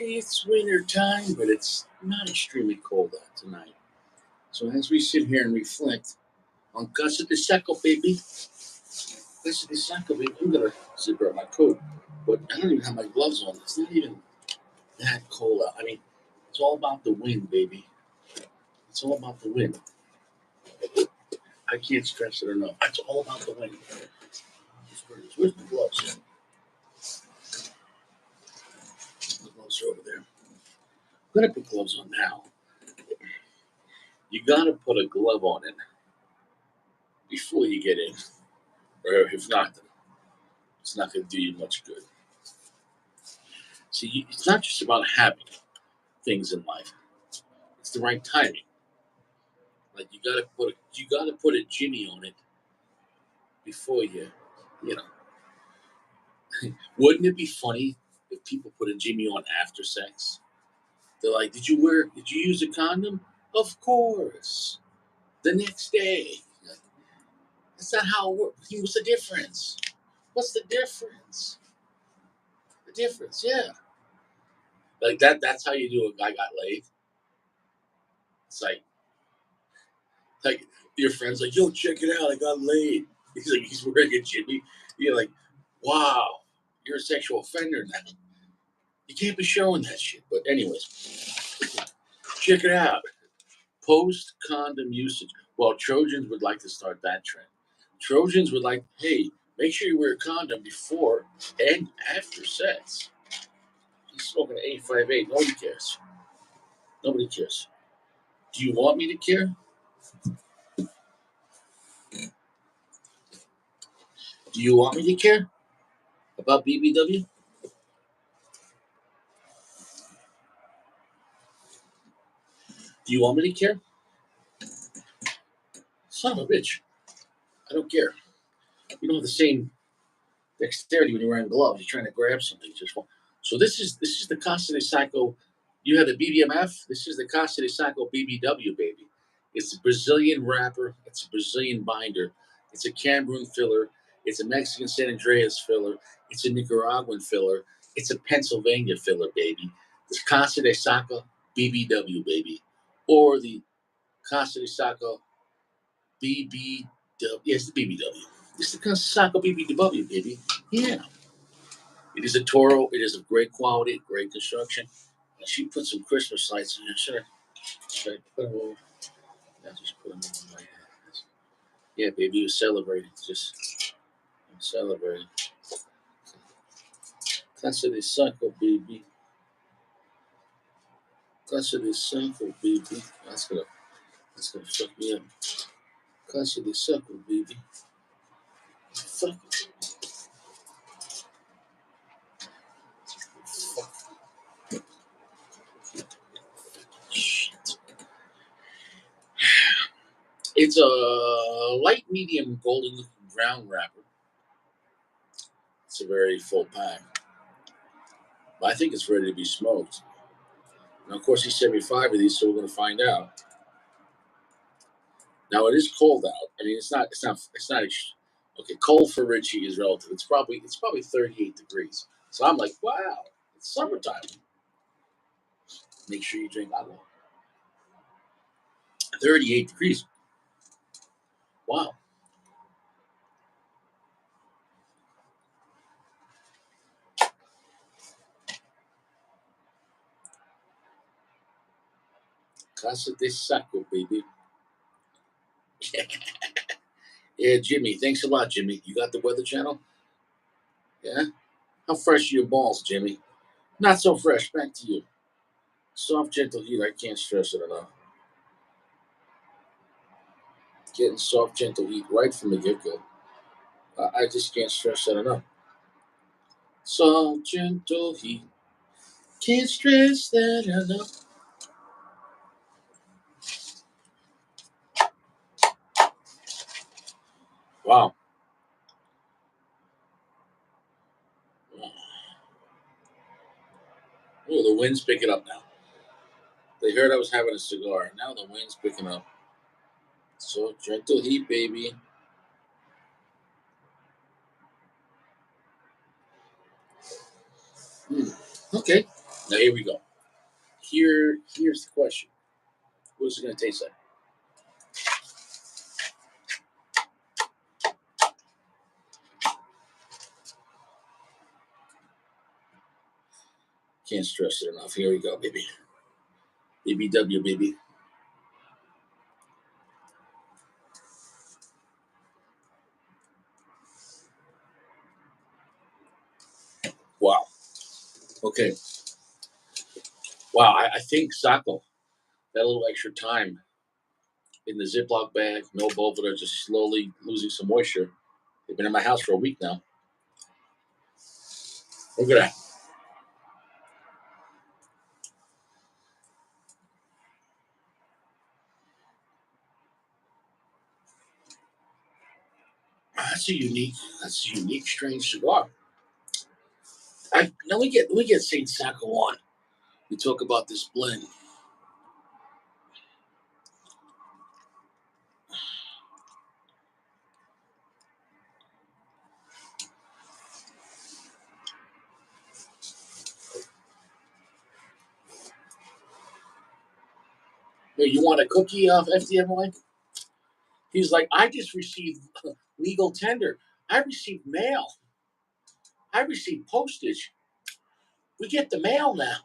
It's winter time, but it's not extremely cold out tonight. So as we sit here and reflect on Casa De Sako, baby, Casa De Sako, baby, I'm gonna zipper up my coat, but I don't even have my gloves on. It's not even that cold out. I mean, it's all about the wind, baby. It's all about the wind. I can't stress it enough. It's all about the wind. Where's my gloves? The gloves are over there. I'm gonna put gloves on now. You gotta put a glove on it before you get in, or if not, it's not gonna do you much good. See, it's not just about having things in life; it's the right timing. Like you gotta put a Jimmy on it before you know. Wouldn't it be funny if people put a Jimmy on after sex? They're like, Did you use a condom? Of course. The next day. That's not how it works. What's the difference? What's the difference? The difference, yeah. Like that's how you do a guy got laid. It's like your friend's like, yo, check it out, I got laid. He's wearing a Jimmy. You're like, wow, you're a sexual offender now. You can't be showing that shit. But anyways, check it out. Post condom usage. Well, Trojans would like to start that trend. Trojans would like, hey, make sure you wear a condom before and after sex. He's smoking an 858. Nobody cares. Nobody cares. Do you want me to care? Do you want me to care about BBW? Do you want me to care? Son of a bitch. I don't care. You don't have the same dexterity when you're wearing gloves. You're trying to grab something. So this is the Casa de Sako. You have the BBMF. This is the Casa de Sako BBW, baby. It's a Brazilian wrapper. It's a Brazilian binder. It's a Cameroon filler. It's a Mexican San Andreas filler. It's a Nicaraguan filler. It's a Pennsylvania filler, baby. The Casa de Sako BBW, baby, or the Casa de Sako BBW. Yes, the BBW. It's the Casa de Sako BBW, baby. Yeah. It is a Toro. It is of great quality, great construction. And she put some Christmas lights in there. Should I put them over? Yeah, just put them over my head. Yeah, baby, you celebrating. Just celebrating. Casa de Sako, baby. Casa de Sako, baby. That's gonna fuck me up. Casa de Sako, baby. Fuck. Shit. It's a light medium golden brown wrapper. It's a very full pack. But I think it's ready to be smoked. Now, of course, he sent me 5 of these, so we're going to find out. Now, it is cold out. I mean, it's not. Okay, cold for Richie is relative. It's probably 38 degrees. So I'm like, wow, it's summertime. Make sure you drink alcohol. 38 degrees. Wow. Casa de Sako, baby. Yeah, Jimmy. Thanks a lot, Jimmy. You got the Weather Channel? Yeah? How fresh are your balls, Jimmy? Not so fresh. Back to you. Soft, gentle heat. I can't stress it enough. Getting soft, gentle heat right from the get go. I just can't stress that enough. Soft, gentle heat. Can't stress that enough. Wow. Oh, the wind's picking up now. They heard I was having a cigar. Now the wind's picking up. So gentle heat, baby. Okay. Now here we go. Here's the question. What's it gonna taste like? Can't stress it enough. Here we go, baby. BBW, baby. Wow. Okay. Wow. I think Sako, that little extra time in the Ziploc bag, no both of them, just slowly losing some moisture. They've been in my house for a week now. Look at that. That's a unique, strange cigar. Now we get Saint Sako on. We talk about this blend. Hey, you want a cookie of FDMY? He's like, I just received legal tender. I received mail. I received postage. We get the mail now.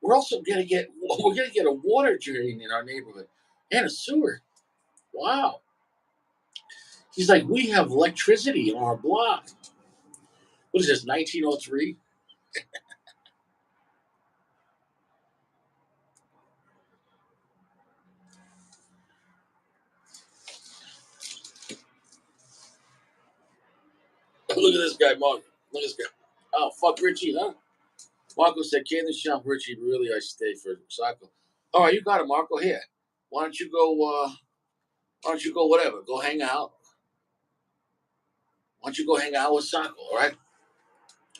We're gonna get a water drain in our neighborhood and a sewer. Wow. He's like, we have electricity on our block. What is this, 1903? Look at this guy, Mark. Look at this guy. Oh, fuck Richie, huh? Marco said, can the shop Richie? Really, I stay for Sako. All right, you got it, Marco. Here. Why don't you go, why don't you go whatever? Go hang out. Why don't you go hang out with Sako, all right?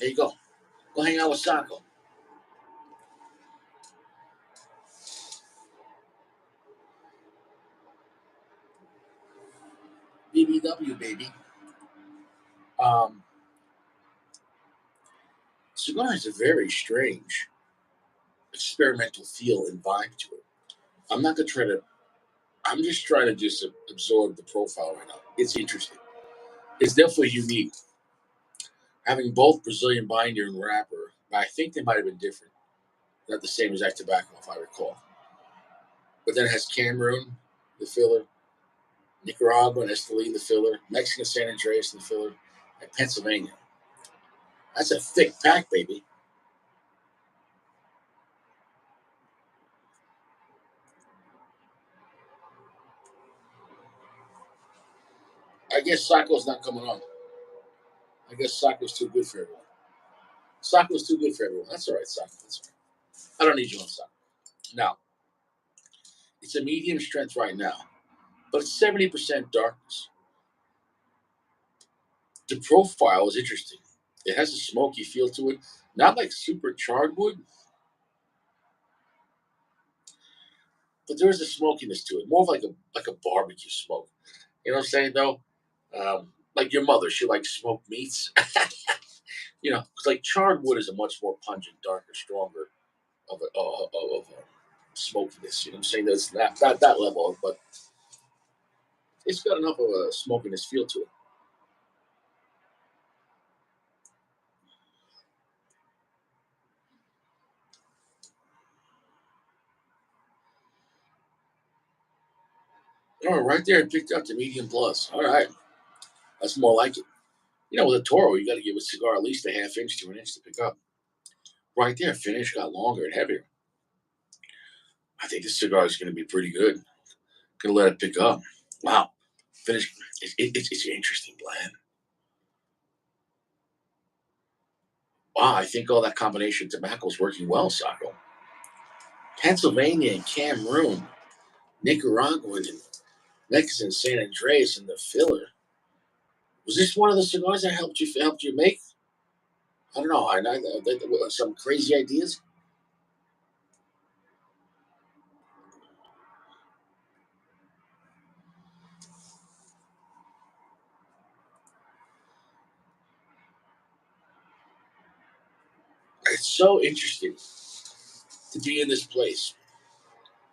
There you go. Go hang out with Sako. BBW, baby. Um, cigar has a very strange experimental feel and vibe to it. I'm not gonna try to. I'm just trying to just absorb the profile right now. It's interesting. It's definitely unique. Having both Brazilian binder and wrapper, but I think they might have been different. Not the same exact tobacco, if I recall. But then it has Cameroon, the filler, Nicaragua and Esteli, the filler, Mexican San Andreas, the filler, and Pennsylvania. That's a thick pack, baby. I guess Sako's not coming on. I guess Sako's too good for everyone. Sako's too good for everyone. That's all right, Sako. That's all right. I don't need you on Sako. Now, it's a medium strength right now, but it's 70% darkness. The profile is interesting. It has a smoky feel to it, not like super charred wood, but there is a smokiness to it, more of like a barbecue smoke. You know what I'm saying though? Like your mother, she likes smoked meats. You know, because like charred wood is a much more pungent, darker, stronger of a smokiness. You know what I'm saying? That's not that level, but it's got enough of a smokiness feel to it. Oh, right there, I picked up the medium plus. All right, that's more like it. You know, with a Toro, you got to give a cigar at least a half inch to an inch to pick up. Right there, finish got longer and heavier. I think this cigar is going to be pretty good. Gonna let it pick up. Wow, finish. It's an interesting blend. Wow, I think all that combination of tobacco is working well, Sako. Pennsylvania and Cameroon, Nicaraguan and Mexican San Andreas and the filler. Was this one of the cigars that helped you make? I don't know. Some crazy ideas. It's so interesting to be in this place.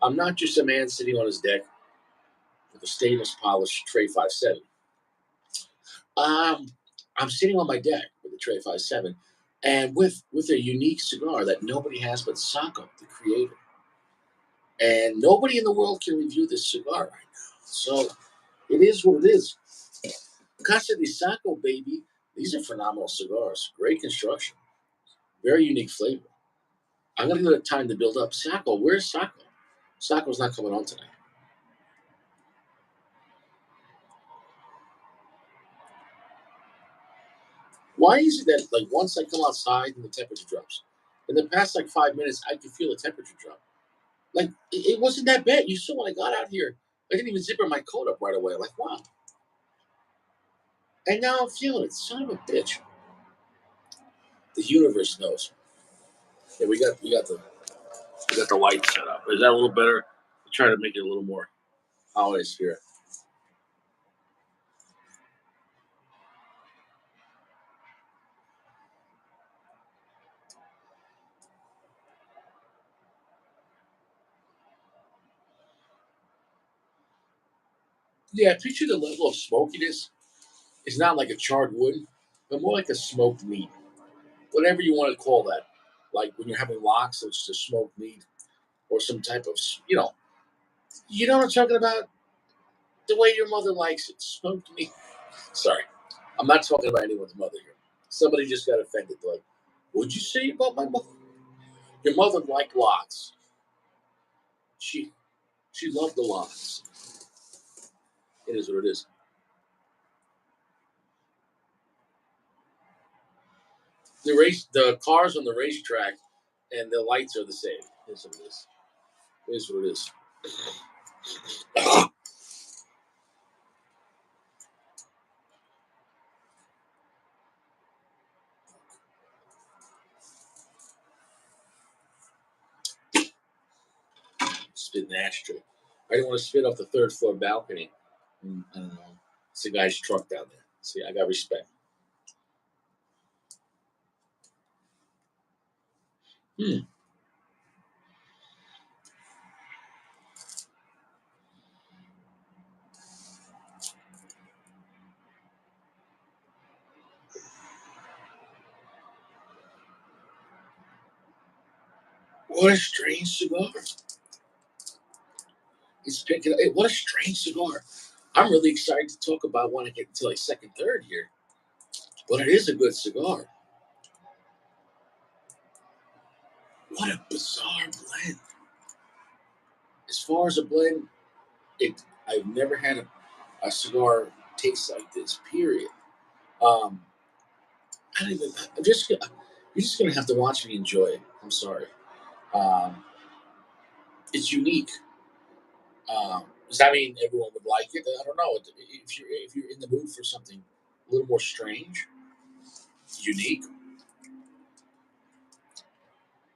I'm not just a man sitting on his deck with a stainless polished Tray 57. Um, I'm sitting on my deck with a Tray 57 and with a unique cigar that nobody has but Sako, the creator. And nobody in the world can review this cigar right now. So it is what it is. Casa De Sako, baby. These are phenomenal cigars. Great construction. Very unique flavor. I'm going to give it time to build up. Sako, where's Sako? Sako's not coming on tonight. Why is it that, like, once I come outside and the temperature drops, in the past, like, 5 minutes, I could feel the temperature drop? Like, it wasn't that bad. You saw when I got out here, I didn't even zipper my coat up right away. I'm like, wow. And now I'm feeling it. Son of a bitch. The universe knows. Yeah, we got the light set up. Is that a little better? Try to make it a little more holiday spirit. Yeah, picture the level of smokiness. It's not like a charred wood, but more like a smoked meat. Whatever you want to call that. Like when you're having lox, it's just smoked meat or some type of, you know what I'm talking about? The way your mother likes it, smoked meat. Sorry, I'm not talking about anyone's mother here. Somebody just got offended. Like, what'd you say about my mother? Your mother liked lox. She she loved the lox. It is what it is. The cars on the racetrack and the lights are the same. It is what it is. It is what it is. Spit an ashtray. I didn't want to spit off the third floor balcony. I don't know. It's a guy's truck down there. See, I got respect. Hmm. What a strange cigar. It's picking. What a strange cigar. I'm really excited to talk about when I get into like second, third here. But it is a good cigar. What a bizarre blend. As far as a blend, I've never had a cigar taste like this. Period. Um, I don't even. I'm just. You're just gonna have to watch me enjoy it. I'm sorry. Um, it's unique. Does that mean everyone would like it? I don't know. If you're in the mood for something a little more strange, unique,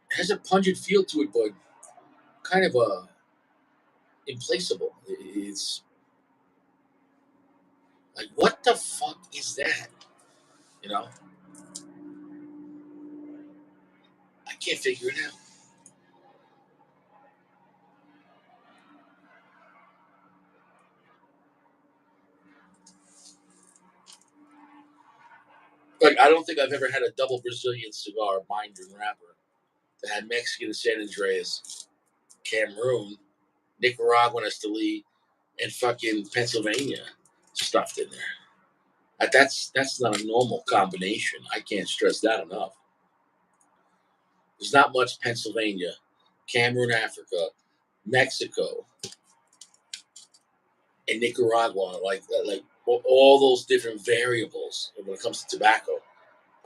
it has a pungent feel to it, but kind of implaceable. It's like, what the fuck is that? You know, I can't figure it out. Like, I don't think I've ever had a double Brazilian cigar, binder and wrapper, that had Mexican San Andreas, Cameroon, Nicaraguan Esteli, and fucking Pennsylvania stuffed in there. That's not a normal combination. I can't stress that enough. There's not much Pennsylvania, Cameroon, Africa, Mexico, and Nicaragua, like all those different variables when it comes to tobacco.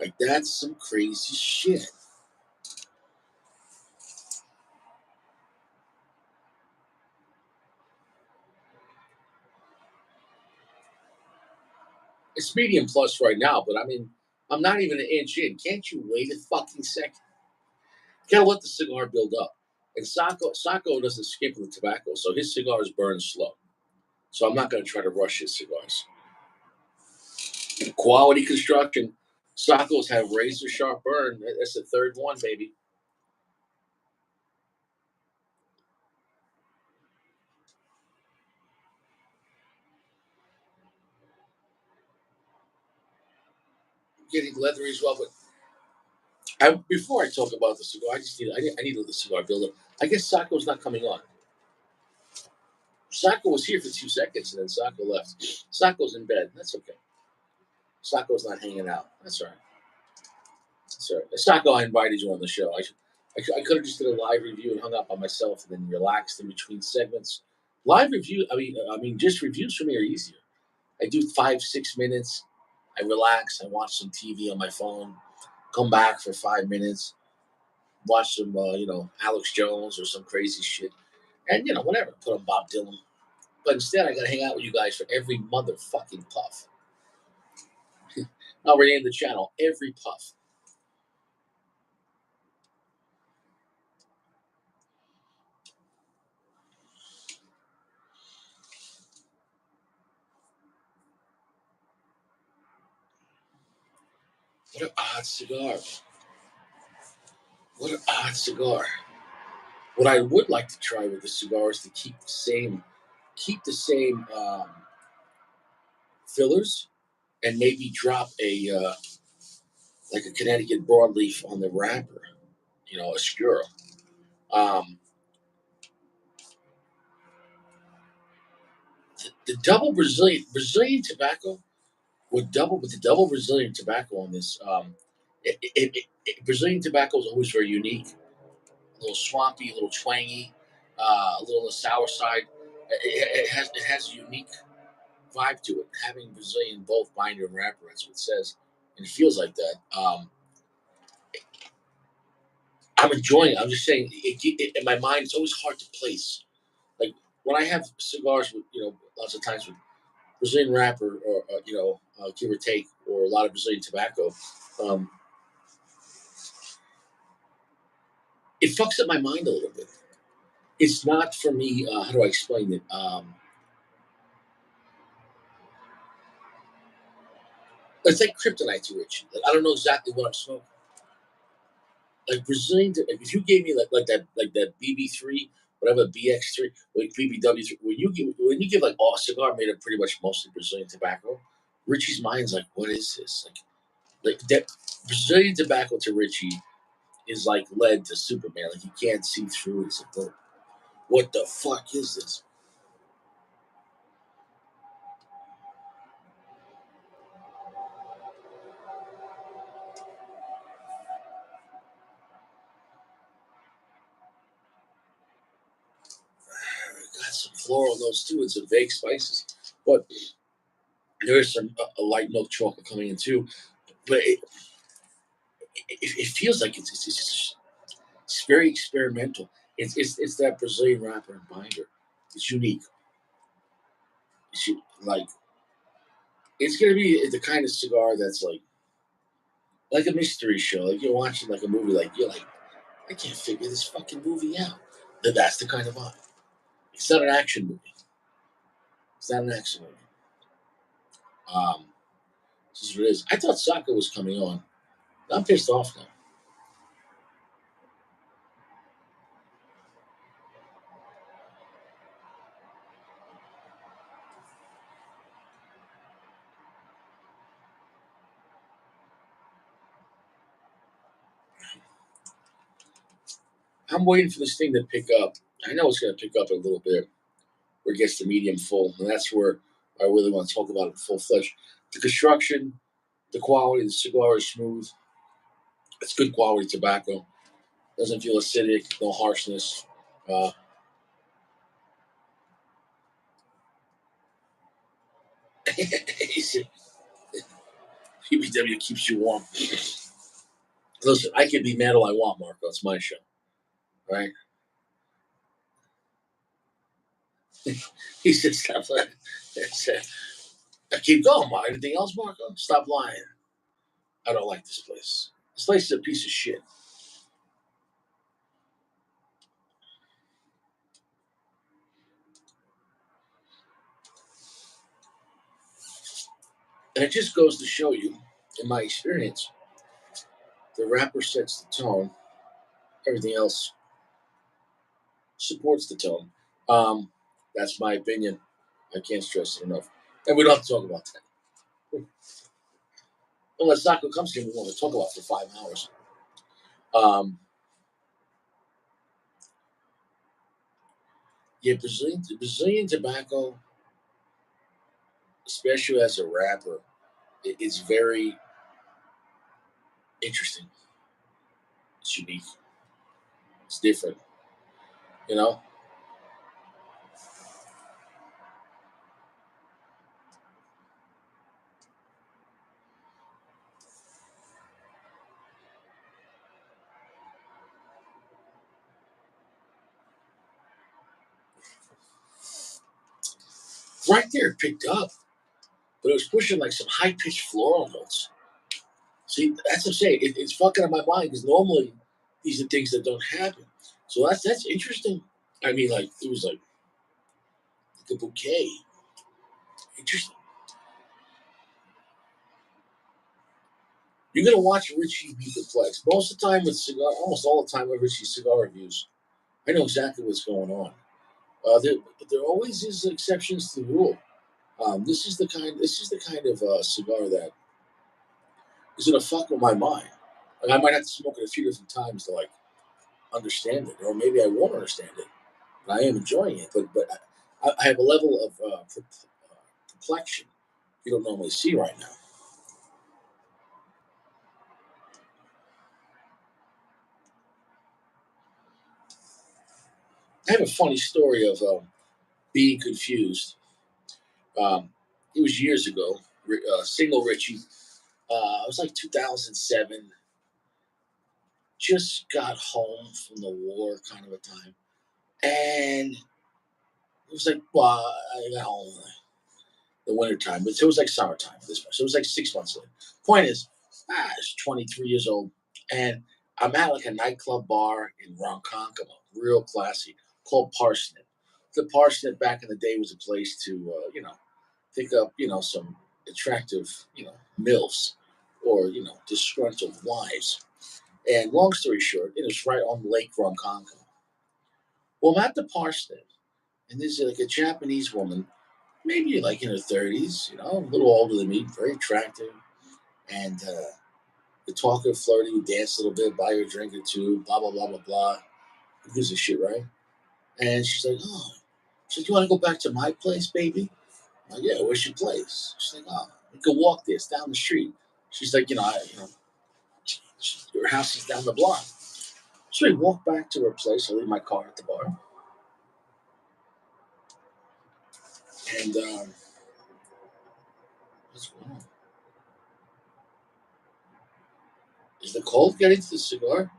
Like, that's some crazy shit. It's medium plus right now, but I mean, I'm not even an inch in. Can't you wait a fucking second? You gotta let the cigar build up. And Sako doesn't skip the tobacco, so his cigars burn slow. So I'm not gonna try to rush his cigars. Quality construction. Sacos have razor sharp burn. That's the third one, baby. Getting leathery as well. But before I talk about the cigar, I need the cigar builder. I guess Sacco's not coming on. Sacco was here for 2 seconds and then Sacco left. Sacco's in bed. That's okay. Sacco's not hanging out. That's all right. That's all right. Sacco, I invited you on the show. I could have just did a live review and hung up on myself and then relaxed in between segments. Live review, just reviews for me are easier. I do 5, 6 minutes. I relax. I watch some TV on my phone. Come back for 5 minutes. Watch some, Alex Jones or some crazy shit, and whatever. Put on Bob Dylan. But instead, I got to hang out with you guys for every motherfucking puff. I'll rename the channel Every Puff. What an odd cigar. What an odd cigar. What I would like to try with the cigar is to keep the same fillers, and maybe drop a Connecticut broadleaf on the wrapper. A skewer. Um, the double Brazilian tobacco with the double Brazilian tobacco on this. Brazilian tobacco is always very unique. A little swampy, a little twangy, a little on the sour side. It has a unique vibe to it. Having Brazilian both binder and wrapper, that's what it says, and it feels like that. I'm enjoying it. I'm just saying, in my mind, it's always hard to place. Like when I have cigars with, lots of times with Brazilian wrapper, or give or take, or a lot of Brazilian tobacco, um, it fucks up my mind a little bit. It's not for me. How do I explain it? It's like kryptonite to Rich. Like, I don't know exactly what I'm smoking. Like Brazilian, like if you gave me like that BB3, whatever BX3, like BBW3, when you give like a cigar made of pretty much mostly Brazilian tobacco, Richie's mind's like, what is this? Like that Brazilian tobacco to Richie is like lead to Superman. Like he can't see through it. He's like, what the fuck is this? Got some floral notes too and some vague spices, but there is some a light milk chocolate coming in too. But it feels like it's very experimental. It's that Brazilian wrapper and binder. It's unique. Like it's gonna be the kind of cigar that's like a mystery show. Like you're watching like a movie. Like you're like, I can't figure this fucking movie out. That's the kind of vibe. It's not an action movie. It's not an action movie. Um, this is what it is. I thought Saka was coming on. I'm pissed off now. I'm waiting for this thing to pick up. I know it's gonna pick up a little bit where it gets to medium full, and that's where I really want to talk about it full fledged. The construction, the quality, the cigar is smooth. It's good quality tobacco. Doesn't feel acidic, no harshness. Uh, PBW keeps you warm. Listen, I can be mad all I want, Marco. It's my show, right? He said, "Stop lying." I keep going, Mark. Anything else, Marco? Stop lying. I don't like this place. This place is a piece of shit. And it just goes to show you. In my experience, the rapper sets the tone. Everything else supports the tone. Um, that's my opinion. I can't stress it enough. And we don't have to talk about that. Unless Sako comes here, we want to talk about it for 5 hours. Um, yeah, Brazilian tobacco, especially as a rapper, it's very interesting. It's unique. It's different. You know, right there, it picked up, but it was pushing like some high pitched floral notes. See, that's what I'm saying. It's fucking up my mind because normally these are things that don't happen. So that's interesting. I mean, like it was like a bouquet. Interesting. You're gonna watch Richie beat the flex. Most of the time with cigar, almost all the time with Richie cigar reviews, I know exactly what's going on. But there always is exceptions to the rule. This is the kind of cigar that is gonna fuck with my mind. Like I might have to smoke it a few different times to like understand it, or maybe I won't understand it. But I am enjoying it. But I have a level of complexion you don't normally see right now. I have a funny story of being confused. It was years ago. Single Richie. It was like 2007. Just got home from the war, kind of a time, and it was like, well, I got home in the wintertime, but it was like summertime at this point. So it was like 6 months later. Point is, I was 23 years old, and I'm at like a nightclub bar in Ronkonkoma, real classy, called Parsnip. The Parsnip back in the day was a place to, pick up, some attractive, milfs or, disgruntled wives. And long story short, it was right on Lake Ronkonkoma. Well, I'm at the Parsnip, and there's like a Japanese woman, maybe like in her 30s, a little older than me, very attractive. And we talk her flirty, we dance a little bit, buy her a drink or two, blah, blah, blah, blah, blah. Who gives a shit, right? And she's like, oh, she's like, you want to go back to my place, baby? I'm like, yeah, where's your place? She's like, oh, we can walk this down the street. She's like, her house is down the block. So we walk back to her place. I leave my car at the bar. And what's wrong? Is the cold getting to the cigar?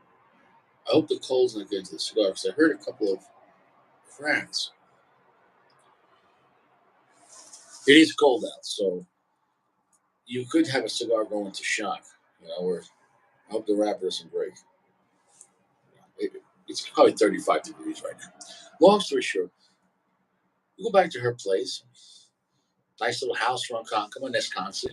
I hope the cold's not getting to the cigar because I heard a couple of cracks. It is cold out, so you could have a cigar go into shock. Where I hope the wrapper doesn't break. It, it's probably 35 degrees right now. Long story short, we go back to her place. Nice little house around Concoma, Wisconsin.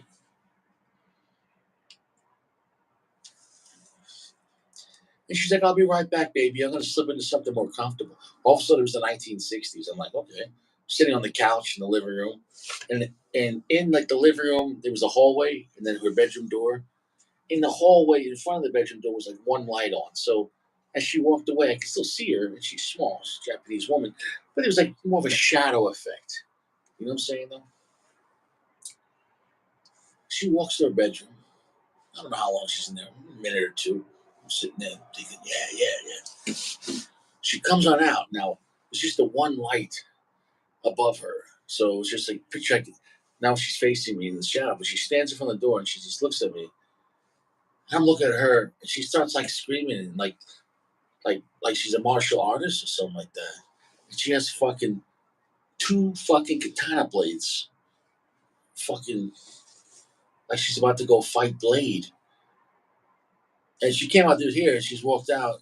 And she's like, I'll be right back, baby. I'm going to slip into something more comfortable. All of a sudden, it was the 1960s. I'm like, okay. Sitting on the couch in the living room. And in like the living room, there was a hallway and then her bedroom door. In the hallway, in front of the bedroom door, was like one light on. So as she walked away, I could still see her. And she's small, she's a Japanese woman. But it was like more of a shadow effect. You know what I'm saying, though? She walks to her bedroom. I don't know how long she's in there, a minute or two. I'm sitting there thinking, yeah, yeah, yeah. She comes on out. Now, it's just the one light above her. So it's just like picture now she's facing me in the shadow, but she stands in front of the door and she just looks at me. And I'm looking at her and she starts like screaming and like she's a martial artist or something like that. And she has fucking two fucking katana blades. Fucking like she's about to go fight Blade. And she came out through here and she's walked out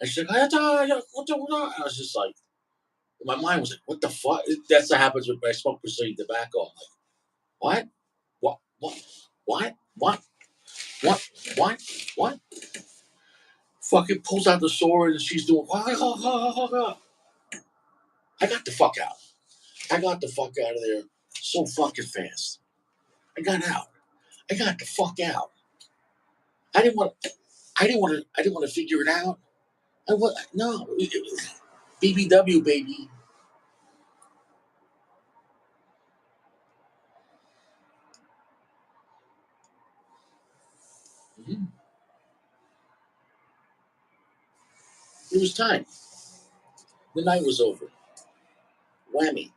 and she's like, what the? I was just like, my mind was like, what the fuck? That's what happens when I smoke Brazilian tobacco. I'm like, what? What? What? What? What? What? What? What? Fucking pulls out the sword and she's doing. I got the fuck out. I got the fuck out of there so fucking fast. I got out. I got the fuck out. I didn't want. I didn't want to. I didn't want to figure it out. I what? No. BBW baby. Mhm. It was time. The night was over. Whammy.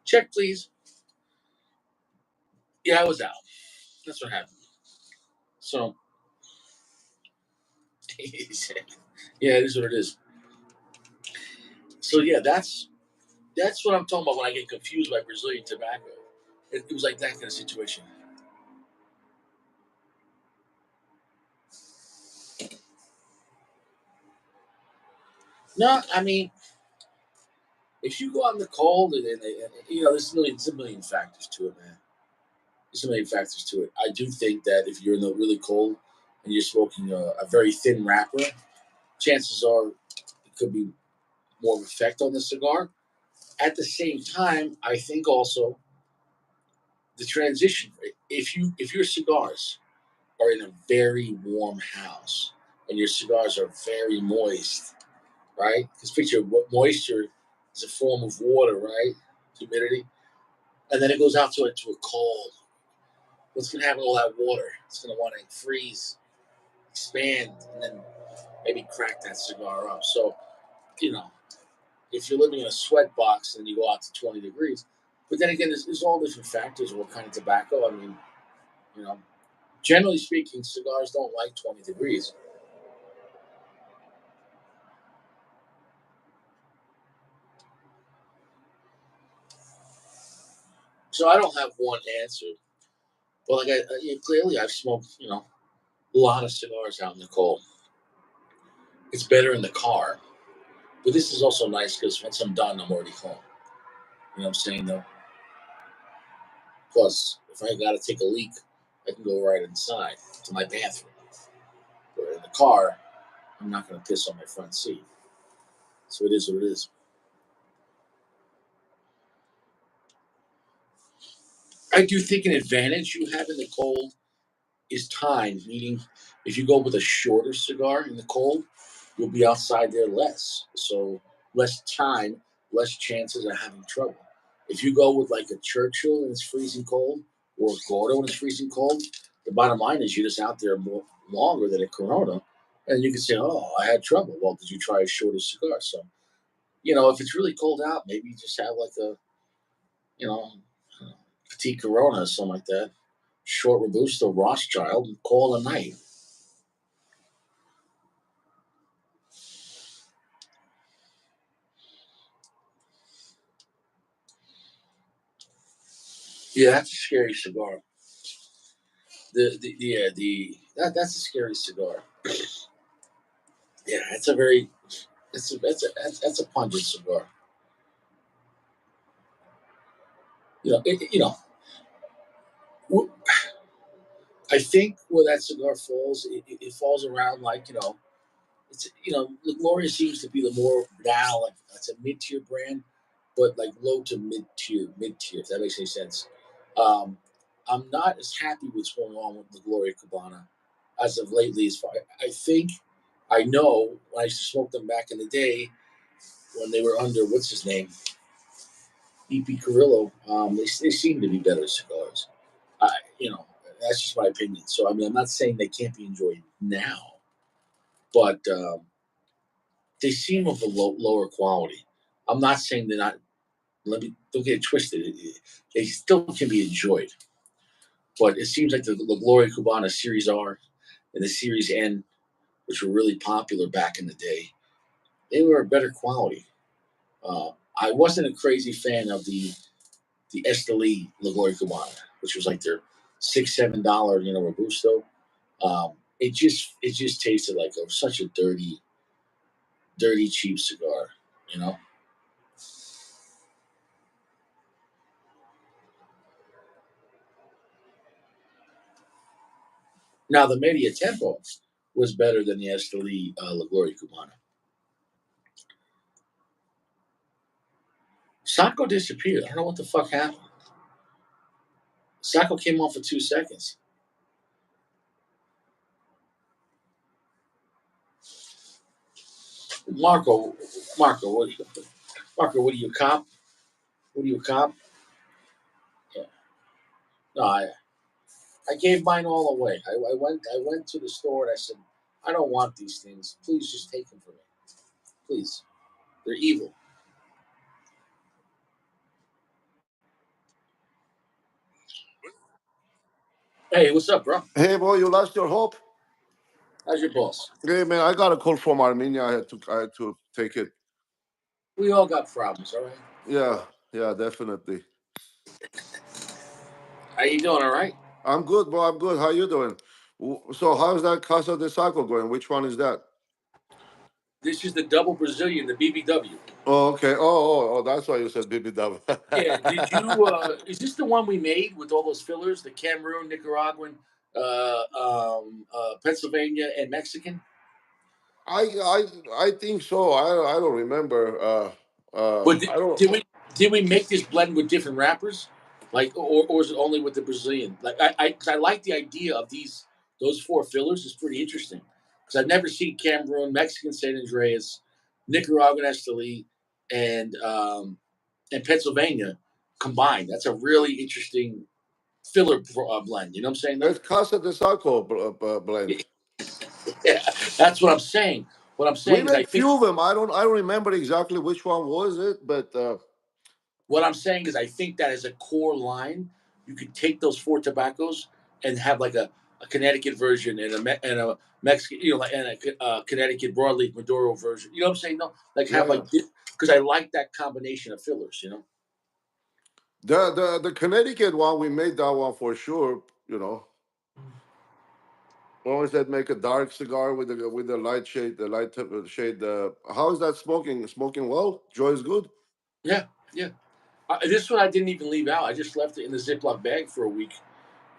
Check, please. Yeah, I was out. That's what happened. So, yeah, it is what it is. So yeah, that's what I'm talking about when I get confused by Brazilian tobacco. It was like that kind of situation. No, I mean, if you go out in the cold, there's a million factors to it, man. There's a million factors to it. I do think that if you're in the really cold and you're smoking a very thin wrapper, chances are it could be more of effect on the cigar. At the same time, I think also the transition. If your cigars are in a very warm house and your cigars are very moist, right? Because picture what moisture is a form of water, right? Humidity, and then it goes out to a cold. What's going to happen to all that water? It's going to want to freeze, expand, and then maybe crack that cigar up. So, you know, if you're living in a sweat box and you go out to 20 degrees, but then again, there's all different factors of what kind of tobacco. I mean, you know, generally speaking, cigars don't like 20 degrees. So I don't have one answer. But clearly I've smoked, a lot of cigars out in the cold. It's better in the car. But this is also nice because once I'm done, I'm already home. You know what I'm saying, though? Plus, if I got to take a leak, I can go right inside to my bathroom. But in the car, I'm not going to piss on my front seat. So it is what it is. I do think an advantage you have in the cold is time. Meaning, if you go with a shorter cigar in the cold, you'll be outside there less. So less time, less chances of having trouble. If you go with like a Churchill and it's freezing cold, or a Gordo and it's freezing cold, the bottom line is you're just out there more longer than a Corona, and you can say, "Oh, I had trouble." Well, did you try a shorter cigar? So if it's really cold out, maybe you just have like a you know petite Corona or something like that, short Robusto Rothschild, and call it a night. Yeah, that's a scary cigar. The yeah the that's a scary cigar. Yeah, it's a very that's a pungent cigar. W- I think where that cigar falls, it falls around like the Gloria seems to be the more now like it's a mid tier brand, but like low to mid tier. If that makes any sense. Um, I'm not as happy with what's going on with the Gloria Cabana as of lately. As far I think I know when I used to smoke them back in the day when they were under what's his name, EP Carrillo. They seem to be better cigars. I you know that's just my opinion. So I mean I'm not saying they can't be enjoyed now, but they seem of a lower quality. I'm not saying they're not. Let me don't get it twisted. They still can be enjoyed, but it seems like the Gloria Cubana Series R and the Series N, which were really popular back in the day, they were a better quality. I wasn't a crazy fan of the Esteli La Gloria Cubana, which was like their $6-7 Robusto. It just tasted like such a dirty cheap cigar. You know. Now the Media Tempo was better than the Esteli La Gloria Cubana. Sako disappeared. I don't know what the fuck happened. Sako came on for 2 seconds. Marco, Marco, what are you? Marco, what are you, a cop? What are you, a cop? Yeah. No, I gave mine all away. I went to the store and I said, I don't want these things. Please just take them from me. Please. They're evil. Hey, what's up, bro? Hey, boy, you lost your hope. How's your boss? Hey, man, I got a call from Armenia. I had to take it. We all got problems, all right? Yeah, yeah, definitely. How you doing, all right? I'm good, bro. I'm good. How you doing? So, how's that Casa de Sako going? Which one is that? This is the double Brazilian, the BBW. Oh, okay. Oh, that's why you said BBW. Yeah, did you, is this the one we made with all those fillers, the Cameroon, Nicaraguan, Pennsylvania, and Mexican? I think so. I don't remember. But I don't. did we make this blend with different rappers, like, or is it only with the Brazilian? Like, 'cause I like the idea of those four fillers. It's pretty interesting because I've never seen Cameroon, Mexican San Andreas, Nicaraguan Esteli, and Pennsylvania combined. That's a really interesting filler blend. You know what I'm saying? Though, It's Casa de Sako blend. yeah, that's what I'm saying. What I'm We saying is, I made think few of them. I don't remember exactly which one was it, but What I'm saying is, I think that as a core line, you could take those four tobaccos and have like a Connecticut version and a Mexican, and a Connecticut broadleaf Maduro version. You know what I'm saying? No, like yeah, have yeah. because I like that combination of fillers. The Connecticut one, we made that one for sure. Always that make a dark cigar with the light shade, the light shade. How is that smoking? Smoking well? Joy is good. Yeah, yeah. This one I didn't even leave out. I just left it in the Ziploc bag for a week.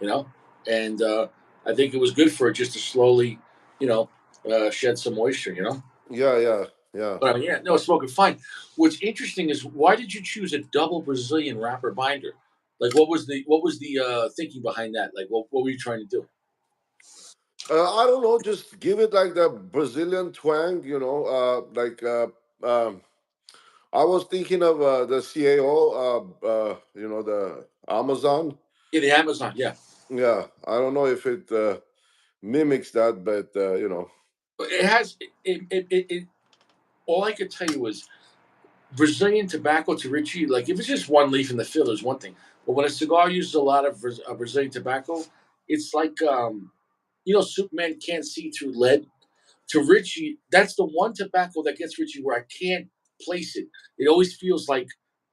You know, and I think it was good for it just to slowly, you know, shed some moisture. Yeah, yeah, yeah. But I mean, yeah, no, it's smoking fine. What's interesting is why did you choose a double Brazilian wrapper binder? Like, what was the thinking behind that? Like, what were you trying to do? I don't know. Just give it like the Brazilian twang. I was thinking of the CAO. The Amazon. Yeah, the Amazon. Yeah, Yeah, I don't know if it mimics that, but it has. All I could tell you was Brazilian tobacco to Richie. Like, if it's just one leaf in the fill, is one thing. But when a cigar uses a lot of Brazilian tobacco, it's like Superman can't see through lead. To Richie, that's the one tobacco that gets Richie where I can't place it. It always feels like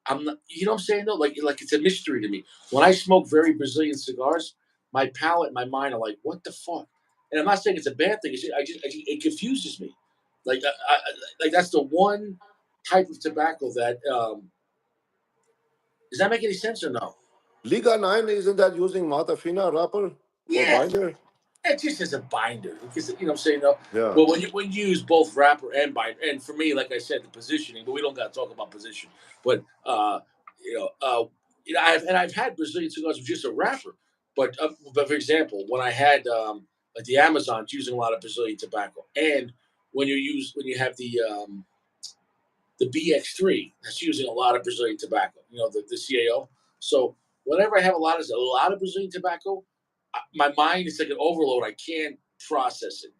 I'm not, you know what I'm saying though? Like it's a mystery to me. When I smoke very Brazilian cigars, my palate and my mind are like, what the fuck? And I'm not saying it's a bad thing. It confuses me. Like that's the one type of tobacco that does that make any sense or no? Liga 9 isn't that using Matafina wrapper or Yeah, binder? it just as a binder because you know what I'm saying though. Yeah. Well, when you use both wrapper and binder, and for me, like I said, the positioning, but we don't got to talk about position. But I've had Brazilian cigars with just a wrapper. But for example, when I had like the Amazons using a lot of Brazilian tobacco, and when you have the BX3 that's using a lot of Brazilian tobacco, the CAO. So whenever I have a lot of Brazilian tobacco, my mind is like an overload. I can't process it.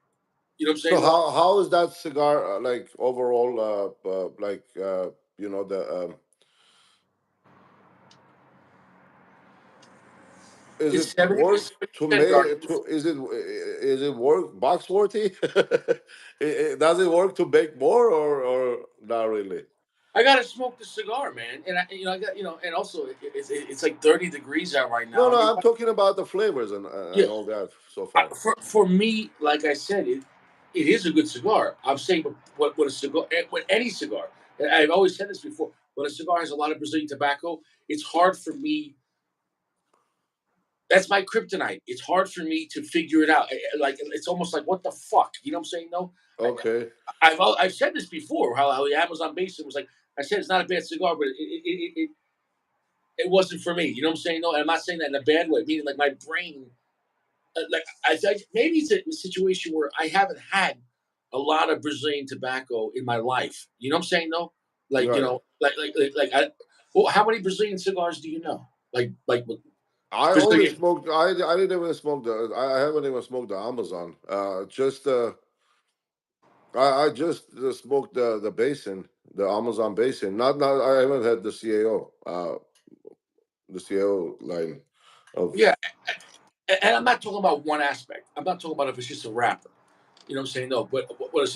You know what I'm So saying? Though? how is that cigar like overall? The is It's it 70 worth to 70% dark. make to is it work box worthy? Does it work to bake more or not really? I gotta smoke the cigar, man, and I got and also it's like 30 degrees out right No, now, and no, I'm talking about the flavors yeah, and all that so far. for me, like I said, it is a good cigar. I'm saying, but what a cigar, with any cigar, and I've always said this before. When a cigar has a lot of Brazilian tobacco, it's hard for me That's my kryptonite. It's hard for me to figure it out. Like it's almost like what the fuck, you know what I'm saying? No, Okay. I've said this before. How the Amazon Basin was like. I said it's not a bad cigar, but it wasn't for me. You know what I'm saying? No, and I'm not saying that in a bad way. Meaning like my brain, like maybe it's a situation where I haven't had a lot of Brazilian tobacco in my life. You know what I'm saying? No, like Right. I. Well, how many Brazilian cigars do you know? Like I only Brazilian. smoked. I didn't even smoke the. I haven't even smoked the Amazon. Just I just smoked the basin, the Amazon basin. Not. I haven't had the CAO. The CAO line of. Yeah, and I'm not talking about one aspect. I'm not talking about if it's just a wrapper. You know what I'm saying? No, but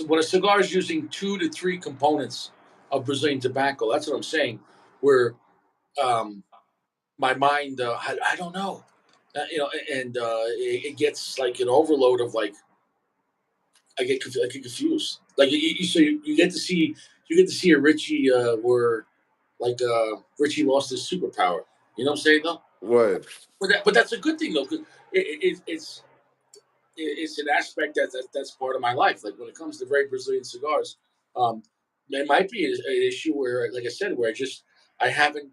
when a cigar is using 2 to 3 components of Brazilian tobacco, that's what I'm saying. Where um, my mind, I don't know, and it gets like an overload of like I get confused. Like you get to see a Richie where like Richie lost his superpower. You know what I'm saying though? Right. But that's a good thing though, because it's an aspect that's part of my life. Like when it comes to very Brazilian cigars, um, there might be an issue where, like I said, where I haven't.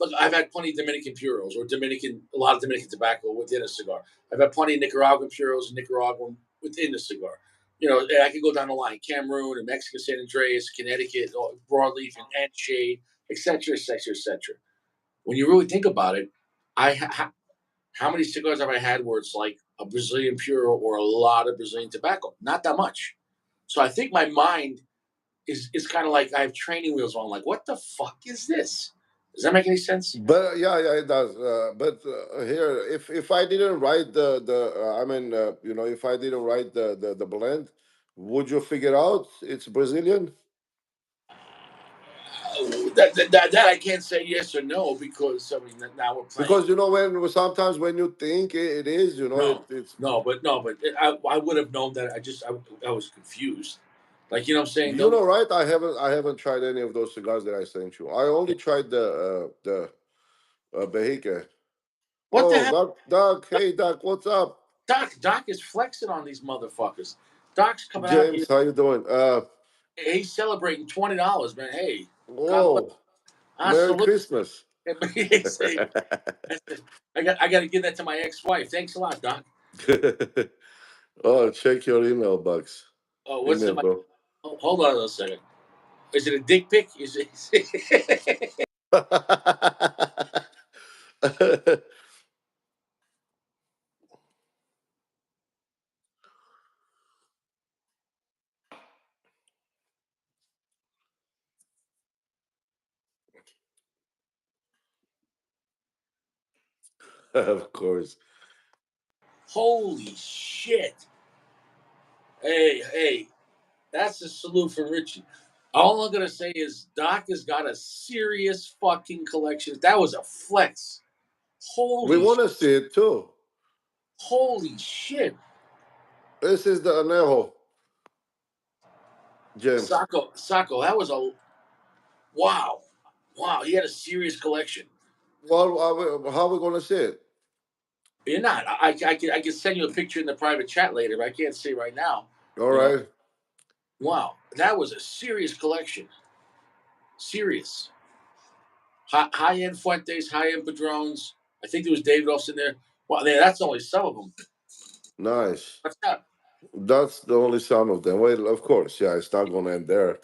Look, I've had plenty of Dominican puros or a lot of Dominican tobacco within a cigar. I've had plenty of Nicaraguan puros and Nicaraguan within the cigar. You know, and I could go down the line: Cameroon and Mexico, San Andreas, Connecticut, broadleaf and shade, etc., etc., etc. When you really think about it, I how many cigars have I had where it's like a Brazilian puro or a lot of Brazilian tobacco? Not that much. So I think my mind is kind of like I have training wheels on. Like, what the fuck is this? Does that make any sense? But yeah, it does. But here, if I didn't write I mean, if I didn't write the blend, would you figure out it's Brazilian? That I can't say yes or no because I mean now we're playing. Because when sometimes when you think it is, No, it's no, but I would have known that. I was confused. Like you know what I'm saying? Though. right. I haven't tried any of those cigars that I sent you. I only tried the Behike. What the Oh, hell? Doc. Hey, Doc. What's up? Doc is flexing on these motherfuckers. Doc's coming out here. James, how you doing? He's celebrating $20, man. Hey, God bless. Whoa. I Merry salute. Christmas. Say, I got to give that to my ex-wife. Thanks a lot, Doc. Oh, check your email box. Oh, what's Email, in my? bro. Oh, hold on a second. Is it a dick pic? Is it? Of course. Holy shit! Hey, that's a salute for Richie. All I'm gonna say is Doc has got a serious fucking collection. That was a flex. We Holy, want to see it too. holy shit! This is the Anejo, James. Sako, that was a wow, wow. He had a serious collection. Well, how are we going to see it? You're not. I can send you a picture in the private chat later, but I can't see right now. All You know, right. wow, that was a serious collection. Serious. High end Fuentes, high end Padrones. I think there was Davidoffs in there. Well, that's only some of them. Nice. What's that? That's the only some of them. Well, of course. Yeah, it's not going to end there.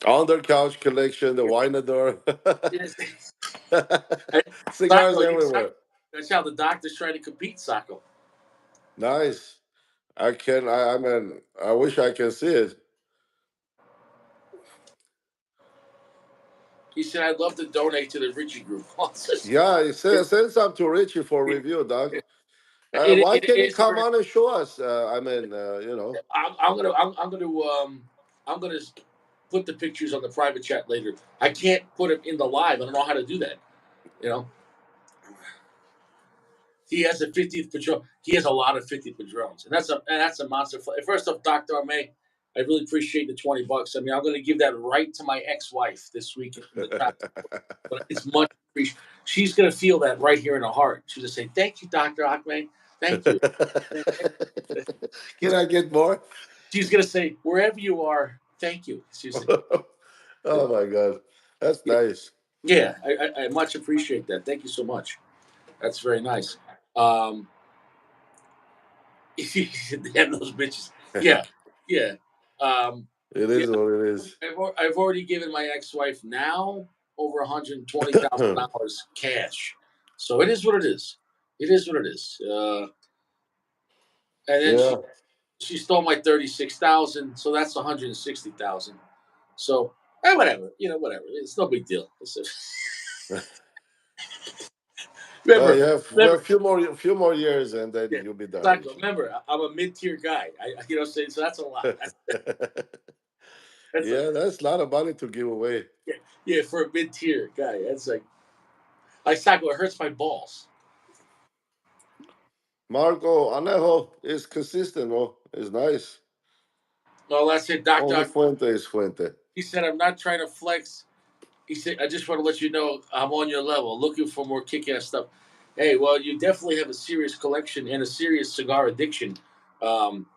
Under couch collection, the Winador. Yes. Cigars Sacco, everywhere. that's how the doctors try to compete, Sacco. Nice. I mean, I wish I can see it. He said, I'd love to donate to the Richie group. Yeah, it, send some to Richie for it, review, Doc. Why it can't he is come very. on and show us? I mean, I'm gonna put the pictures on the private chat later. I can't put it in the live. I don't know how to do that. You know, he has a 50th Patron. He has a lot of 50th Patrons, and that's a monster. First off, Doctor May, I really appreciate the $20. I mean, I'm going to give that right to my ex-wife this week in the chat. But it's much. She's gonna feel that right here in her heart. She's gonna say, "Thank you, Doctor Ahmed. Thank you." Can I get more? She's gonna say, "Wherever you are, thank you." She's like, Oh my God, that's yeah, nice. yeah. I much appreciate that. Thank you so much. That's very nice. Um, Damn those bitches. Yeah, yeah. Um, It yeah. is what it is. I've already given my ex-wife now over $120,000 cash. So it is what it is. It is what it is. And then Yeah. she stole my 36,000, so that's 160,000. So whatever, whatever. It's no big deal. Well, Remember, you have remember, a few more years, and then yeah. you'll be done, Exactly. Richie. Remember, I'm a mid-tier guy. Saying so that's a lot. That's a Yeah, that's a lot of money to give away. yeah, yeah for a mid-tier guy. That's like Sacco. It hurts my balls. Marco Anejo is consistent, oh, it's nice. Well, that's it, Doctor. Only Fuente is Fuente. He said, "I'm not trying to flex." He said, "I just want to let you know I'm on your level, looking for more kick-ass stuff." Hey, well, you definitely have a serious collection and a serious cigar addiction. Um,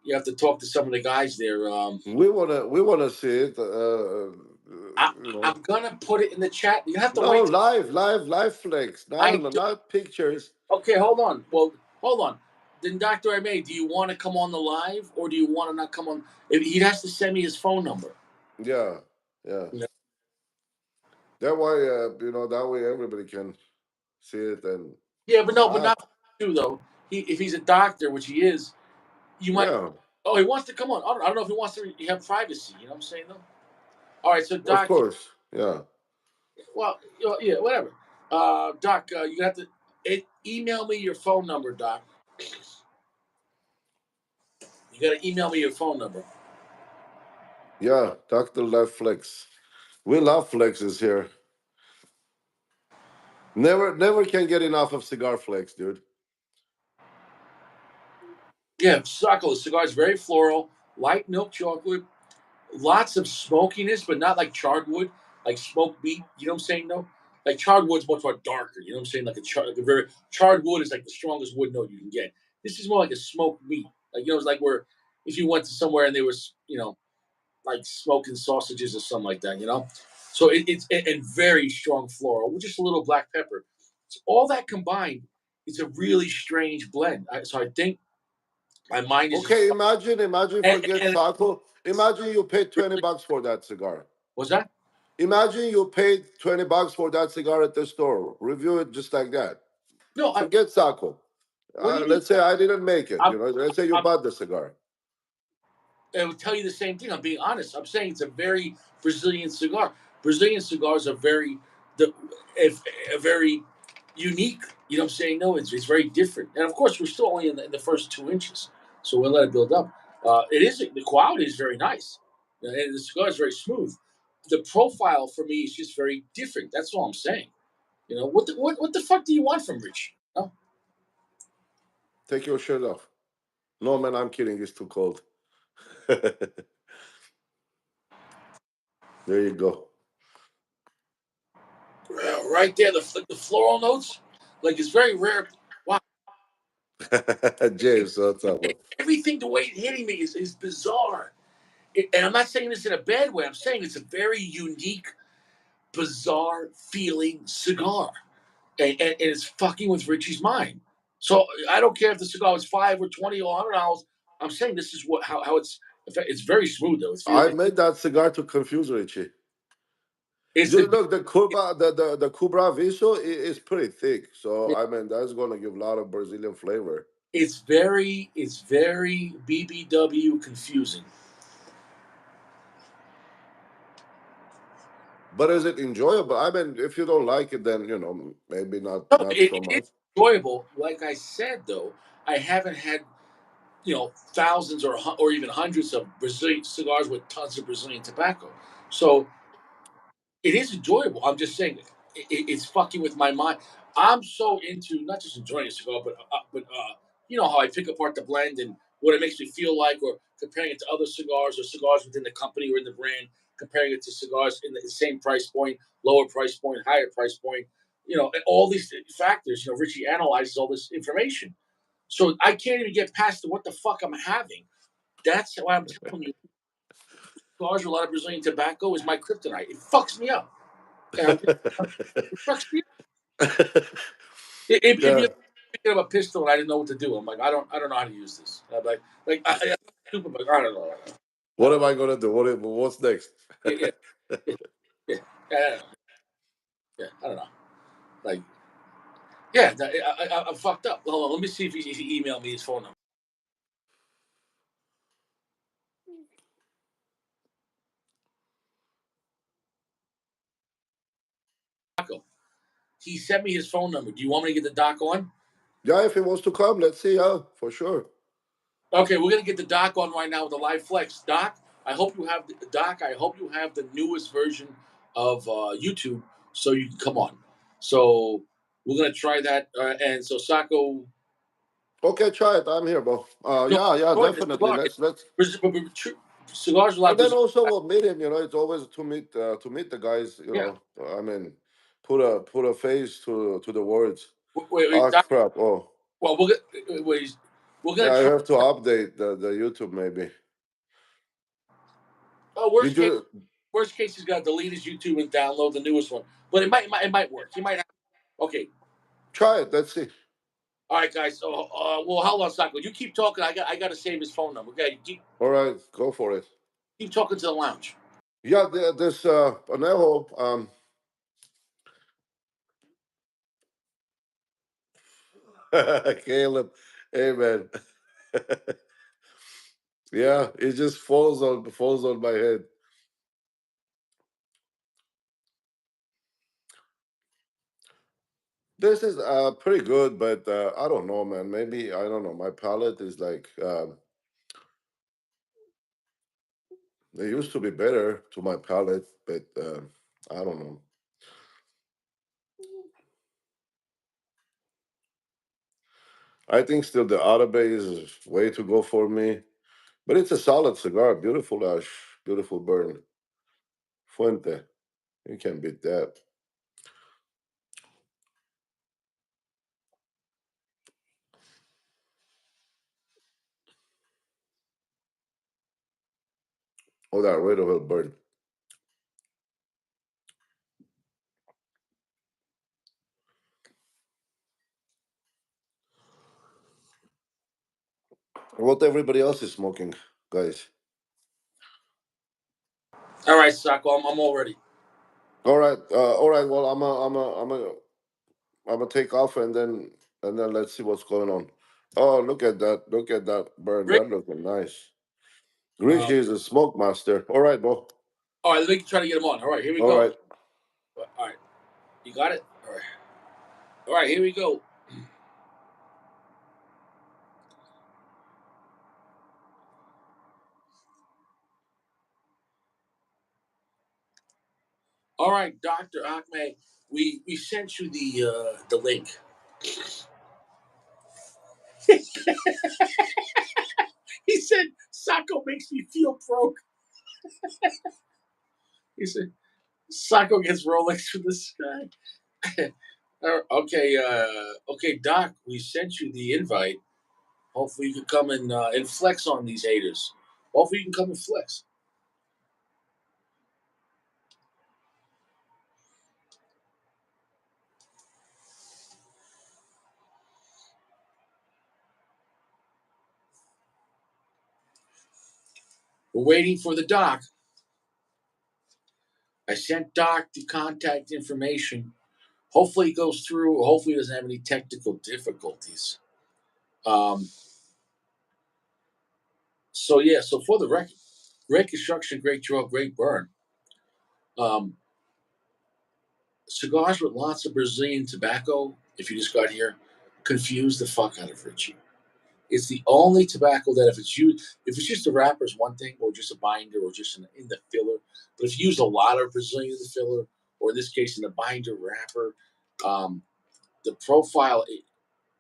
you have to talk to some of the guys there. We wanna see it. I, You know, I'm gonna put it in the chat. You have to no, wait. live flex, I do. not pictures. Okay, hold on. Well, hold on. Then, Doctor I do you want to come on the live or do you want to not come on? He has to send me his phone number. Yeah, yeah. You know? That way, that way everybody can see it. And Yeah, but no, but ah, not too though. If he's a doctor, which he is, you might. yeah, Oh, he wants to come on. I don't know if he wants to have privacy. You know what I'm saying, though? All right, so of Doc, course, yeah, well, yeah, whatever. Doc, you have to email me your phone number, Doc. You got to email me your phone number. yeah. Doctor Left Flex. We love flexes here. Never can get enough of cigar flex, dude. Yeah, Sacco, the cigar is very floral, light milk chocolate, lots of smokiness, but not like charred wood, like smoked meat. You know what I'm saying? No, like charred wood's much more darker. You know what I'm saying? Like a very charred wood is like the strongest wood note you can get. This is more like a smoked meat. Like it's like where if you went to somewhere and they was like smoking sausages or something like that. So it's and very strong floral with just a little black pepper. So all that combined, it's a really strange blend. So I think my mind is just Okay, imagine forget and Saco. Imagine you paid $20 for that cigar. was that Imagine you paid $20 for that cigar at the store. Review it just like that. no? Forget Saco. What do you mean? Let's say I didn't make it. I'm, Let's say you I'm bought the cigar. I would tell you the same thing. I'm being honest. I'm saying it's a very Brazilian cigar. Brazilian cigars are very, the, if, a very unique. You know what I'm saying? No, it's very different. And of course, we're still only in the first 2 inches, so we'll let it build up. The quality is very nice, and the cigar is very smooth. The profile for me is just very different. That's all I'm saying. What the fuck do you want from Rich? No, Take your shirt off. No, man, I'm kidding. It's too cold. There you go. right there, the floral notes, like it's very rare. Wow. James, what's up, bro? Everything the way it's hitting me is bizarre. And I'm not saying this in a bad way. I'm saying it's a very unique, bizarre feeling cigar. And it's fucking with Richie's mind. So I don't care if the cigar is 5 or 20 or $100. I'm saying this is how it's very smooth though. I made that cigar to confuse Richie. It's You the look, the Cuba, the Cubra Viso is pretty thick, so I mean that's gonna give a lot of Brazilian flavor. it's very BBW confusing. But is it enjoyable? I mean, if you don't like it, then maybe No, not so it's much. enjoyable. Like I said though, I haven't had thousands or even hundreds of Brazilian cigars with tons of Brazilian tobacco. So it is enjoyable. I'm just saying it's fucking with my mind. I'm so into not just enjoying a cigar, but you know how I pick apart the blend and what it makes me feel like, or comparing it to other cigars or cigars within the company or in the brand, comparing it to cigars in the same price point, lower price point, higher price point. all these factors. Richie analyzes all this information, so I can't even get past what the fuck I'm having. That's why I'm telling you, cigars, a lot of Brazilian tobacco is my kryptonite. It fucks me up, and it fucks me up. If Yeah. you pick up a pistol and I didn't know what to do, I'm like, I don't know how to use this. I'm I'm stupid, but I don't know. I What don't am know. I gonna do? What's next? Yeah, yeah, yeah, yeah. I don't know. Yeah, I don't know. Like, yeah, I'm fucked up. Hold on, let me see if he emailed me his phone number. He sent me his phone number. Do you want me to get the doc on? Yeah, if he wants to come, let's see. Yeah, for sure. Okay, we're gonna get the doc on right now with the live flex. Doc, I hope you have the doc. I hope you have the newest version of YouTube so you can come on. So we're gonna try that. And so Sako, Okay, try it. I'm here, bro. no, Yeah, go ahead. definitely. Let's. Cigars are And allowed then to. also we'll meet him. It's always to meet the guys. Yeah. I mean, put a face to the words. Wait, Ah, doc, crap. Oh, well, we're yeah. gonna I try. have to update the YouTube maybe. Oh, Did you worst case, he's got to delete his YouTube and download the newest one. But it might work. He might have. Okay. try it? Let's see. All right, guys. So, well, hold on, Sako. You keep talking. I got to save his phone number. Okay, All right, go for it. keep talking to the lounge. Yeah, this Anejo. Caleb, hey man. Yeah, it just falls on my head. This is pretty good, but I don't know, man. Maybe I don't know. My palate is like they used to be better to my palate, but I don't know. I think still the Arabe is way to go for me, but it's a solid cigar. Beautiful ash, beautiful burn. Fuente, you can't beat that. Oh, that red oil burn. What everybody else is smoking, guys. All right, Sako. I'm all ready. All right. Well, I'm gonna take off and then let's see what's going on. Oh, look at that! Look at that burn. Great. That looking nice. Richie is a smoke master. All right, bro. All right, let me try to get him on. All right, here we All go. right. All right, you got it. All right. All right, here we go. All right, Doctor Ahmed. We sent you the link. He said Sako makes me feel broke. He said Sako gets Rolex from the sky. Okay, Doc. We sent you the invite. Hopefully, you can come and flex on these haters. Hopefully, you can come and flex. We're waiting for the Doc. I sent Doc the contact information. Hopefully, it goes through. Hopefully, he doesn't have any technical difficulties. Um, so yeah. So for the record, great construction, great draw, great burn. Um, Cigars with lots of Brazilian tobacco. If you just got here, confuse the fuck out of Richie. It's the only tobacco that if it's just a wrapper is one thing, or just a binder, or just in the filler. But if you use a lot of Brazilian in the filler, or in this case in the binder wrapper, um, the profile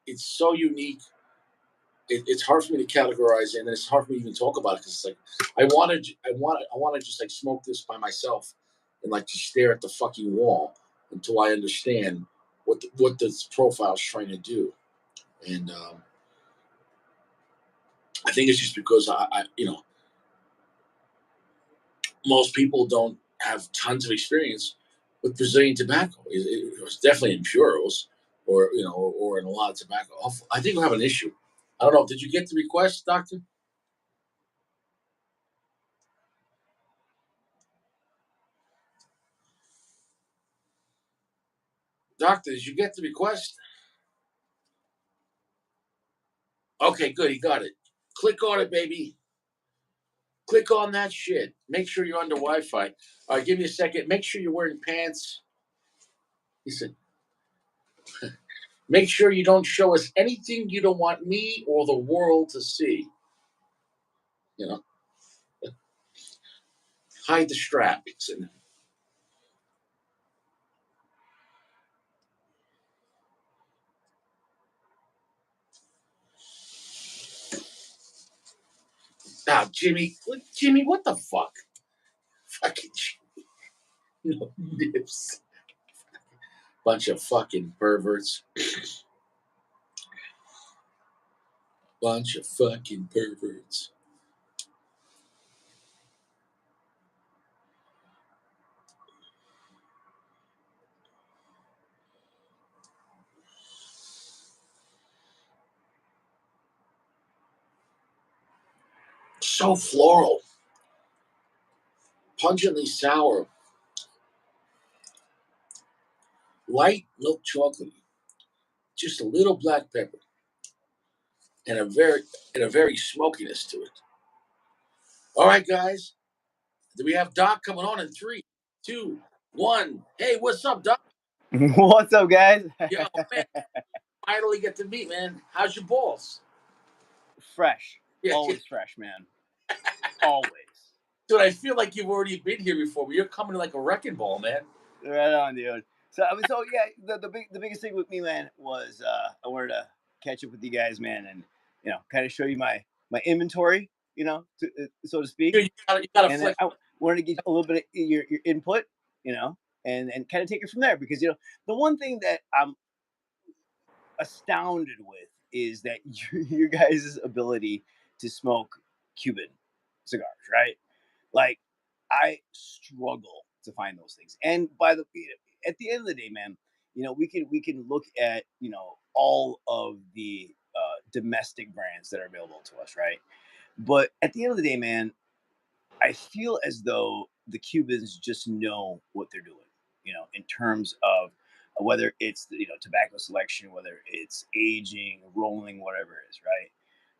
it's so unique. It's hard for me to categorize it, and it's hard for me to even talk about it because it's like I want to just like smoke this by myself and like just stare at the fucking wall until I understand what this profile is trying to do, and I think it's just because most people don't have tons of experience with Brazilian tobacco. It was definitely in puros, or or in a lot of tobacco. I think we'll have an issue. I don't know. Did you get the request, Doctor? Doctor, did you get the request? Okay, good. He got it. Click on it, baby. Click on that shit. Make sure you're under Wi-Fi. All right, give me a second. Make sure you're wearing pants. He said, make sure you don't show us anything you don't want me or the world to see. You know, hide the strap. He said, now, Jimmy, what the fuck? Fucking nips. Bunch of fucking perverts. Bunch of fucking perverts. So floral. Pungently sour. Light milk chocolate. Just a little black pepper. And a very smokiness to it. All right, guys. Do we have Doc coming on in 3, 2, 1? Hey, what's up, Doc? What's up, guys? Yo, man, finally get to meet, man. How's your balls? Fresh. Yeah, Always fresh, man. Always. dude, I feel like you've already been here before, but you're coming like a wrecking ball, man. Right on, dude. So yeah, the biggest thing with me, man, was I wanted to catch up with you guys, man, and kind of show you my inventory, so to speak, You gotta and then flex. I wanted to get a little bit of your input, and kind of take it from there because the one thing that I'm astounded with is that your guys' ability to smoke Cuban cigars, right? Like, I struggle to find those things. And at the end of the day, man, we can look at all of the domestic brands that are available to us, right? But at the end of the day, man, I feel as though the Cubans just know what they're doing, in terms of whether it's tobacco selection, whether it's aging, rolling, whatever it is, right?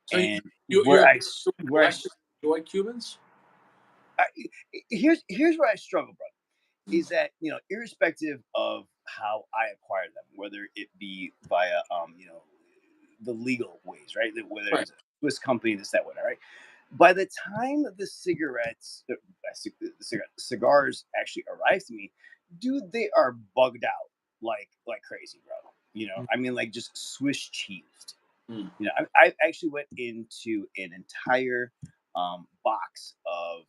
So And you're where a I big where I, collector of enjoy Cubans? I here's where I struggle, brother, is that irrespective of how I acquire them, whether it be via the legal ways, right? Whether Right. it's a Swiss company, this, that, whatever, right? By the time the cigars actually arrive to me, dude, they are bugged out like crazy, bro. I mean, like just Swiss cheesed. Mm. I actually went into an entire box of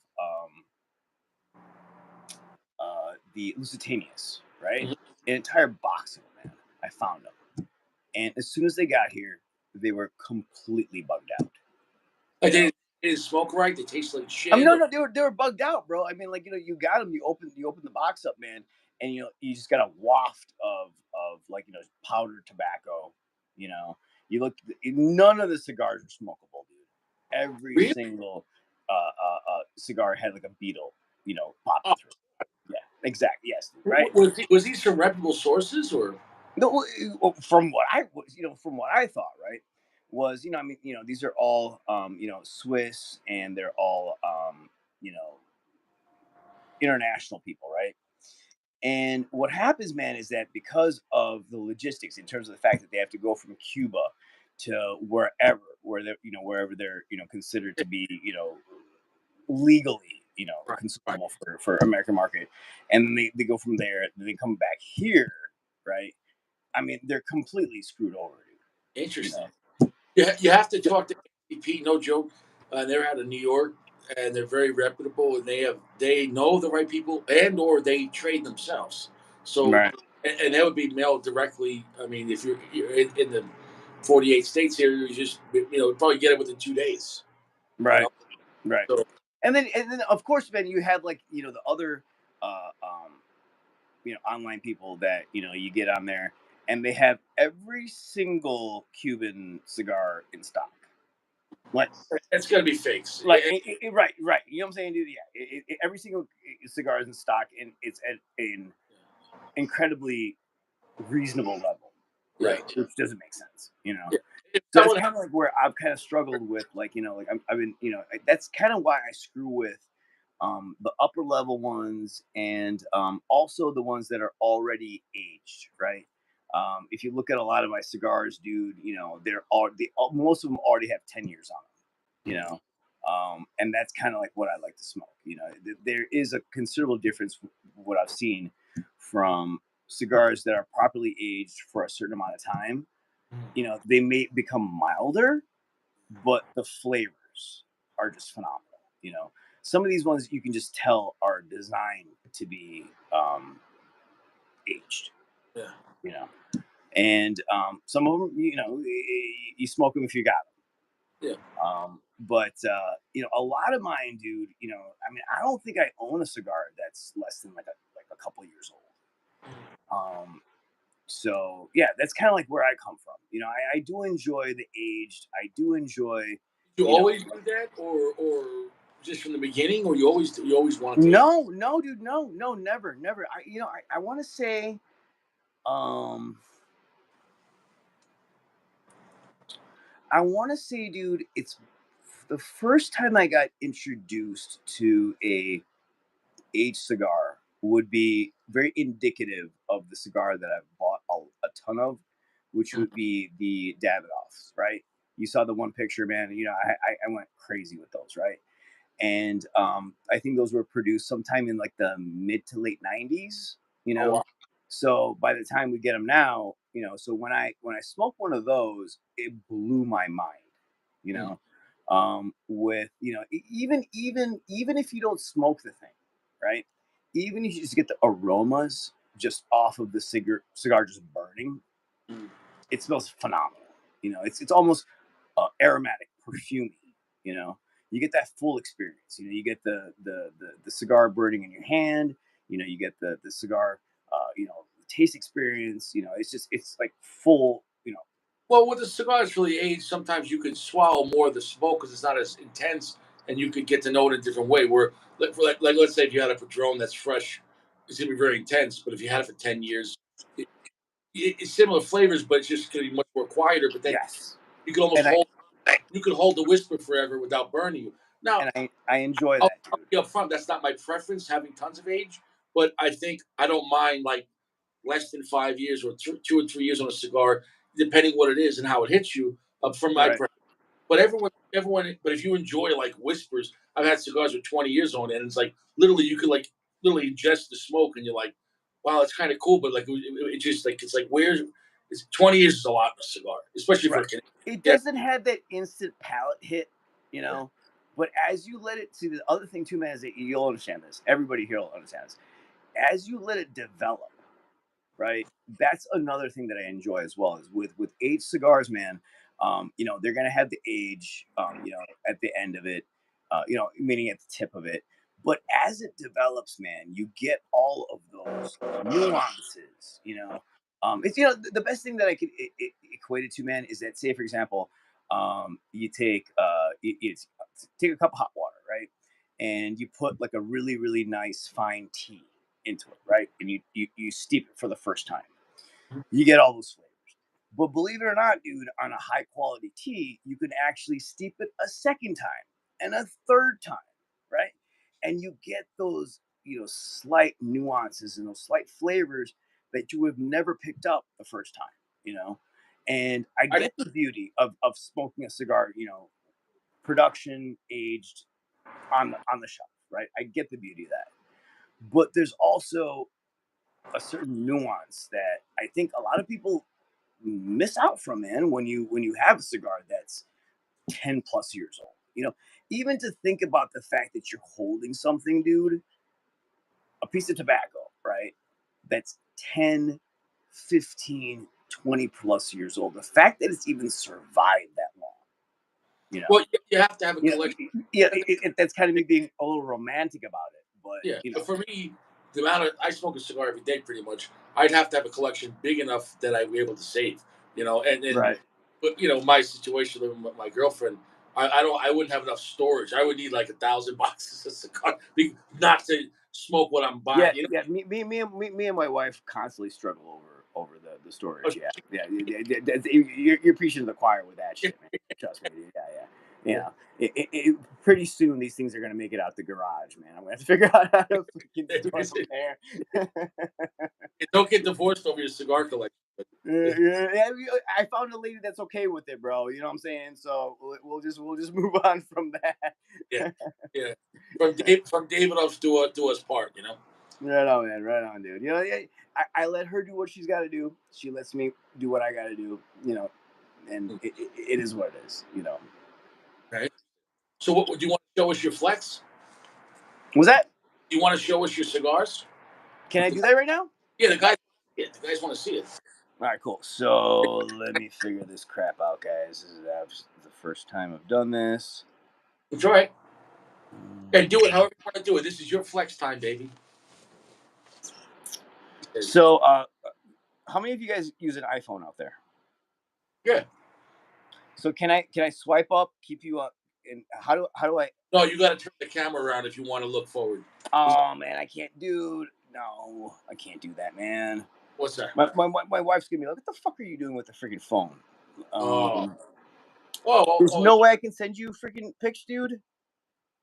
the Lusitanias, right? Mhm. An entire box of them, man. I found them, and as soon as they got here, they were completely bugged out. Like You know, they didn't smoke right. They taste like I mean, shit. no, they were bugged out, bro. I mean, like you got them. You open the box up, man, and you just got a waft of like powdered tobacco. You know, you look. None of the cigars are smokable, dude. Every Really? single cigar had like a beetle, Oh, popping through. Yeah, exactly. Yes, dude, right. was these from reputable sources or? No, from what I thought, right, was I mean, these are all Swiss, and they're all you know international people, right? And what happens, man, is that because of the logistics, in terms of the fact that they have to go from Cuba to wherever they're considered to be legally Right. Right. consumable for American market, and then they go from there, then they come back here, right? I mean, they're completely screwed over, dude. Interesting. You have to talk to ACP, no joke. They're out of New York, and they're very reputable, and they know the right people, and or they trade themselves. So Right. and that would be mailed directly. I mean, if you're in the 48 states here, you just probably get it within 2 days. You Right. know, Right. so And then of course, man, you have like the other online people that you get on there, and they have every single Cuban cigar in stock. Like, it's gonna be fakes. right, right. You know what I'm saying, dude? Yeah, every single cigar is in stock, and it's at an incredibly reasonable level, Yeah, right? Which doesn't make sense, yeah. If So that's someone, kind of like where I've kind of struggled with, like, like I've been, that's kind of why I screw with the upper level ones, and also the ones that are already aged, right? If you look at a lot of my cigars, dude, most of them already have 10 years on them, and that's kind of like what I like to smoke. There is a considerable difference what I've seen from cigars that are properly aged for a certain amount of time. They may become milder, but the flavors are just phenomenal. Some of these ones you can just tell are designed to be aged. yeah, You know, and some of them, you smoke them if you got yeah. them. But a lot of mine, dude. I mean, I don't think I own a cigar that's less than like a couple years old. So yeah, that's kind of like where I come from. I do enjoy the aged. I do enjoy, You you know, always do that, or just from the beginning, or you always want to age? no, no, dude, no, no, never, never. I want to say, um, dude, it's the first time I got introduced to a aged cigar would be very indicative of the cigar that I've bought a ton of, which would be the Davidoffs, right? You saw the one picture, man. I went crazy with those, right? And I think those were produced sometime in like the mid to late '90s. You Oh know, wow. so by the time we get them now, so when I smoke one of those, it blew my mind. You Mm. know, with even if you don't smoke the thing, right? Even if you just get the aromas just off of the cigar just burning, Mm. it smells phenomenal. It's almost aromatic, perfumey. You know, you get that full experience. You get the cigar burning in your hand. You get the cigar, taste experience. It's like full. Well, with the cigars really aged, sometimes you could swallow more of the smoke because it's not as intense, and you could get to know it in a different way. Where, like, let's say if you had a Padron that's fresh, it's gonna be very intense. But if you had it for 10 years, it, it's similar flavors, but it's just gonna be much more quieter. But then Yes, you could almost and hold, you could hold the whisper forever without burning you. Now, I enjoy I'll, that, I'll dude. be upfront. That's not my preference, having tons of age. But I think I don't mind like less than 5 years or 2 or 3 years on a cigar, depending what it is and how it hits you. From my Right, but everyone, but if you enjoy like whispers, I've had cigars with 20 years on it, and it's like literally you could like literally ingest the smoke, and you're like, wow, it's kind of cool, but like it just like it's like where's it's 20 years is a lot in a cigar, especially for right. a Canadian. It Yeah, doesn't have that instant palate hit, you yeah. know. But as you let it see, the other thing too, man, is that you'll understand this. Everybody here will understand this. As you let it develop, right? That's another thing that I enjoy as well. Is with aged cigars, man. They're gonna have the age, at the end of it, meaning at the tip of it. But as it develops, man, you get all of those nuances. It's the best thing that I could equate it to, man, is that, say for example, you take take a cup of hot water, right, and you put like a really really nice fine tea into it, right? And you steep it for the first time. You get all those flavors. But believe it or not, dude, on a high quality tea, you can actually steep it a second time and a third time, right? And you get those, slight nuances and those slight flavors that you would have never picked up the first time, you know? And I I didn't. get the beauty of smoking a cigar, production aged on the shelf, right? I get the beauty of that. But there's also a certain nuance that I think a lot of people miss out from, man, when you have a cigar that's 10 plus years old. Even to think about the fact that you're holding something, dude, a piece of tobacco, right? That's 10 15, 20 plus years old. The fact that it's even survived that long, you know, Well, you have to have a you know, collection. yeah, that's kind of me being a little romantic about it, but Yeah, you but know, for me, the amount of I smoke a cigar every day, pretty much. I'd have to have a collection big enough that I'd be able to save. And then, right. but my situation living with my girlfriend, I wouldn't have enough storage. I would need like 1,000 boxes of cigar, not to smoke what I'm Yeah, buying. yeah. Me and my wife constantly struggle over the Oh, storage. Yeah, yeah. You're preaching to the choir with that shit, man. Trust me, dude. Yeah, yeah. You yeah. know, pretty soon these things are gonna make it out the garage, man. I'm gonna have to figure out how to freaking store them there. Don't get divorced over your cigar collection. Yeah, I found a lady that's okay with it, bro. You know what I'm saying? So we'll just move on from Yeah, that. yeah. From Davidoff to us part. Right on, man. Right on, dude. You know, yeah, I let her do what she's got to do. She lets me do what I got to do. You know, and it is what it is. You know. Right. So, what would you want to show us your flex? Was that? Do you want to show us your cigars? Can I The do guy, that right now? yeah, the guys. Yeah, the guys want to see it. All right, cool. So let me figure this crap out, guys. This is the first time I've done this. It's all right. And do it however you want to do it. This is your flex time, baby. So, how many of you guys use an iPhone out there? Yeah. So can I swipe up, keep you up, and how do I? No, you got to turn the camera around if you want to look forward. Oh man, I can't, dude. No, I can't do that, man. What's that? My wife's gonna be like, "What the fuck are you doing with the freaking phone?" Oh, Um, oh, there's oh, no way I can send you freaking pics, dude.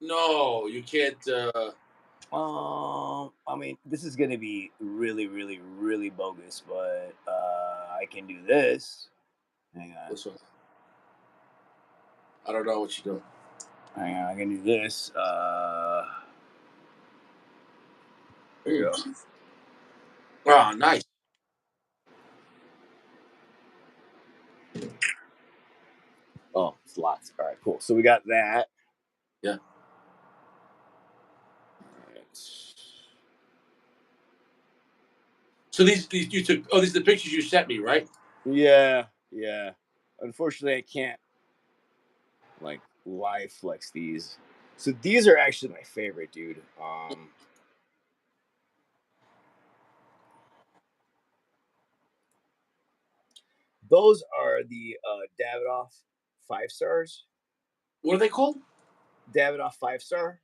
no, you can't. I mean, this is gonna be really, really, really bogus, but I can do this. Hang on, What's up? I don't know what you're doing. hang on. I can do this. There you go. Oh, nice. Oh, it's lots. All right, cool. So we got that. Yeah. All right. So these you took. Oh, these are the pictures you sent me, right? Yeah, yeah. Unfortunately, I can't like live flex these. So these are actually my favorite, dude. Those are the Davidoff 5 stars. What are they called? Davidoff 5 star.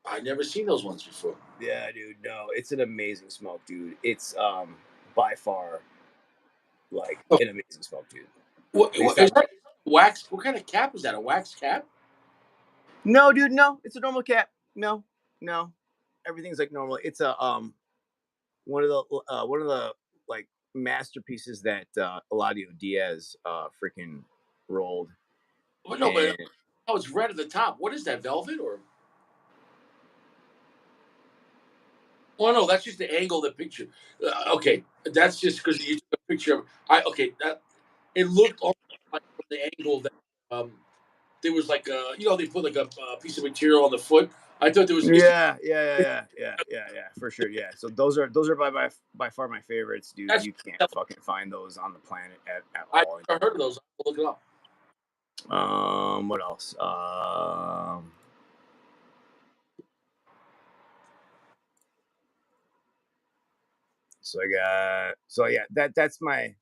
I've never seen those ones before. Yeah, dude. No, it's an amazing smoke, dude. It's by far like Oh, an amazing smoke, dude. They is start. that wax? What kind of cap is that? A wax cap? No, dude. No, it's a normal cap. No, no. Everything's like normal. It's a one of the like masterpieces that Eladio Diaz freaking rolled. Oh, no, but And oh, it's red at the top. What is that? Velvet or? Oh no, that's just the angle of the picture. Okay, that's just because you took a picture of. That it looked almost like from the angle that there was like they put like a piece of material on the foot. I thought there was just yeah, for sure. Yeah. So those are by far my favorites, dude. that's. You can't fucking find those on the planet at I all. never heard of those. I'll look it up. What else? So I got that's my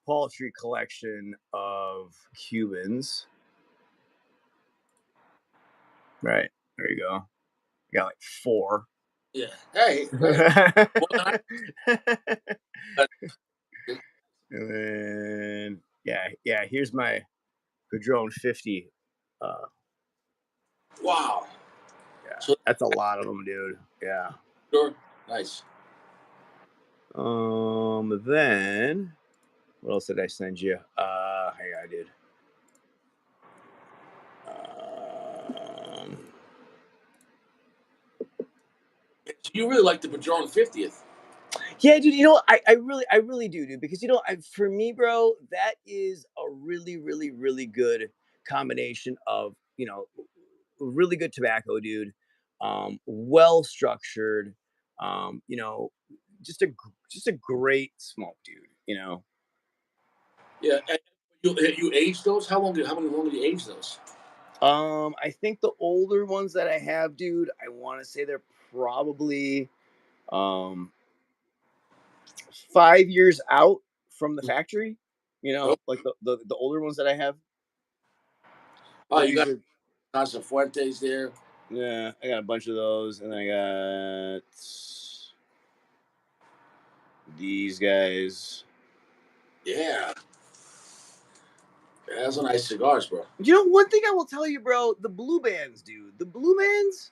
paltry collection of Cubans. Right. There you go. I got like four. Yeah. Hey. Hey. Well, And then yeah, here's my Padron 50. Uh wow. yeah, So that's a lot of them, dude. Yeah. sure. Nice. Then what else did I send you? Hey, I did. Um, So you really like the Padron 50th. yeah, dude. I really do, dude. Because for me, bro, that is a really, really, really good combination of really good tobacco, dude. Well structured. You know, just a great smoke, dude. You know. Yeah. And you aged those? How many long have you aged those? I think the older ones that I have, dude, I want to say they're probably um 5 years out from the factory. You Oh, know, like the older ones that I have. oh, So you these got are Casa Fuentes there. yeah, I got a bunch of those, and I got these guys. Yeah. Yeah, those are nice cigars, bro. You know, one thing I will tell you, bro, the blue bands, dude. The blue bands,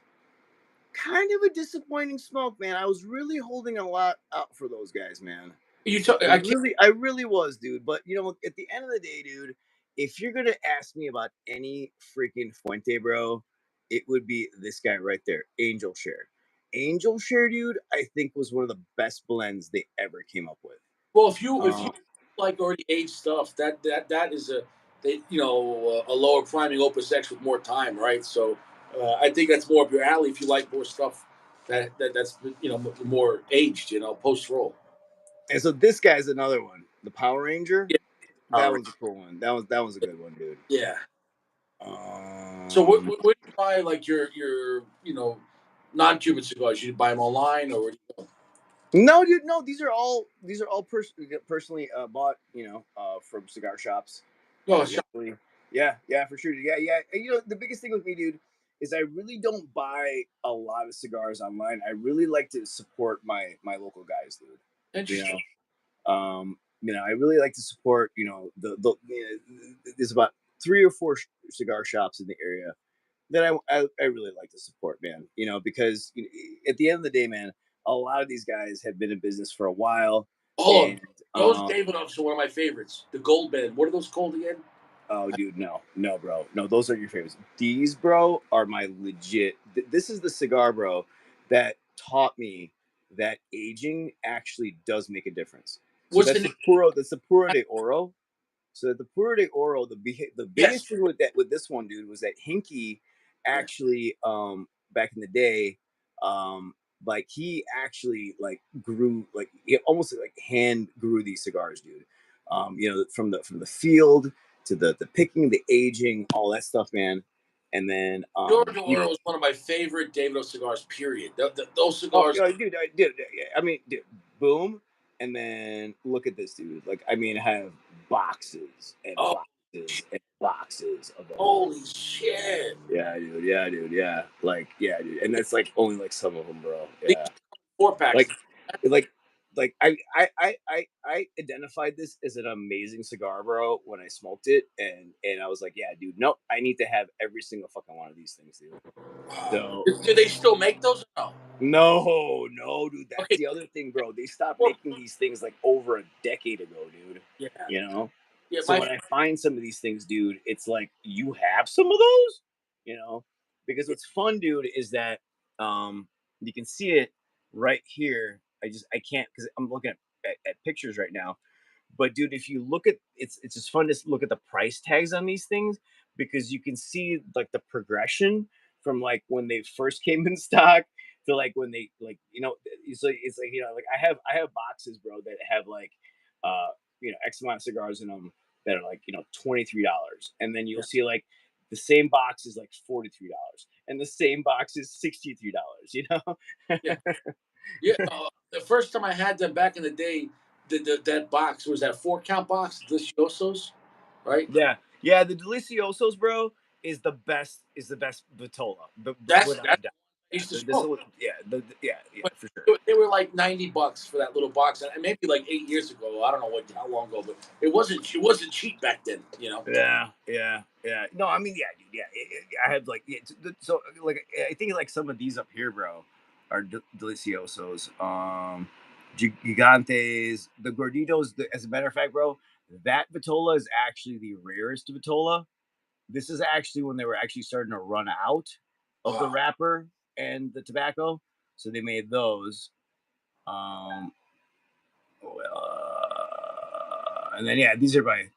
kind of a disappointing smoke, man. I was really holding a lot out for those guys, man. I can't. I really was, dude. But you know, at the end of the day, dude, if you're gonna ask me about any freaking Fuente, bro, it would be this guy right there, Angel Share. Angel Share, dude, I think was one of the best blends they ever came up with. Well, if you Um, like already aged stuff, that is a lower priming Opus X with more time, right? So I think that's more up your alley if you like more stuff that's more aged, post roll. and so this guy's another one, the Power Ranger. Yeah. That All right. one's a cool one. That was a good one, dude. Yeah. So Um, where do you buy like your non-Cuban cigars? You buy them online or where do you go? no, dude, no. These are all personally bought. You know, from cigar shops. No, shop. Locally. Yeah, yeah, for sure. Yeah, yeah. And, you know, the biggest thing with me, dude, is I really don't buy a lot of cigars online. I really like to support my local guys, dude. You Interesting. I really like to support. You know, there's about 3 or 4 cigar shops in the area that I really like to support, man. You know, because at the end of the day, man, a lot of these guys have been in business for a while, Hold on. and Those Davidoffs are one of my favorites. The Gold Band. What are those called again? oh, dude, no, no, bro, no, those are your favorites. These, bro, are my legit. This is the cigar, bro, that taught me that aging actually does make a difference. So What's the that's name? the puro. That's the puro de oro. So the Puro de Oro, the Yes. biggest thing with this one, dude, was that Hinky Yeah. actually back in the day, like he actually like grew like he almost like hand grew these cigars, dude. From the field to the picking, the aging, all that stuff, man. And then George Oro is one of my favorite Davidoff cigars. Period. Those oh, cigars. dude, I mean, dude, boom, and then look at this, dude. Like, I mean, I have boxes and Oh, boxes and boxes of them, bro. holy shit! Yeah, dude. Yeah, dude. Yeah, like, yeah, dude. And that's like only like some of them, bro. These Yeah, 4 packs. like, like, like I identified this as an amazing cigar, bro, when I smoked it, and I was like, yeah, dude. Nope, I need to have every single fucking one of these things, dude. Wow. So Do they still make those? Or no. no, no, dude. That's Okay. the other thing, bro. They stopped Well, making these things like over a decade ago, dude. yeah. You know? Yeah. So when I find some of these things, dude, it's like you have some of those, you know? Because what's fun, dude, is that you can see it right here. I can't because I'm looking at pictures right now. But dude, if you look at it's just fun to look at the price tags on these things because you can see like the progression from like when they first came in stock to like when they like it's like like I have boxes, bro, that have like uh X amount of cigars in them that are like $23, and then you'll Yeah. see like the same box is like $43, and the same box is $63. You know? Yeah. Yeah. The first time I had them back in the day, that box was that 4 count box, Deliciosos, right? Yeah, yeah. The Deliciosos, bro, is the best. Is the best Vitola, but That's without a that's doubt. I Yeah, used to smoke. yeah, yeah, yeah, But for sure. they were like $90 for that little box, and maybe like 8 years ago. I don't know how long ago, but it wasn't cheap back then. Yeah, yeah, yeah. No, I mean, yeah, dude. Yeah, I have like so like I think like some of these up here, bro, are Deliciosos. Gigantes, the Gorditos. As a matter of fact, bro, that Vitola is actually the rarest Vitola. This is actually when they were actually starting to run out of the Wow. wrapper and the tobacco, so they made those. Um, and then yeah, these are my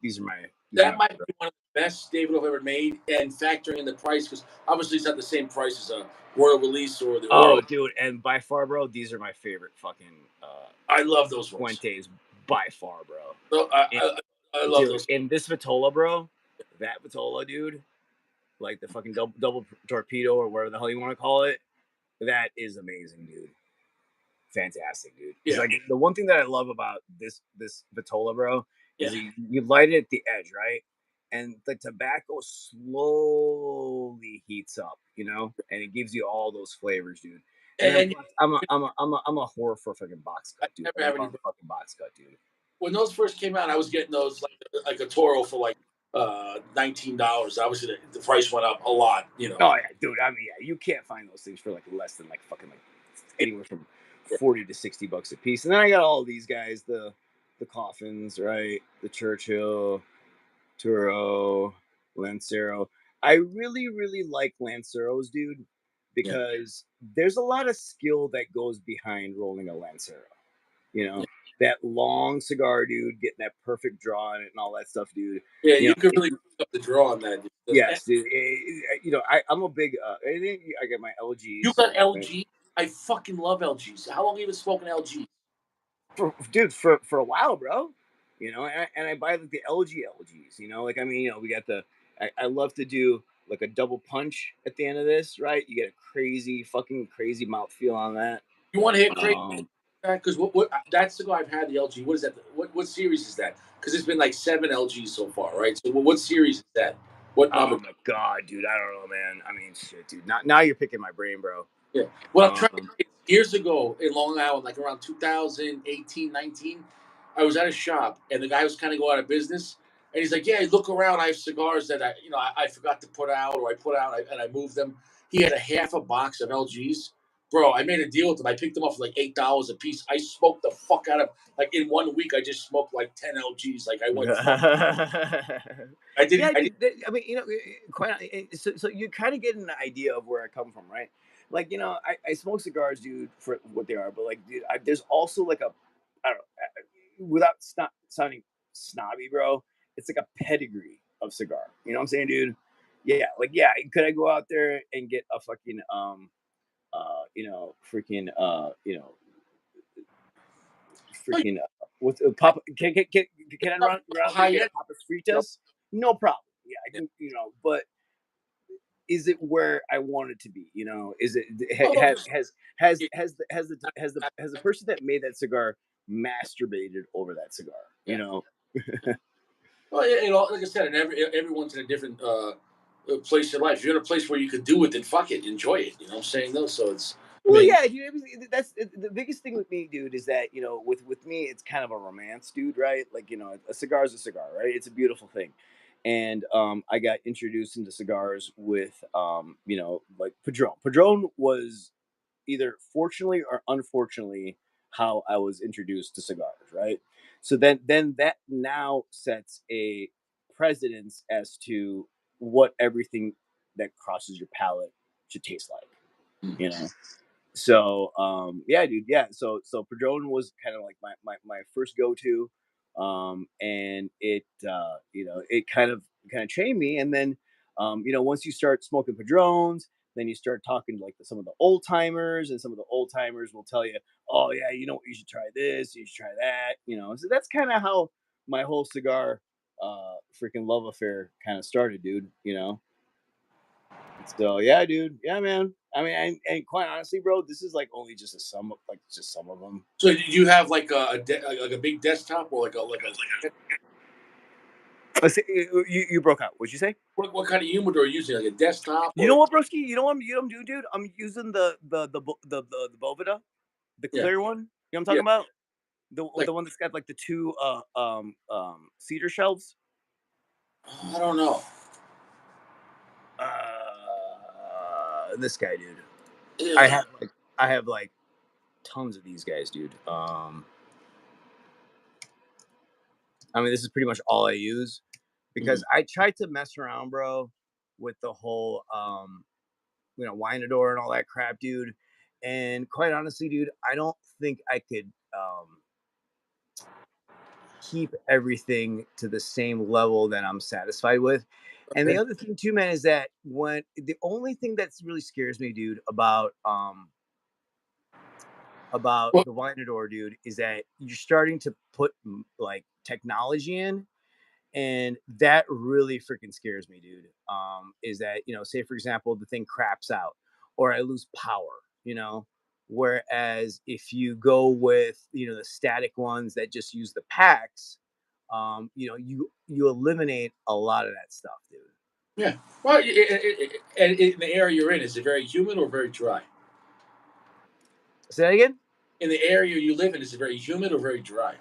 That might be one of the best David I've ever made, and factoring in the price, because obviously it's not the same price as a Royal Release or the Oh, Oro. dude, and by far, bro, these are my favorite fucking I love those ones. Fuentes by far, bro. No, I love Dude, those. in this Vitola, bro, that Vitola, dude, like the fucking double torpedo or whatever the hell you want to call it, that is amazing, dude. Fantastic, dude. It's Yeah. like the one thing that I love about this Vitola, bro, is you light it at the edge, right? And the tobacco slowly heats up, you know, and it gives you all those flavors, dude. And then And plus, I'm a whore for fucking box cut, dude. never I have any. love fucking box cut, dude. When those first came out, I was getting those like a Toro for like $19. Obviously, the price went up a lot. You know. Oh yeah, dude. I mean, yeah, you can't find those things for like less than like fucking like anywhere from $40 to $60 a piece. And then I got all these guys, the Coffins, right? The Churchill, Turo, Lancero. I really, really like Lanceros, dude, because there's a lot of skill that goes behind rolling a Lancero. You know, that long cigar, dude, getting that perfect draw on it and all that stuff, dude. Yeah, You you know, could really pick up the draw on that. yes, dude. You know, I'm a big. I get my LGs. You got LG. I fucking love LGs. How long have you been smoking LG? Dude, for a while, bro. You know, and I buy like the LGs. You know, like I mean, you know, we got the. I love to do like a double punch at the end of this, right? You get a fucking crazy mouthfeel on that. You want to hit crazy? Because what that cigar I've had the LG. What is that? What series is that? Because it's been like 7 LGs so far, right? So what series is that? What number? Oh my god, dude! I don't know, man. I mean, shit, dude. Now you're picking my brain, bro. Yeah. What I'm trying to say, years ago in Long Island, like around 2018, 19, I was at a shop and the guy was kind of going out of business. And he's like, "Yeah, look around. I have cigars that I forgot to put out, or I put out and I moved them." He had a half a box of LGs. Bro, I made a deal with him. I picked them up for like $8 a piece. I smoked the fuck out of, like, in 1 week. I just smoked like 10 LGs. Like I went. I did. Yeah, I did. dude, I mean, you know, so you kind of get an idea of where I come from, right? Like, you know, I smoke cigars, dude, for what they are, but like, dude, there's also like a, I don't know, without sounding snobby, bro, it's like a pedigree of cigar. You know what I'm saying, dude? Yeah, like, yeah, could I go out there and get a fucking, you know, freaking, freaking with Papa. Can I run around there and get a Papa's Fritas? No problem. Yeah, I can. You know, but is it where I want it to be? You know, is it has the person that made that cigar masturbated over that cigar? You know. Well, like I said, and everyone's in a different place in life. If you're in a place where you could do it, then fuck it, enjoy it. You know what I'm saying? Though, so it's. Well, yeah, dude. That's the biggest thing with me, dude. Is that you know, with me, it's kind of a romance, dude. Right? Like you know, a cigar is a cigar, right? It's a beautiful thing, and I got introduced into cigars with you know, like Padron. Padron was either fortunately or unfortunately how I was introduced to cigars, right? So then that now sets a precedence as to what everything that crosses your palate should taste like, you know. So yeah, dude, yeah. So Padron was kind of like my first go to, and it you know it kind of trained me, and then you know once you start smoking Padrones, then you start talking to like some of the old timers, and some of the old timers will tell you, oh yeah, you know what, you should try this, you should try that, you know. So that's kind of how my whole cigar freaking love affair kind of started, dude. You know. So yeah, dude. Yeah, man. I mean, and quite honestly, bro, this is like only just a sum of like just some of them. So did you have like like a big desktop or like a Let's see, you broke out. What'd you say? what kind of humidor are you using? Like a desktop You or know what, broski? You know what I'm doing, dude? I'm using the Bovida, the yeah clear one. You know what I'm yeah talking about? like The one that's got like the two cedar shelves. I don't know. This guy, dude. Yeah. I have like tons of these guys, dude. I mean, this is pretty much all I use because I tried to mess around, bro, with the whole you know, Winador and all that crap, dude. And quite honestly, dude, I don't think I could keep everything to the same level that I'm satisfied with. And the Okay. other thing too, man, is that when the only thing that's really scares me, dude, about Well, the Wine dude, is that you're starting to put like technology in, and that really freaking scares me, dude. Is that, say for example, the thing craps out or I lose power, you know. Whereas if you go with the static ones that just use the packs, you eliminate a lot of that stuff, dude. yeah. Well, and in the area you're in, is it very humid or very dry? Say that again. In the area you live in, is it very humid or very dry?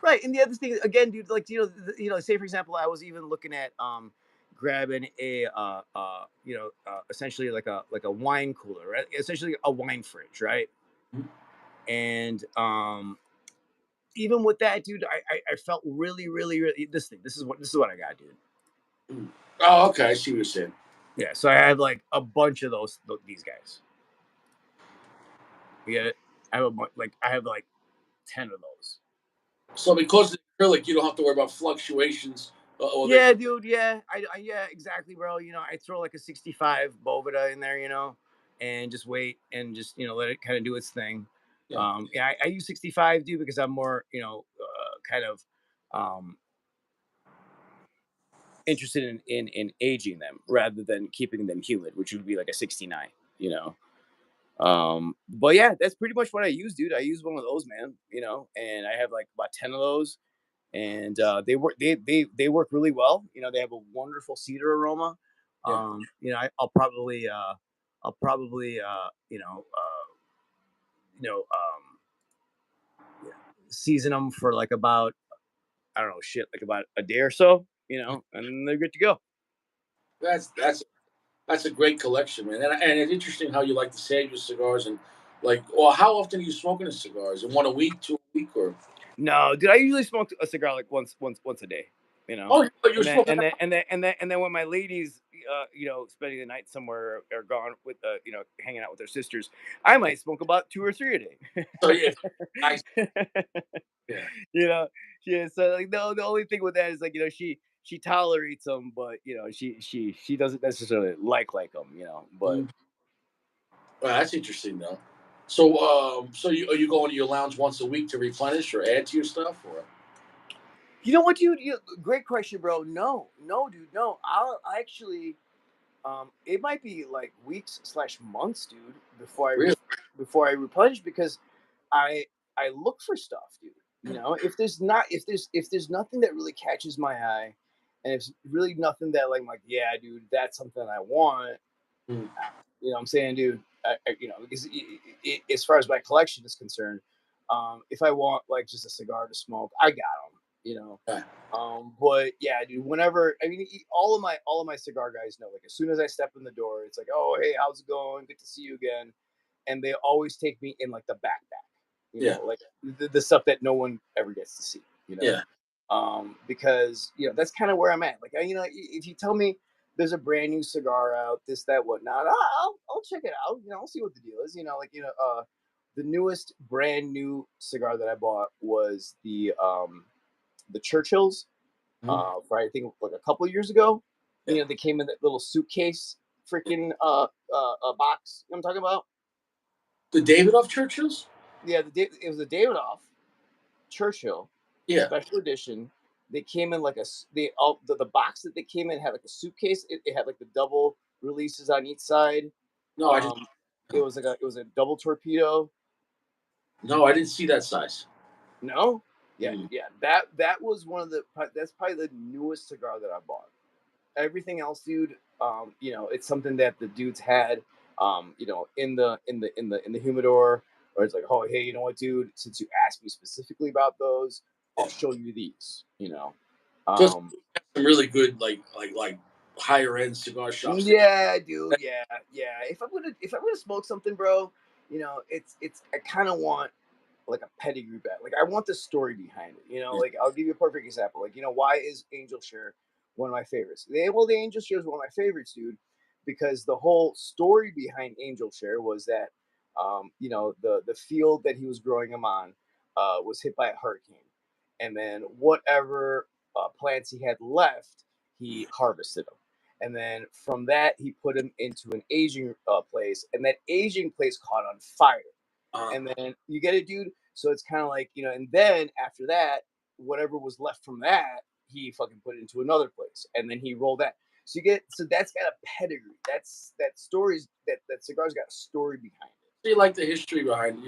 Right, and the other thing again, dude, like say for example, I was even looking at grabbing a essentially like a wine cooler, right? Essentially a wine fridge, right? Mhm. And even with that, dude, I felt really, really, really this is what I got, dude. Mm. Oh, okay. I see what you're saying. Yeah, so I have like a bunch of these guys. You get it? I have like 10 of those. So because of the acrylic, you don't have to worry about fluctuations. Or the Yeah, dude. Yeah, yeah, exactly, bro. I throw like a 65 Bovida in there, and just wait and just let it kind of do its thing. yeah, Yeah, I use 65, dude, because I'm more kind of um interested in aging them rather than keeping them humid, which would be like a 69. You know. But yeah, that's pretty much what I use, dude. I use one of those, man. And I have like about 10 of those, and they work really well. They have a wonderful cedar aroma. yeah. I'll probably you know yeah, season them for like about, I don't know, shit, like about a day or so, and they're good to go. That's that's that's a great collection, man. And it's interesting how you like to save your cigars and like. Well, how often are you smoking a cigar? Is it one a week, two a week, or? No, dude, I usually smoke a cigar like once a day, Oh, you're and then smoking. when my ladies, spending the night somewhere are gone with hanging out with their sisters, I might smoke about two or three a So yeah, nice. day. Yeah, you know, yeah. So like the only thing with that is like she tolerates them, but she doesn't necessarily like them, But mm. Well, that's interesting though. So are you going to your lounge once a week to replenish or add to your stuff, or? you know what, dude? Great question, bro. No, no, dude, no. I actually, it might be like weeks slash months, dude, Really? before I replenish, because I I look for stuff, dude. If there's nothing that really catches my eye, and it's really nothing that like I'm like, yeah, dude, that's something I want. Mm. What I'm saying, dude. Because as far as my collection is concerned, if I want like just a cigar to smoke, I got them. Yeah. But yeah, dude. Whenever I mean, all of my cigar guys know. Like as soon as I step in the door, it's like, oh, hey, how's it going? Good to see you again. And they always take me in like the backpack. Yeah. Like the stuff that no one ever gets to see. Yeah. Because that's kind of where I'm at. Like, if you tell me there's a brand new cigar out, this, that, whatnot, I'll check it out. I'll see what the deal is. The newest brand new cigar that I bought was the Churchills. Mhm. For I think like a couple years ago. Yeah. They came in that little suitcase, freaking box. You know what I'm talking about? The Davidoff Churchills? Yeah, it was a Davidoff Churchill Yeah. special edition. They came in like the box that they came in had like a suitcase. It had like the double releases on each side. No, I didn't. Um, it was a double torpedo. No, I didn't see that size. No, yeah, Mm. yeah. That was that's probably the newest cigar that I bought. Everything else, dude, it's something that the dudes had, in the humidor, or it's like, oh, hey, you know what, dude? Since you asked me specifically about those, I'll Yeah. show you these. Just Um, some really good like higher end cigar shops. yeah, dude, yeah, yeah. If I'm gonna smoke something, bro, it's I kind of want like a pedigree bet. Like I want the story behind it. Yeah. Like I'll give you a perfect example. Like why is Angel Share one of my favorites? The Angel Share is one of my favorites, dude, because the whole story behind Angel Share was that the field that he was growing them on was hit by a hurricane, and then whatever plants he had left, he harvested them. And then from that, he put them into an aging place, and that aging place caught on fire. Uh, And then you get it, dude. So it's kind of like, and then after that, whatever was left from that, he fucking put it into another place, and then he rolled that. So that's got a pedigree. That stories that cigar's got a story behind it. you like the history behind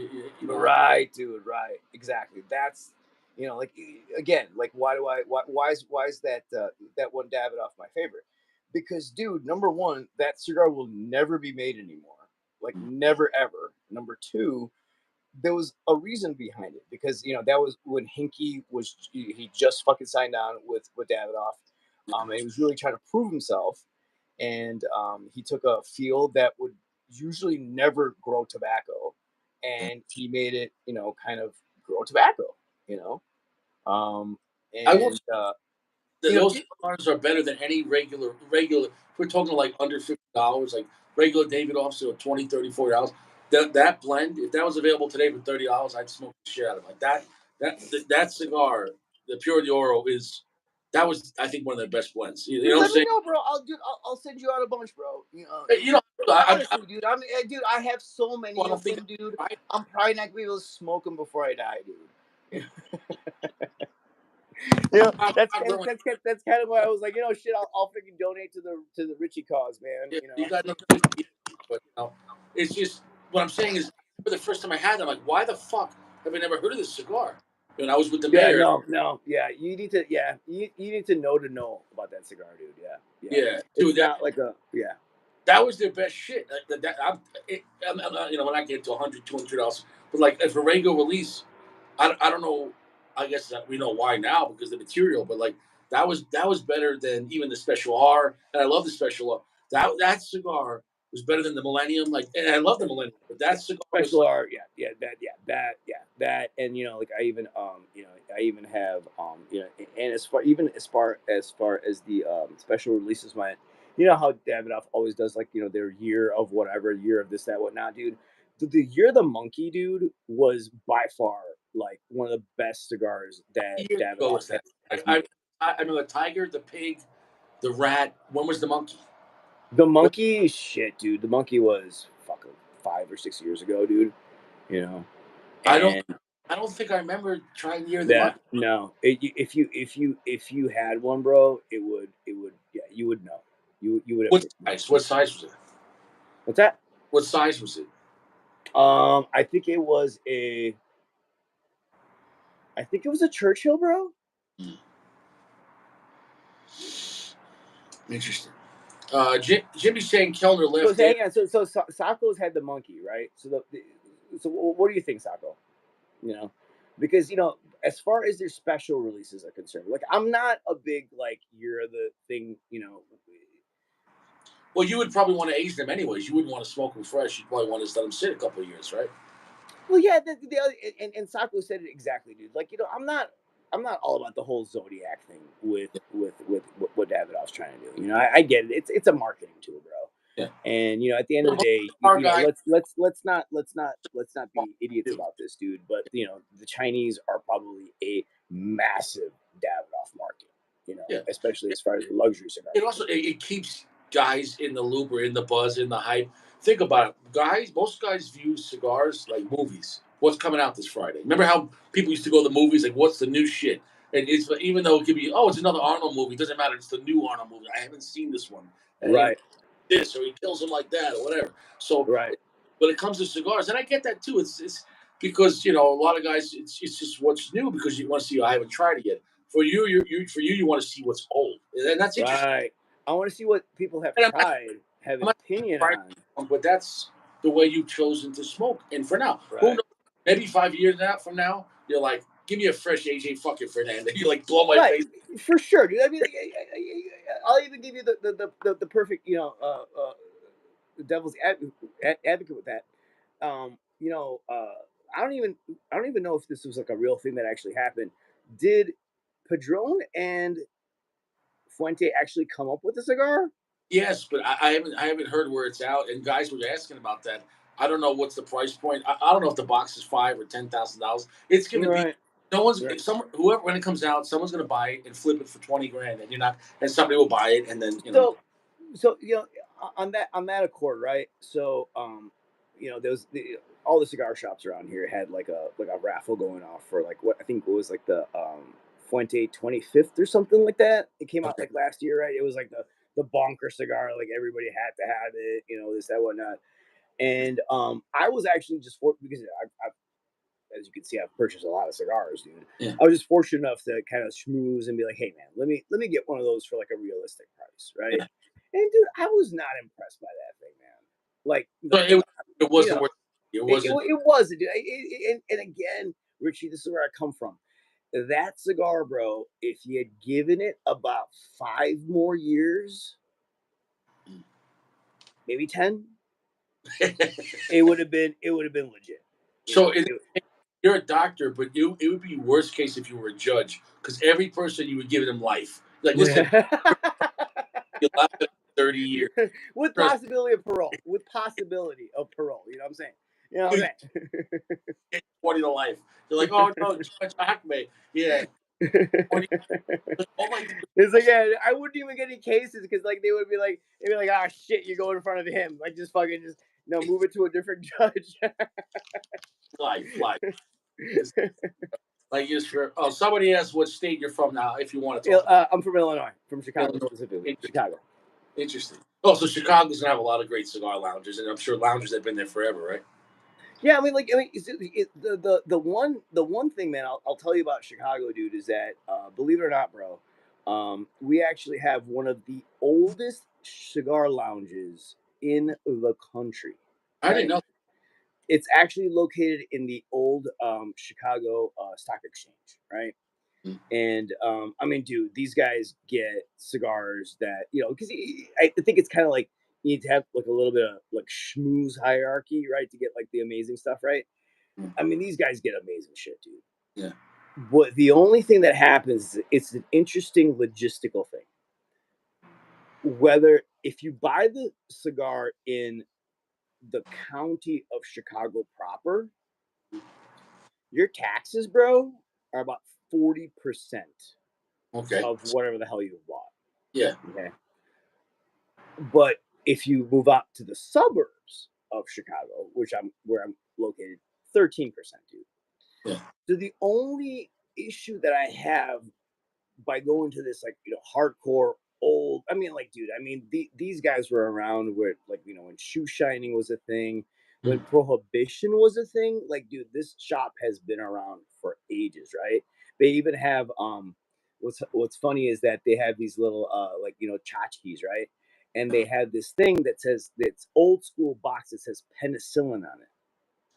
Right, dude. Right, exactly. That's like again, like why is that one Davidoff my favorite? Because, dude, number one, that cigar will never be made anymore. Like, never ever. Number two, there was a reason behind it, because that was when Hinkie he just fucking signed on with Davidoff, and he was really trying to prove himself, and he took a field that would usually never grow tobacco, and he made it kind of grow tobacco, you know, I will and those cigars are better than any regular. We're talking like under $50, like regular Davidoffs are 20, 30, $40. That blend, if that was available today for $30, I'd smoke the shit out of it. Like that cigar, the Pure de Oro that was, I think, one of the best blends. You dude, know what I'm let me saying? know, bro. I'll send you out a bunch, bro. You know, Honestly, dude, dude, I have so I many don't of think them, dude. I I'm probably not gonna be able to smoke them before I die, dude. That's I'm kind of growing. that's kind of why I was like, shit, I'll freaking donate to the Richie cause, man. Yeah, you got nothing to do, but it's just what I'm saying is, for the first time I had it, I'm like, why the fuck have I never heard of this cigar? And I was with the Yeah, mayor. no, yeah. You need to know about that cigar, dude. Yeah. Yeah, It's dude, not like a yeah. that was their best shit. I'm not, when I get to 100, $200, but like if a regular release, I don't know. I guess that we know why now because the material, but like that was better than even the Special R, and I love the Special R. That cigar was better than the Millennium. Like, and I love the Millennium, but that cigar was Special R, that, and like I even have and as far as the special releases went, how Davidoff always does, like, their year of whatever, year of this, that, whatnot, dude. The year of the monkey, dude, was by far like one of the best cigars that years ago Davidoff was that. has I, made. I know the tiger, the pig, the rat. When was the monkey? The monkey, shit, dude. The monkey was fucking 5 or 6 years ago, dude. You know, I don't. and I don't think I remember trying year of the yeah, monkey. no. If you had one, bro, it would yeah, you would know. You would have. What size? What size was it? What's that? What size was it? I think it was a. I think it was a Churchill, bro. Interesting. Jimmy's saying Kellner So left there. hang on. So Sako's had the monkey, right? So what do you think, Sako? You know, because as far as their special releases are concerned, like, I'm not a big, like, you're the thing. Well, you would probably want to age them anyways. You wouldn't want to smoke them fresh. You'd probably want to let them sit a couple of years, right? Well, yeah, the other, and Sako said it exactly, dude. Like, I'm not all about the whole Zodiac thing with what Davidoff's trying to do. I get it. It's a marketing tool, bro. Yeah. And at the end of the day, Our guy. let's not be idiots about this, dude. But the Chinese are probably a massive Davidoff market. Yeah. Especially as far as the luxury cigars. It also it keeps guys in the loop or in the buzz, in the hype. Think about it, guys. Most guys view cigars like movies. What's coming out this Friday? Remember how people used to go to the movies, like, what's the new shit? And it's, even though it could be, oh, it's another Arnold movie. It doesn't matter. It's the new Arnold movie. I haven't seen this one. Right. This, or he kills him like that, or whatever. So Right. when it comes to cigars, and I get that too. It's because a lot of guys, it's just what's new because you want to see. I haven't tried it yet. For you, you want to see what's old, and that's interesting. Right. I want to see what people have And tried, have I'm an not opinion trying, on. but that's the way you've chosen to smoke. And for now, who Right. knows? Maybe 5 years from now, you're like, give me a fresh AJ fucking Fernandez. You like blow my Right, face. for sure, dude. I mean, I'll even give you the perfect, the devil's advocate with that. I don't even know if this was like a real thing that actually happened. Did Padron and Fuente actually come up with the cigar? Yes, but I haven't heard where it's out. And guys were asking about that. I don't know what's the price point. I don't know if the box is $5,000 or $10,000. It's going to be Right. No one's Right. whoever when it comes out, someone's gonna buy it and flip it for 20 grand, and you're not, and somebody will buy it, and then you know. So on that accord, right? So there was all the cigar shops around here had like a raffle going off for like what I think it was like the Fuente 25th or something like that. It came out Okay. like last year, right? It was like the bonker cigar, like everybody had to have it, this, that, whatnot. And I was actually just for because I as you can see, I've purchased a lot of cigars, dude. Yeah. I was just fortunate enough to kind of schmooze and be like, "Hey, man, let me get one of those for like a realistic price, right?" Yeah. And dude, I was not impressed by that thing, man. Like, So it you wasn't know, worth. It wasn't. it wasn't, dude. And again, Richie, this is where I come from. That cigar, bro. If you had given it about 5 more years, maybe 10, it would have been legit. You so know, it, you're a doctor, but it would be worst case if you were a judge, because every person you would give them life. Like, listen, you left it 30 years. With Trust possibility of parole. With possibility of parole. You know what I'm saying? You know what me, I'm you get 20 to life. You're like, oh no, Judge Ahmed. Yeah, saying? 20. All I did It's like, was yeah, I wouldn't even get any cases because like they'd be like, ah, shit, you go in front of him. Like just fucking just move it to a different judge. life. Just, like, just for, oh, somebody asked what state you're from now, if you want to talk about I'm from Illinois, from Chicago Illinois. specifically, Interesting. Chicago. Interesting. Oh, so Chicago's gonna have a lot of great cigar lounges, and I'm sure lounges have been there forever, right? Yeah, the one thing, man, I'll tell you about Chicago, dude, is that believe it or not, bro, we actually have one of the oldest cigar lounges in the country. I didn't Right? know. It's actually located in the old Chicago Stock Exchange, right? Mm. And I mean, dude, these guys get cigars that because I think it's kind of like you need to have like a little bit of like schmooze hierarchy, right, to get like the amazing stuff, right? Mm. I mean, these guys get amazing shit, dude. Yeah. But the only thing that happens, it's an interesting logistical thing. Whether if you buy the cigar in the county of Chicago proper, your taxes, bro, are about 40% Okay. of whatever the hell you bought. Yeah. Okay. But if you move out to the suburbs of Chicago, where I'm located, 13%, dude. Yeah. So the only issue that I have by going to this like hardcore old, I mean, like, dude, I mean these guys were around where like when shoe shining was a thing, when Mm. prohibition was a thing. Like, dude, this shop has been around for ages, right? They even have what's funny is that they have these little like tchotchkes, right? And they have this thing that says that's old school box that says penicillin on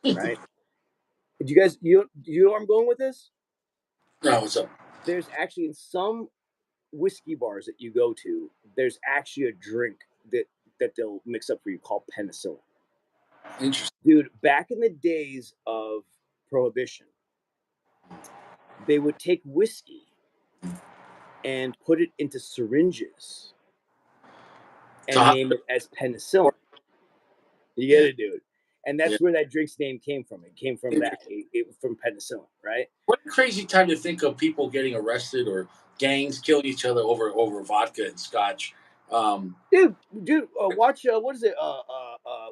it, right? Do you guys you know where I'm going with this? No, what's up? There's actually in some whiskey bars that you go to, there's actually a drink that they'll mix up for you called penicillin. Interesting. Dude, back in the days of prohibition, they would take whiskey and put it into syringes To and name it as penicillin. You get Yeah. it, dude? And Yeah. that's where that drink's name came from. It came from that. Interesting. From penicillin, right? What a crazy time to think of people getting arrested or gangs killing each other over vodka and scotch. Um, Dude, watch what is it?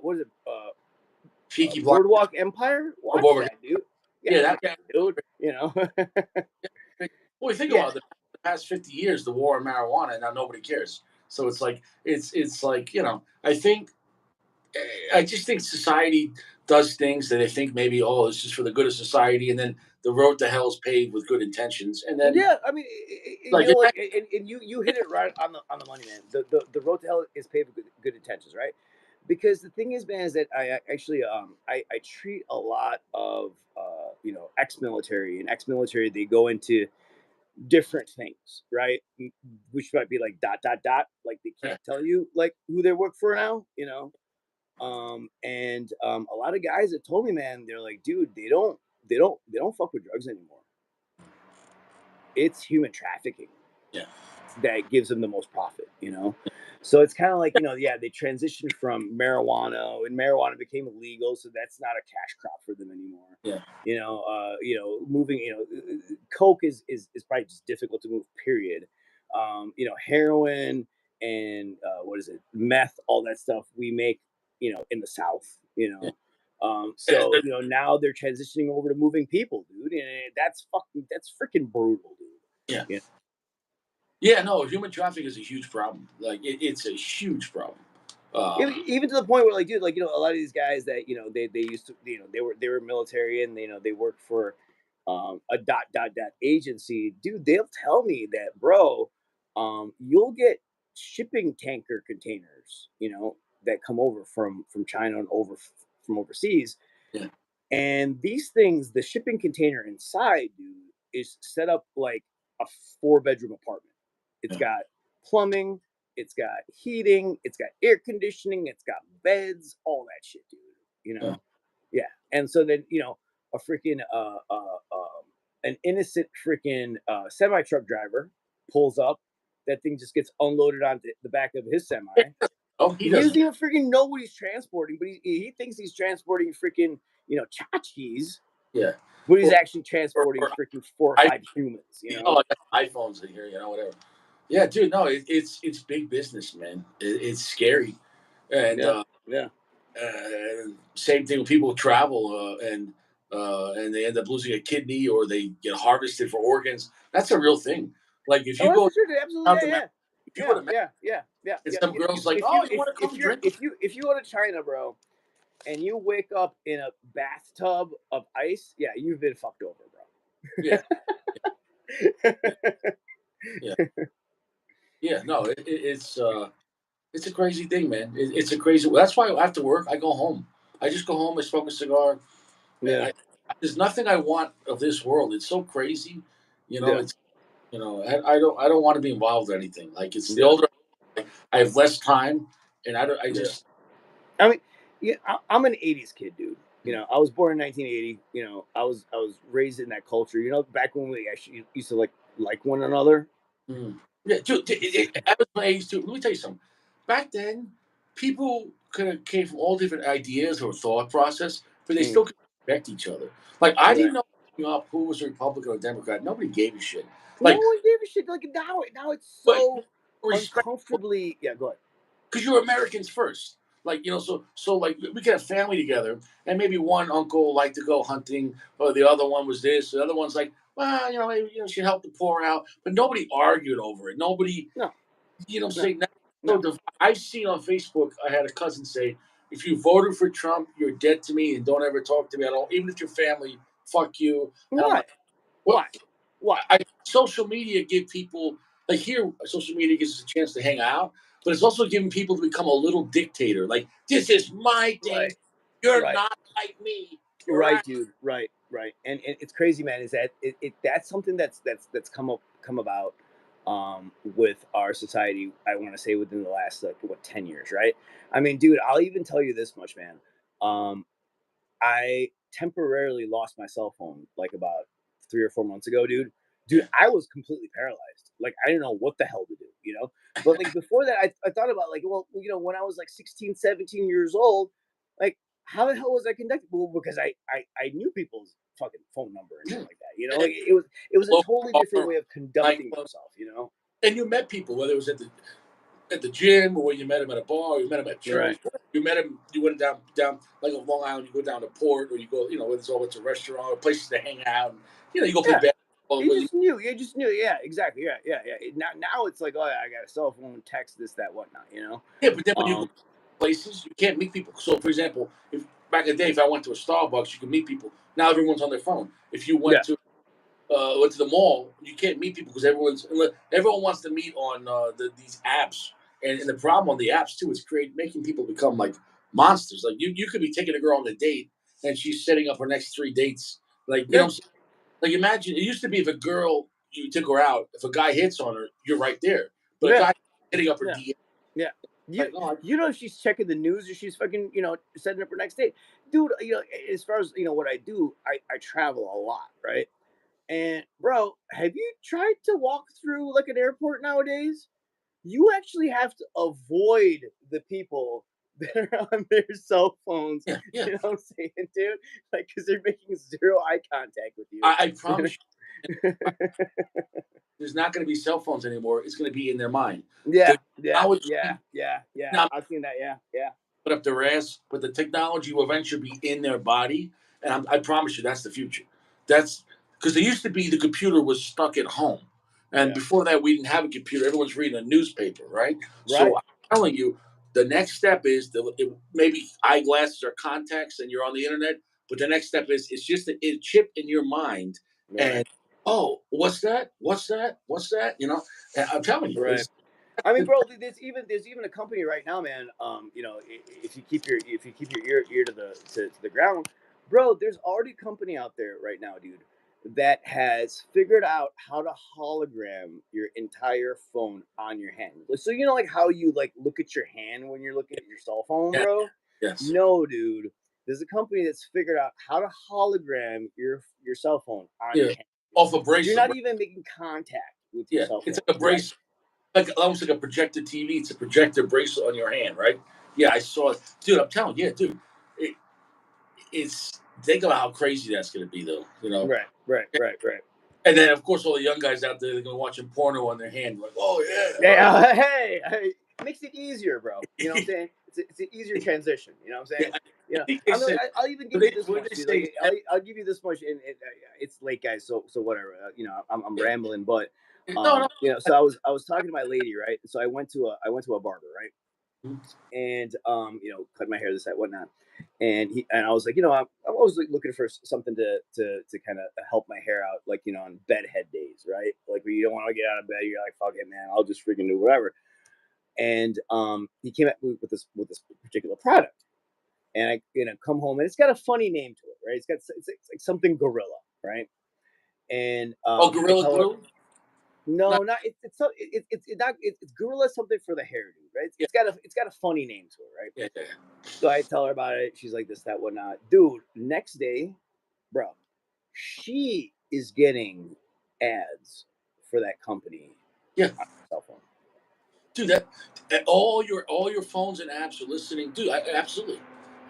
What is it? Cheeky blind. Boardwalk Empire. Watch Over. that, dude. Yeah, Yeah, that. dude. Well, think Yeah, about it. The past 50 years, the war on marijuana, now nobody cares. So it's like it's like I think I just think society does things that they think maybe, oh, it's just for the good of society, and then the road to hell is paved with good intentions, and then yeah. I mean, like like, and you hit it right on the money, man. The road to hell is paved with good intentions, right? Because the thing is, man, is that I actually I treat a lot of ex-military and ex-military. They go into different things, right? Which might be like dot dot dot. Like they can't tell you like who they work for now, and a lot of guys that told me, man, they're like, dude, they don't fuck with drugs anymore. It's human trafficking yeah, that gives them the most profit. So it's kind of like, they transitioned from marijuana, and marijuana became illegal, so that's not a cash crop for them anymore. Yeah. Moving, coke is probably just difficult to move, period. Heroin and what is it, meth, all that stuff we make, in the South, Yeah. so now they're transitioning over to moving people, dude, and that's freaking brutal, dude. Yeah. Yeah. Yeah, no, human trafficking is a huge problem. Like it's a huge problem. Even to the point where, like, dude, like, a lot of these guys that, they used to, they were military, and they worked for a dot agency, dude. They'll tell me that, bro, you'll get shipping tanker containers, that come over from China and from overseas, Yeah. and these things, the shipping container inside, dude, is set up like a 4-bedroom apartment. It's Yeah. got plumbing, it's got heating, it's got air conditioning, it's got beds, all that shit, dude. Yeah. Yeah. And so then, a freaking an innocent freaking semi truck driver pulls up. That thing just gets unloaded onto the back of his semi. Oh, he He doesn't doesn't. even freaking know what he's transporting, but he thinks he's transporting freaking, tchotchkes, Yeah. but he's Or, actually transporting or freaking 4 or I, 5 humans, I got iPhones in here, whatever. Yeah, dude. No, it's big business, man. It's scary, and Yeah, yeah. same thing when people travel and they end up losing a kidney or they get harvested for organs. That's a real thing. Like if Oh, you that's go for sure, dude. Absolutely, South yeah, America, yeah. if you go Yeah, to Mexico yeah, yeah, yeah, and yeah. some If girls you like, if oh, you you if want to come if you drink with if you if you go to China, bro, and you wake up in a bathtub of ice, yeah, you've been fucked over, me? Yeah, bro. yeah, yeah, yeah. No, it's a crazy thing, man. It's a crazy. That's why after work I go home. I just go home. I smoke a cigar. Yeah, There's nothing I want of this world. It's so crazy. yeah, It's I don't want to be involved in anything. Like it's the yeah, older I have less time, and I don't. I yeah. just I mean, yeah, I'm an '80s kid, dude. mm, I was born in 1980. I was raised in that culture. Back when we actually used to like one another. mm. Yeah, dude. I was my age too. Let me tell you something. Back then, people could have came from all different ideas or thought process, but they Mm, still could respect each other. Like I right. didn't know growing up who was a Republican or Democrat. Nobody gave a shit. No Like, one gave a shit. Like now it's but so respect. uncomfortably. Yeah, go ahead. Because you're Americans first. Like so like we could have family together, and maybe one uncle liked to go hunting, or the other one was this, the other one's like, well, maybe should help the poor out, but nobody argued over it. Nobody, No, no, saying that. no. I've seen on Facebook. I had a cousin say, if you voted for Trump, you're dead to me, and don't ever talk to me at all, even if you're family. Fuck you. And I'm Why? like, what? Why? Why? Social media give people like here. Social media gives us a chance to hang out, but it's also giving people to become a little dictator. Like this is my thing. Right, You're right, not like me. right, dude. Right, right. And it's crazy, man. Is that that's something that's come about with our society. I want to say within the last, like, what, 10 years, right? I mean, dude, I'll even tell you this much, man. Um, I temporarily lost my cell phone like about 3 or 4 months ago, dude. Dude, Yeah. I was completely paralyzed. Like, I didn't know what the hell to do. But like before that, I thought about, like, well, when I was like 16, 17 years old, like, how the hell was I conducted? Well, because I knew people's fucking phone number and shit Yeah. like that. Like, it was a Local totally different bar, way of conducting nightclub, yourself. and you met people, whether it was at the gym, or you met him at a bar, or you met him at church. Right. You met him. You went down like on Long Island. You go down to Port, or you go, whether it's over to a restaurant or places to hang out. You go play Yeah. basketball. You just knew. You just knew. Yeah, exactly. Yeah, yeah, yeah. Now it's like, oh yeah, I got a cell phone, text, this, that, whatnot. Yeah, but then when you go Um, places, you can't meet people. So, for example, if back in the day, if I went to a Starbucks, you could meet people. Now everyone's on their phone. If you yeah, went to the mall, you can't meet people because everyone wants to meet on these apps. And the problem on the apps too is making people become like monsters. Like you could be taking a girl on a date and she's setting up her next 3 dates. Like yeah, like imagine it used to be if a girl you took her out, if a guy hits on her, you're right there. But a yeah, guy hitting up her yeah, DM, yeah. You like, oh, you know if she's checking the news or she's fucking setting up her next date, dude. As far as what I do, I travel a lot, right? And bro, have you tried to walk through like an airport nowadays? you actually have to avoid the people that are on their cell phones. Yeah, yeah. You know what I'm saying, dude? Like, because they're making zero eye contact with you. I promise you, there's not going to be cell phones anymore. It's going to be in their mind. Yeah, The yeah, technology yeah. now I've seen that. Yeah. put up their ass, but the technology will eventually be in their body, and I promise you, that's the future. That's because there used to be the computer was stuck at home, and Yeah. before that, we didn't have a computer. Everyone's reading a newspaper, right? Right. So I'm telling you, the next step is maybe eyeglasses or contacts, and you're on the internet. But the next step is it's just a chip in your mind, Right. and oh, what's that? What's that? What's that? You know, and I'm telling you, Right. it's I mean, bro, there's even a company right now, man. If you keep your ear to the ground, bro, there's already a company out there right now, dude, that has figured out how to hologram your entire phone on your hand. So like how you like look at your hand when you're looking at your cell phone, yes, bro. yes, No, dude. There's a company that's figured out how to hologram your cell phone on yeah, your hand. off a So you're bracelet. not Right? even making contact with your Yeah, cell it's phone. like a You're bracelet. Like almost like a projector TV. It's a projector bracelet on your hand, right? Yeah, I saw it, dude. I'm telling you, yeah, dude. It, it's think about how crazy that's going to be, though. You know, right. and then of course all the young guys out there they're going to watching porno on their hand, like, oh yeah, oh. Yeah, hey, makes it easier, bro. You know what I'm saying? It's an easier transition. You know what I'm saying? Yeah, I think they said. I'll even What give you they, this what much, they dude. say? Like, I'll give you this much, and it's late, guys. So whatever. I'm Yeah. rambling, but No, no. So I was talking to my lady, right? So I went to a barber, right? And cut my hair, this, that, whatnot. And I was like, I'm always like looking for something to kind of help my hair out, like on bedhead days, right? Like when you don't want to get out of bed, you're like, fuck it, man, I'll just freaking do whatever. And he came at me with this particular product, and I come home, and it's got a funny name to it, right? It's like something gorilla, right? And Oh, I Gorilla tell her, Glue. no, Not, not it's gorilla something for the hairdo, right? yeah, It's got a funny name to it, right? yeah, yeah. So I tell her about it. She's like, this, that, whatnot. Dude, next day, bro, she is getting ads for that company Yeah. on her cell phone. Dude, that all your phones and apps are listening. Dude, absolutely.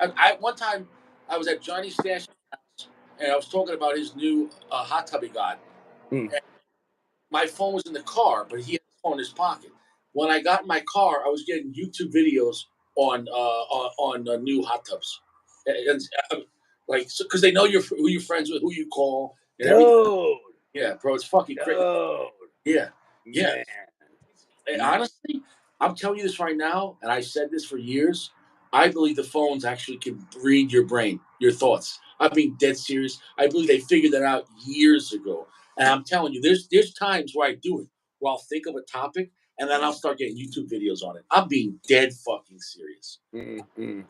I one time I was at Johnny Stash's house and I was talking about his new hot tub he got. Mm. And my phone was in the car, but he had his phone in his pocket. When I got in my car, I was getting YouTube videos on new hot tubs, like because they know who you're friends with, who you call, and everything. Dude, Yeah, bro, it's fucking crazy. dude, Yeah, yeah. man. And honestly, I'm telling you this right now, and I said this for years. I believe the phones actually can read your brain, your thoughts. I'm being dead serious. I believe they figured that out years ago. And I'm telling you, there's times where I do it, where I'll think of a topic and then I'll start getting YouTube videos on it. I'm being dead fucking serious. Mm.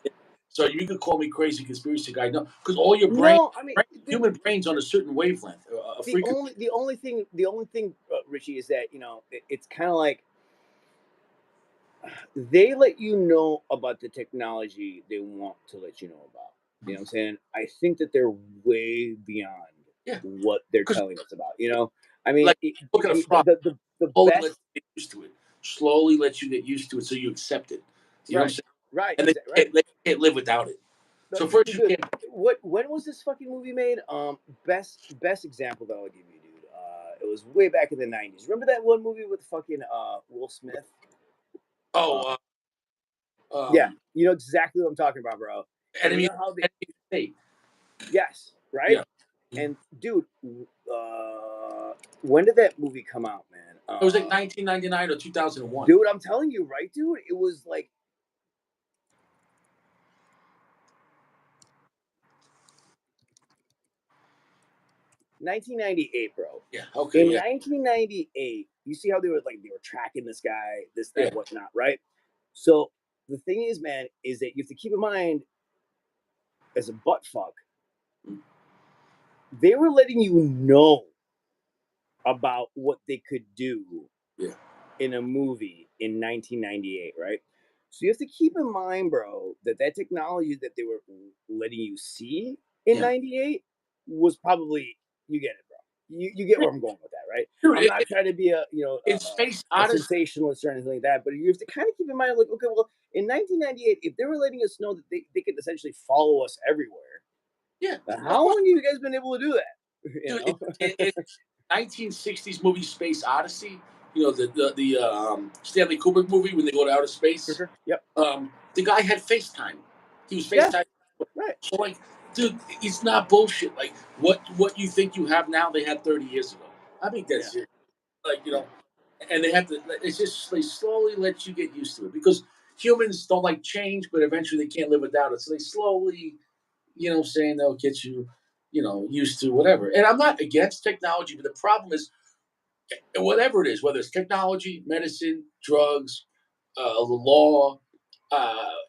So you can call me crazy conspiracy guy, no, because all your No, I mean, human brains on a certain wavelength, a the frequency. only thing, Richie, is that it's kind of like they let you know about the technology they want to let you know about. You know what I'm saying? I think that they're way beyond Yeah, what they're because telling us about. I mean, like look at a frog. the Slowly let best, you get used to it. Slowly let you get used to it so you accept it. You know what I'm right, saying? right, And exactly, right. they can't live without it. No, So first you dude, can't. when was this fucking movie made? Best example that I'll give you, dude. It was way back in the '90s. Remember that one movie with fucking Will Smith? Uh, Oh, yeah, you know exactly what I'm talking about, bro. And you enemy, know how they, enemy of the state. yes, right? Yeah, And dude, when did that movie come out, man? it was like 1999 or 2001. Dude, I'm telling you, right, dude? It was like 1998, bro. Yeah. Okay. In Yeah. 1998, you see how they were tracking this guy, this, Yeah. that, whatnot, right? So the thing is, man, is that you have to keep in mind, as a butt fuck, they were letting you know about what they could do Yeah. in a movie in 1998, right? So you have to keep in mind, bro, that technology that they were letting you see in Yeah. '98 was probably, you get it, bro. You get where I'm going with that, right? Dude, I'm not trying to be a in Space a Odyssey, sensationalist or anything like that, but you have to kind of keep in mind, like, okay, well, in 1998, if they were letting us know that they could essentially follow us everywhere, yeah, of how course, long have you guys been able to do that? You dude. know, In 1960s movie Space Odyssey, the Stanley Kubrick movie when they go to outer for space, sure. Yep. the guy had FaceTime. He was Yeah. FaceTime. Right. So like, dude, it's not bullshit. Like what you think you have now, they had 30 years ago. I mean, Yeah. that's it. Like Yeah. and they have to. It's just they slowly let you get used to it because humans don't like change, but eventually they can't live without it. So they slowly, what I'm saying, they'll get you, used to whatever. And I'm not against technology, but the problem is whatever it is, whether it's technology, medicine, drugs, the law,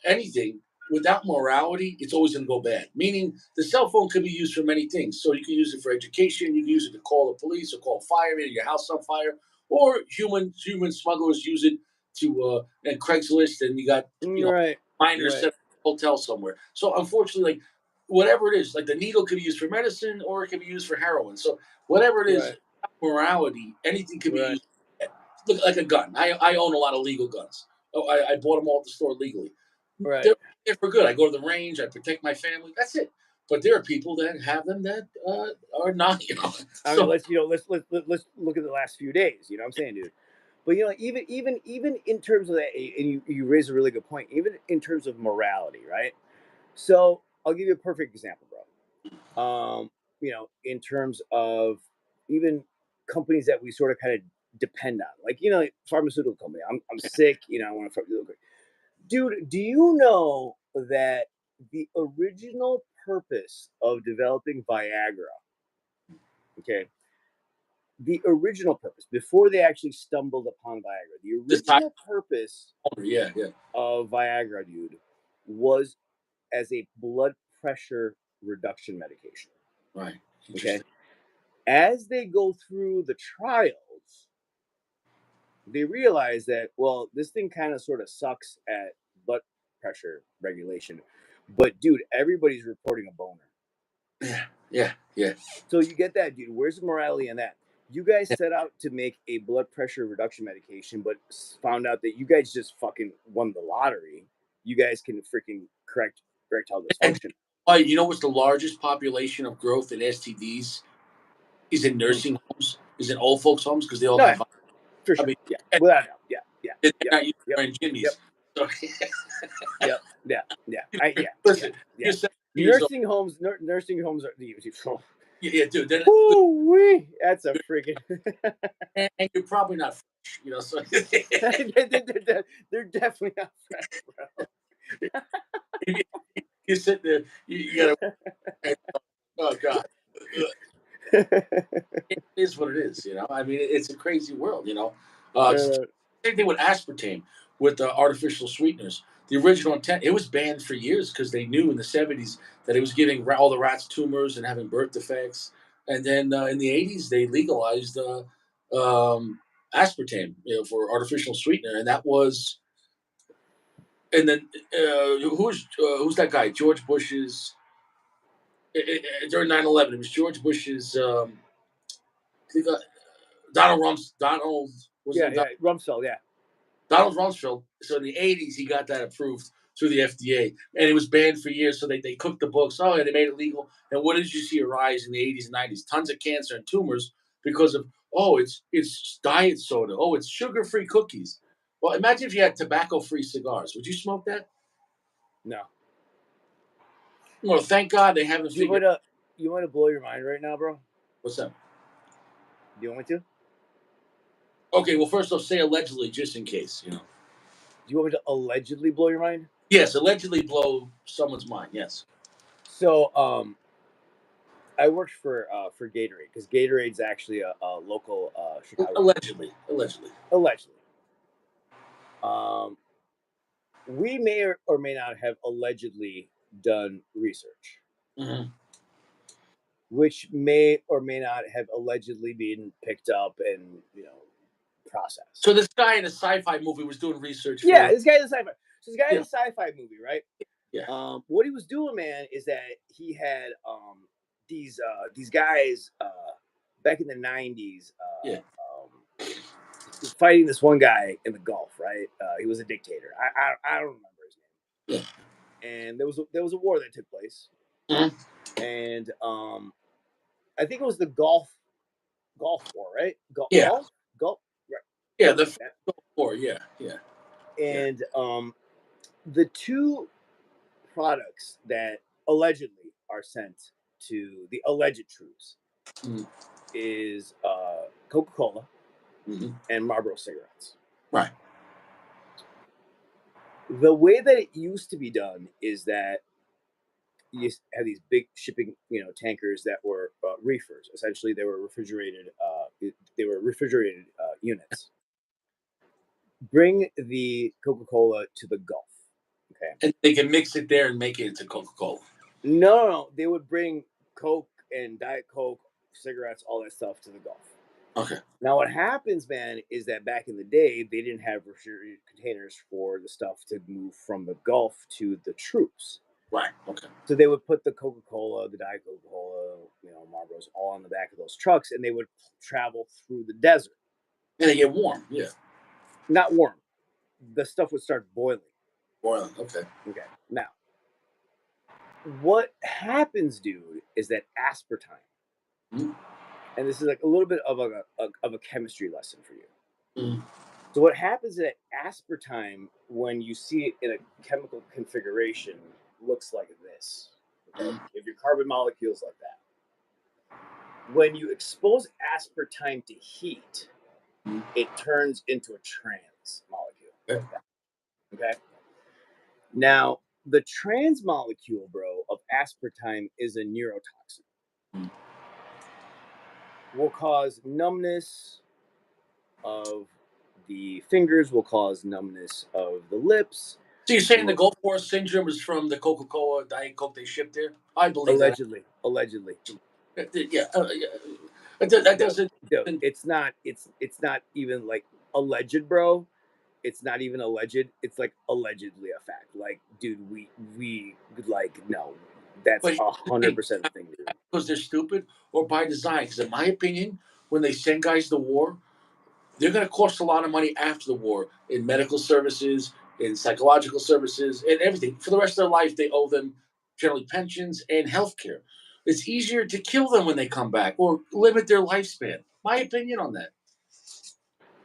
anything, without morality, it's always going to go bad. Meaning, the cell phone can be used for many things. So you can use it for education. You can use it to call the police or call firemen, your house on fire, or human smugglers use it to and Craigslist, and you got Right. minors Right. set up a hotel somewhere. So unfortunately, like whatever it is, like the needle can be used for medicine or it can be used for heroin. So whatever it is, Right. morality, anything can be Right. used. Look like a gun. I own a lot of legal guns. Oh, I bought them all at the store legally. Right. They're there for good. I go to the range. I protect my family. That's it. But there are people that have them that are not. I mean, So let's look at the last few days. You know what I'm saying, dude? But even in terms of that, and you raise a really good point. Even in terms of morality, right? So I'll give you a perfect example, bro. In terms of even companies that we sort of kind of depend on, like pharmaceutical company. I'm sick. I want to dude. Do you know that the original purpose of developing Viagra, okay, the original purpose before they actually stumbled upon Viagra, the this time, original purpose yeah, yeah, of Viagra, dude, was as a blood pressure reduction medication. right. Okay. Interesting. As they go through the trials, they realize that, well, this thing kind of sort of sucks at blood pressure regulation. But, dude, everybody's reporting a boner. Yeah, yeah, yeah. So you get that, dude. Where's the morality in that? You guys Yeah. set out to make a blood pressure reduction medication, but found out that you guys just fucking won the lottery. You guys can freaking correct erectile And dysfunction. you know what's the largest population of growth in STDs is in Hmm. nursing homes, is in old folks' homes because they all No, got. yeah, for I sure. mean, Yeah, and without a doubt. Yeah, yeah, they're yep, not used to yep, wearing yep, jimmies. So yep, yeah, yeah. Yeah, yeah, listen, yeah. you're 70 years old. Nursing homes are the. Yeah, dude. Then Woo-wee, that's a freaking. and you're probably not fresh, So They're definitely not fresh, you, you sit there, you gotta. Oh God, bro. it is what it is. I mean, it's a crazy world. It's Uh, same thing with aspartame, with artificial sweeteners. The original intent, it was banned for years because they knew in the '70s that it was giving all the rats tumors and having birth defects. And then in the '80s, they legalized aspartame, for artificial sweetener, and that was. And then who's that guy? George Bush's during 9/11. It was George Bush's. He got Donald Rums. Donald was yeah, it yeah, Rumsfeld, yeah. Donald Rumsfeld. So in the '80s, he got that approved through the FDA, and it was banned for years. So they cooked the books. Oh, and they made it legal. And what did you see a rise in the '80s and '90s? Tons of cancer and tumors because of it's diet soda. Oh, it's sugar-free cookies. Well, imagine if you had tobacco-free cigars. Would you smoke that? No. Well, thank God they haven't Do you figured. want to blow your mind right now, bro? Do What's that? you want me to? Okay, well, first I'll say allegedly, just in case. Do you want me to allegedly blow your mind? Yes, allegedly blow someone's mind. Yes. So, I worked for Gatorade because Gatorade's actually a local Chicago company. Allegedly. Allegedly. Um, we may or may not have allegedly done research, Hmm. which may or may not have allegedly been picked up and processed. So this guy in a sci-fi movie was doing research Yeah, for. this guy's a sci-fi. So this guy in Yeah, a sci-fi movie, right? yeah. What he was doing, man, is that he had these guys back in the 90s, Yeah. fighting this one guy in the Gulf, right? He was a dictator. I don't remember his name. Yeah. And there was a war that took place, Mhm. and I think it was the Gulf War, right? Yeah. Gulf, right? Yeah. Something The like that. Gulf War. Yeah. Yeah. And the two products that allegedly are sent to the alleged troops Mhm. is Coca-Cola Mhm. and Marlboro cigarettes. Right. The way that it used to be done is that you used to have these big shipping, tankers that were reefers. Essentially, they were refrigerated. They were refrigerated units. Bring the Coca-Cola to the Gulf. Okay. And they can mix it there and make it into Coca-Cola. No. They would bring Coke and Diet Coke, cigarettes, all that stuff to the Gulf. Okay. Now, what happens, man, is that back in the day, they didn't have refrigerated containers for the stuff to move from the Gulf to the troops. Right. Okay. So they would put the Coca-Cola, the Diet Coca-Cola, Marlboros, all on the back of those trucks, and they would travel through the desert. And they get warm. Yeah. Not warm. The stuff would start boiling. Boiling. Okay. Okay. Now, what happens, dude, is that aspartame, Mhm. and this is like a little bit of a chemistry lesson for you. Mhm. So what happens is that aspartame, when you see it in a chemical configuration, looks like this. Okay, Mhm. if your carbon molecules like that. When you expose aspartame to heat, Mhm. it turns into a trans molecule Okay. like that. Okay. Now, the trans molecule, bro, of aspartame is a neurotoxin. Mhm. Will cause numbness of the fingers, will cause numbness of the lips. So you're saying the Will, Gulf War syndrome is from the Coca-Cola Diet Coke they shipped there? I believe that. allegedly. Yeah. Yeah. That doesn't. Dude, it's not even like alleged, bro. It's not even alleged. It's like allegedly a fact. Like, dude, we like no, that's But here's the thing, 100% thing, dude. because they're stupid or by design. Because in my opinion, when they send guys to war, they're going to cost a lot of money after the war in medical services, in psychological services, and everything. For the rest of their life, they owe them generally pensions and health care. It's easier to kill them when they come back or limit their lifespan. My opinion on that.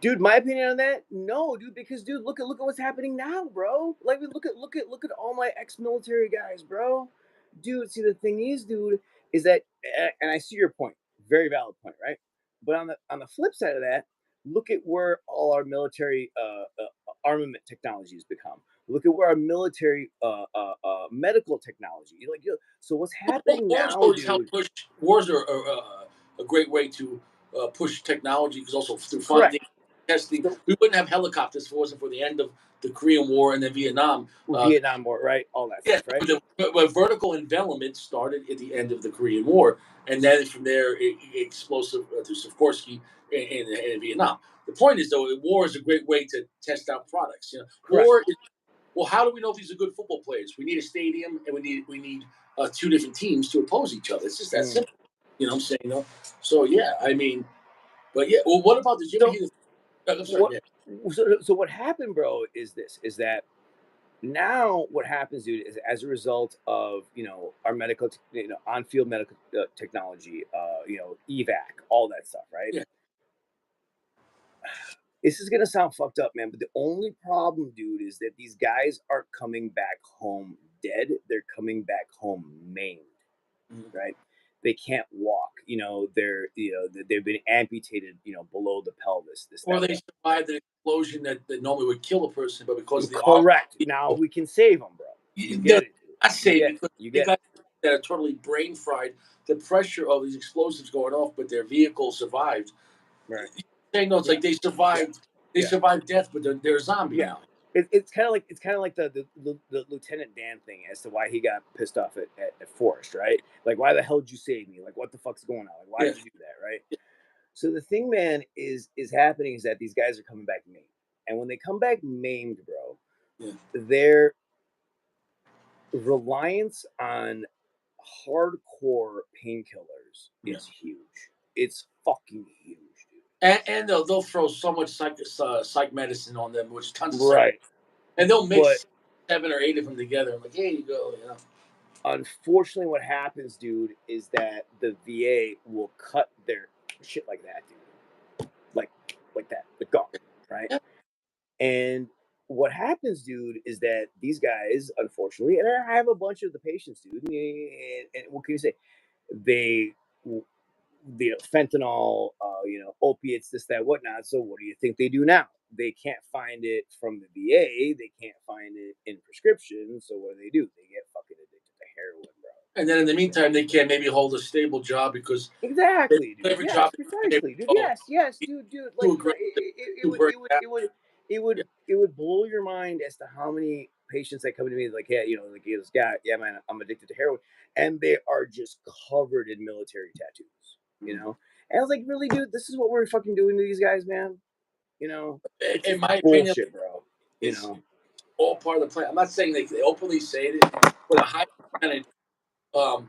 Dude, my opinion on that, no, dude, because dude, look at what's happening now, bro. Like, look at all my ex-military guys, bro. Dude, see, the thing is, dude, is that, and I see your point, very valid point, right? But on the flip side of that, look at where all our military armament technology has become. Look at where our military medical technology. So what's happening Wars now, always help dude? push. Wars are a great way to push technology because also through Correct. funding, testing. So We wouldn't have helicopters if it wasn't for the end of the Korean War and then Vietnam. Vietnam War, right? All that Yeah, stuff, right? but vertical envelopment started at the end of the Korean War, and then from there, explosive to Sikorsky in Vietnam. The point is, though, war is a great way to test out products. Correct. War is, well, how do we know if these are good football players? We need a stadium, and we need two different teams to oppose each other. It's just that simple. You know what I'm saying? So yeah, I mean, but yeah. Well, what about? Did you ever So hear the? I'm sorry. what Yeah. so what happened, bro, is that now what happens, dude, is as a result of our medical on-field medical technology, evac, all that stuff, right? Yeah. This is gonna sound fucked up, man, but the only problem, dude, is that these guys aren't coming back home dead. They're coming back home maimed, Mhm. right? They can't walk. They've been amputated, below the pelvis. This, Or that, they survived an explosion that normally would kill a person, but because the correct. Now we can save them, bro. You no, get it, dude. not You say get it. because You they get it. got that are totally brain fried. The pressure of these explosives going off, but their vehicle survived. Right. Saying no, it's Yeah. like they Yeah. survived. They Yeah. survived death, but they're a zombie Yeah. now. It's kind of like the Lieutenant Dan thing as to why he got pissed off at Forrest, right? Like, why the hell did you save me? Like, what the fuck's going on? Like, why Yeah. did you do that, right? So the thing, man, is happening is that these guys are coming back maimed, and when they come back maimed, bro, Yeah. their reliance on hardcore painkillers Yeah. is huge. It's fucking huge, dude. And they'll throw so much psych medicine on them, which tons of Right. and they'll But mix 7 or 8 of them together. I'm like, here you go. You know. unfortunately, what happens, dude, is that the VA will cut their shit like that, dude. Like that, the gone, right? Yeah. And what happens, dude, is that these guys, unfortunately, and I have a bunch of the patients, dude, and what can you say? They, the fentanyl, opiates, this, that, whatnot. So what do you think they do now? They can't find it from the VA. They can't find it in prescription. So what do? They get fucking addicted to heroin, bro. And then in the meantime, they can't maybe hold a stable job because Exactly, dude. every Yes, job precisely, dude. Yes, dude. Like, too aggressive, too burnt out. it would blow your mind as to how many patients that come to me like, yeah, like this guy, yeah, man, I'm addicted to heroin, and they are just covered in military tattoos, And I was like, really, dude, this is what we're fucking doing to these guys, man. It's In just my opinion, bullshit, bro. it's all part of the plan. I'm not saying they openly say it, but a high percentage. Um,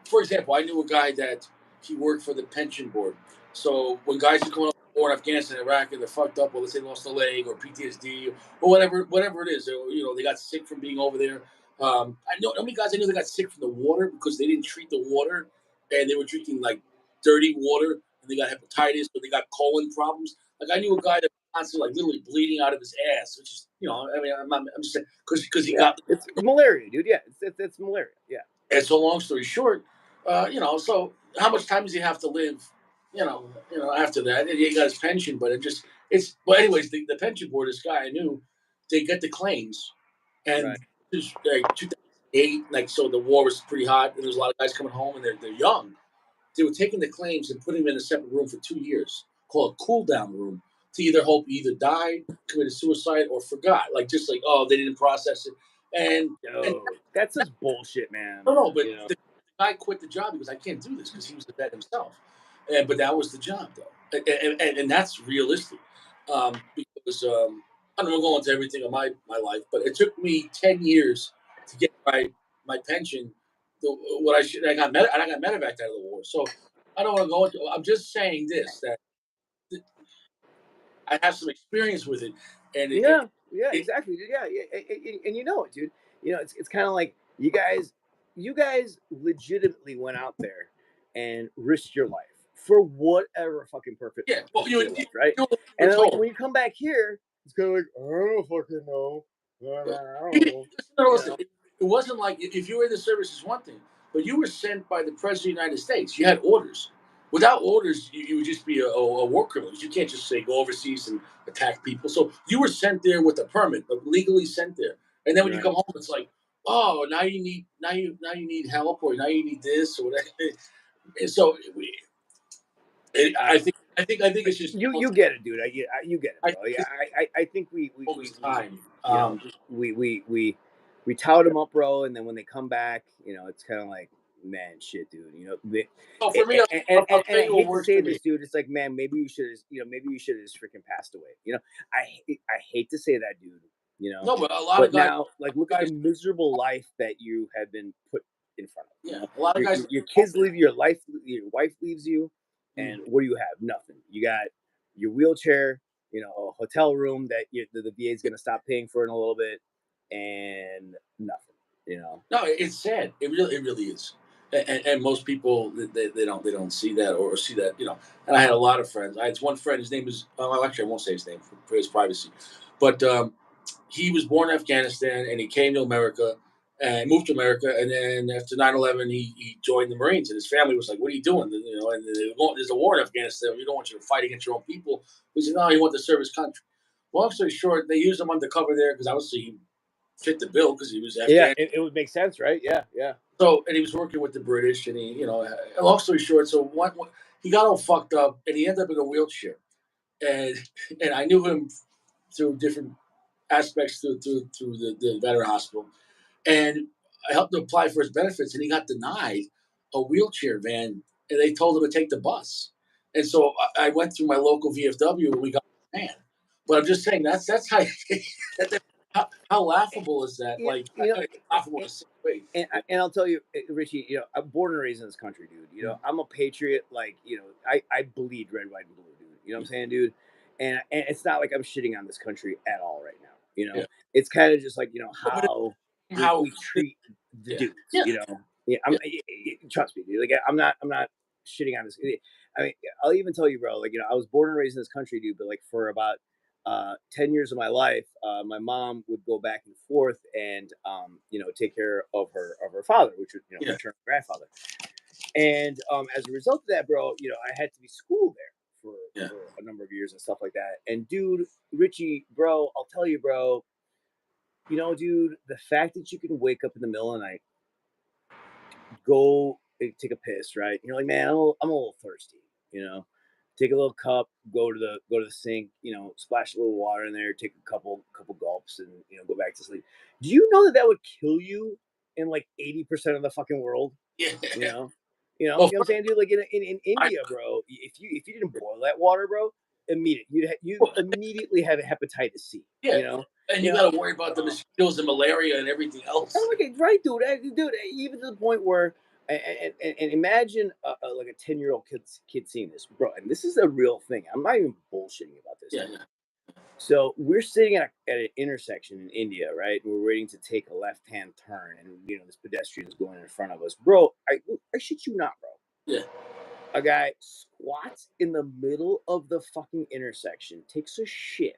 for example, I knew a guy that he worked for the pension board. So when guys are coming up from war in Afghanistan, Iraq, and they're fucked up, or let's say lost a leg or PTSD or whatever it is, or, they got sick from being over there. I know how many guys I knew they got sick from the water because they didn't treat the water, and they were drinking like dirty water, and they got hepatitis, or they got colon problems. Like I knew a guy that was constantly like literally bleeding out of his ass, which is, I mean, I'm just saying because he got. It's malaria, dude. Yeah, it's malaria. Yeah. And so, long story short, so how much time does he have to live? After that, and he got his pension, but well. Anyways, the pension board, this guy I knew, they get the claims, and Right. this like 2008, like so the war was pretty hot, and there's a lot of guys coming home, and they're young. They were taking the claims and putting them in a separate room for 2 years, called a cool down room, to either died, committed suicide, or forgot. Like just like they didn't process it, and That's just bullshit, man. no, but the guy quit the job because I can't do this because he was the vet himself. But that was the job, though, and that's realistic. Because I don't know, go into everything of my life, but it took me 10 years to get my pension. I got medevaced out of the war, so I don't want to go into. I'm just saying this that I have some experience with it, and Yeah, it exactly. Yeah, and you know it, dude. It's kind of like you guys legitimately went out there and risked your life for whatever fucking purpose. yeah. Well, Your life, right? you were And then, like, told. when you come back here, it's kind of like, I don't fucking know. I don't know. Listen, it wasn't like if you were in the service is one thing, but you were sent by the president of the United States. You had orders. Without orders, you would just be a war criminal. You can't just say go overseas and attack people. So you were sent there with a permit, but legally sent there. And then when you Right. come home, it's like, oh, now you need help, or now you need this or whatever. And so I think it's just You get it, dude. You get it, I bro. think Yeah, it's I think we time. you know we tout them up, bro, and then when they come back, it's kind of like, man, shit, dude. So for me, I'll And tell I you what hate to works say for me. this, dude. It's like, man, maybe you should have just freaking passed away. I hate to say that, dude. No, but a lot But of guys, now, like, look at the miserable life that you have been put in front of. yeah, a lot of guys. Your kids leave your life, your wife leaves you, and what do you have? Nothing. You got your wheelchair, a hotel room that the VA is going to stop paying for in a little bit, and nothing. No, it's sad. It really is. And most people they don't see that or see that. And I had a lot of friends. I had one friend. His name is actually I won't say his name for his privacy, but he was born in Afghanistan and he came to America and moved to America. And then after 9/11, he joined the Marines. And his family was like, "What are you doing?" And there's a war in Afghanistan. We don't want you to fight against your own people. He said, "No, he wants to serve his country." Long story short, they used him undercover there because obviously he fit the bill because he was Yeah, Afghan. it would make sense, right? Yeah. So, and he was working with the British, and long story short, so he got all fucked up, and he ended up in a wheelchair, and and I knew him through different aspects through the veteran hospital, and I helped him apply for his benefits, and he got denied a wheelchair van, and they told him to take the bus, and so I went through my local VFW, and we got a van. But I'm just saying that's how How laughable is that? Yeah, Like, you know, laughable in the same way. and I'll tell you, Richie, I'm born and raised in this country, dude. I'm a patriot. Like, I bleed red, white, and blue, dude. You know what I'm saying, dude? And it's not like I'm shitting on this country at all right now. Yeah. It's kind of just like No, but how how we treat the yeah. dudes. Yeah. Yeah, Yeah. trust me, dude. Like, I'm not shitting on this. I mean, I'll even tell you, bro. Like, I was born and raised in this country, dude. But like for about 10 years of my life, my mom would go back and forth and, take care of her father, which was, Yeah. maternal grandfather. And as a result of that, bro, I had to be schooled there Yeah. for a number of years and stuff like that. And dude, Richie, bro, I'll tell you, bro, dude, the fact that you can wake up in the middle of the night, go take a piss, right? You're like, man, I'm a little thirsty, take a little cup, go to the sink, splash a little water in there, take a couple gulps, and go back to sleep. Do you know that would kill you in like 80% of the fucking world? Yeah. You know, you know Well, what I'm saying, dude. Like in I, India, bro, if you didn't boil that water, bro, you immediately have hepatitis C. yeah. And You you know, got to worry about the mosquitoes and malaria and everything else. Oh, okay, right, dude. Dude, even to the point where, and imagine like a 10-year-old kid seeing this, bro. And this is a real thing. I'm not even bullshitting about this, Yeah. dude. So we're sitting at an intersection in India, right? And we're waiting to take a left-hand turn, and this pedestrian is going in front of us, bro. I shit you not, bro. Yeah. A guy squats in the middle of the fucking intersection, takes a shit,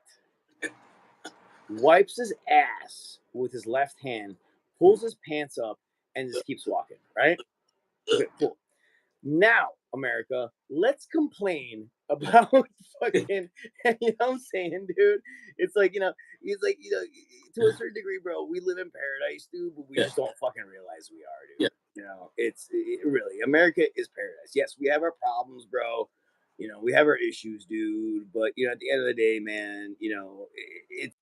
wipes his ass with his left hand, pulls his pants up, and just keeps walking, right? Okay, cool. Now, America, let's complain about fucking, you know what I'm saying, dude? It's like, it's like, to a certain degree, bro, we live in paradise, dude, but we Yeah. just don't fucking realize we are, Yeah. dude. It's really, America is paradise. Yes, we have our problems, bro. We have our issues, dude. But, at the end of the day, man, it's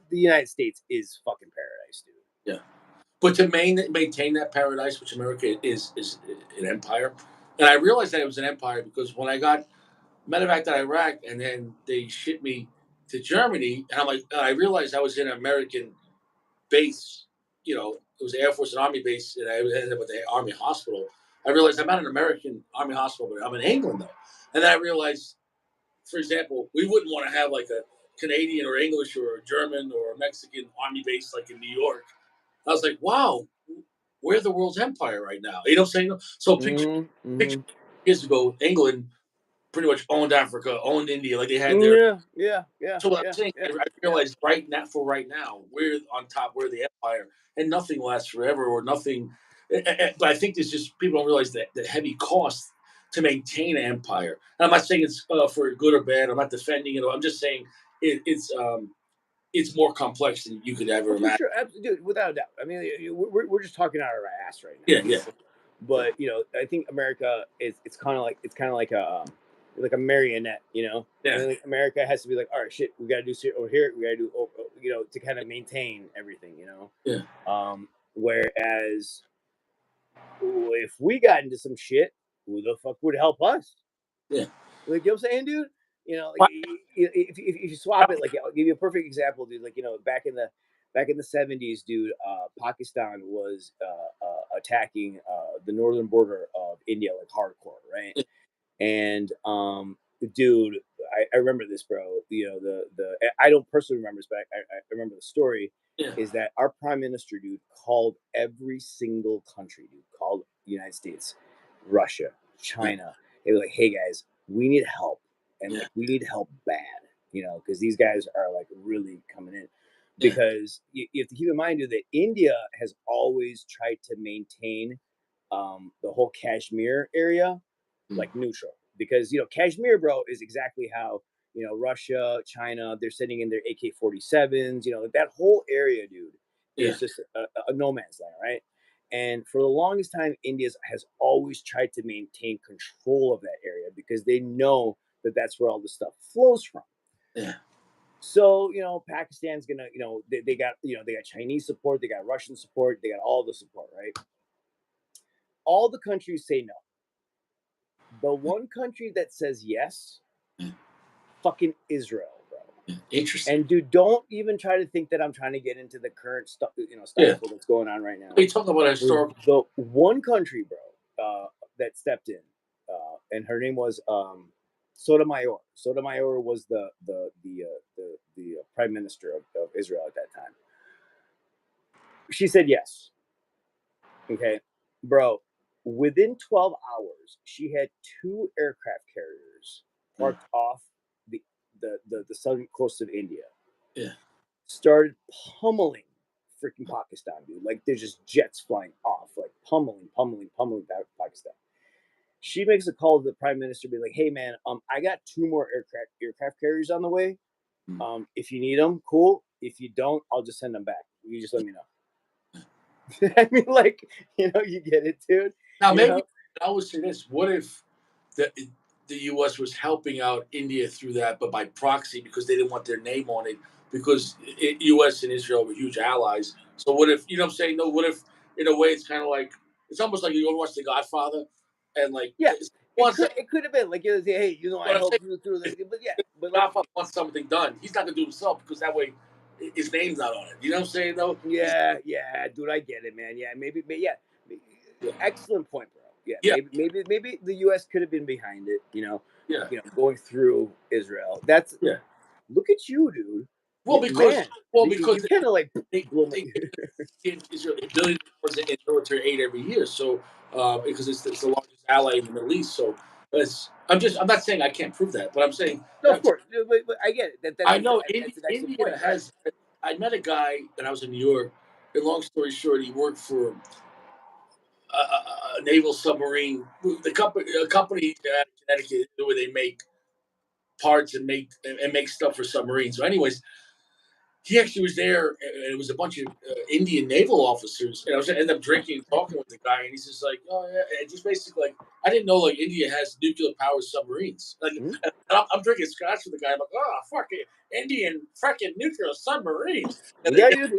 the United States is fucking paradise, dude. Yeah. But to maintain that paradise, which America is an empire, and I realized that it was an empire because when I got medevac to Iraq, and then they shipped me to Germany, and I'm like, I realized I was in an American base. It was Air Force and Army base, and I ended up at the Army hospital. I realized I'm at an American Army hospital, but I'm in England though. And then I realized, for example, we wouldn't want to have like a Canadian or English or a German or a Mexican Army base like in New York. I was like, wow, we're the world's empire right now. You know what I'm saying? So picture years ago, England pretty much owned Africa, owned India, like they had their. Yeah. So what I'm saying, I realized right now, we're on top, we're the empire, and nothing lasts forever, or nothing. But I think there's just people don't realize that the heavy cost to maintain an empire. And I'm not saying it's for good or bad. I'm not defending it. I'm just saying it's more complex than you could ever Oh, for imagine. sure, dude, without a doubt. I mean, we're just talking out of our ass right now. Yeah. But I think America is it's kind of like a marionette. Yeah. And like America has to be like, all right, shit, we got to do shit over here. We got to do, to kind of maintain everything. Yeah. Whereas if we got into some shit, who the fuck would help us? Yeah. Like, you know what I'm saying, dude? Like if you swap it, like I'll give you a perfect example, dude. Like, back in the 70s, dude, Pakistan was attacking the northern border of India like hardcore, right? And dude, I remember this, bro. The I don't personally remember this, but I remember the story. Yeah. Is that our prime minister, dude, called every single country, dude, called the United States, Russia, China. They were like, hey guys, we need help, and like we need help bad, because these guys are like really coming in. Yeah. Because you have to keep in mind, dude, that India has always tried to maintain the whole Kashmir area like neutral, because Kashmir, bro, is exactly how Russia, China, they're sending in their AK-47s. That whole area, dude, Yeah. is just a no man's land, right? And for the longest time, India has always tried to maintain control of that area because they know that that's where all the stuff flows from. Yeah. So Pakistan's gonna they got they got Chinese support, they got Russian support, they got all the support, right? All the countries say no. The one country that says yes, fucking Israel, bro. Interesting. And dude, don't even try to think that I'm trying to get into the current stuff, Yeah. that's going on right now. We talk about Was historical. the one country, bro, that stepped in, and her name was Sotomayor. Sotomayor was the prime minister of Israel at that time. She said yes. Okay, bro. Within 12 hours, she had 2 aircraft carriers parked off the southern coast of India. Yeah. Started pummeling freaking Pakistan, dude. Like there's just jets flying off, like pummeling Pakistan. She makes a call to the prime minister, be like, "Hey man, I got 2 more aircraft carriers on the way. If you need them, cool. If you don't, I'll just send them back. You just let me know." I mean, like, you get it, dude. Now, You maybe know? I would say this: what if the U.S. was helping out India through that, but by proxy because they didn't want their name on it? Because U.S. and Israel were huge allies. So what if what I'm saying? No, what if in a way it's kind of like it's almost like you go watch The Godfather, and like Yeah. wants It could have been like you say, hey, I what I'm saying. helped you through this, but yeah, but like Godfather wants something done. He's not gonna do it himself because that way his name's not on it. You know what I'm saying? Though. yeah, dude, I get it, man. Yeah, maybe, yeah, Yeah. excellent point, bro. Yeah, Yeah. maybe the U.S. could have been behind it. Yeah. Going through Israel. That's Yeah. look at you, dude. Well, Man, because you kind of like they blow my. they give Israel $1 billion in military aid every year. So because it's the largest ally in the Middle East. So I'm not saying I can't prove that, but I'm saying No, of course, but I get it. I know That's an excellent India point, right? has. I met a guy when I was in New York. And long story short, he worked for a naval submarine. A company in Connecticut where they make parts and make stuff for submarines. So, anyways, he actually was there, and it was a bunch of Indian naval officers. And I was ended up drinking and talking with the guy, and he's just like, "Oh yeah," and just basically like, I didn't know like India has nuclear powered submarines. Like, Mhm. and I'm drinking scotch with the guy. I'm like, "Oh, fucking Indian freaking nuclear submarines!" And Yeah, dude.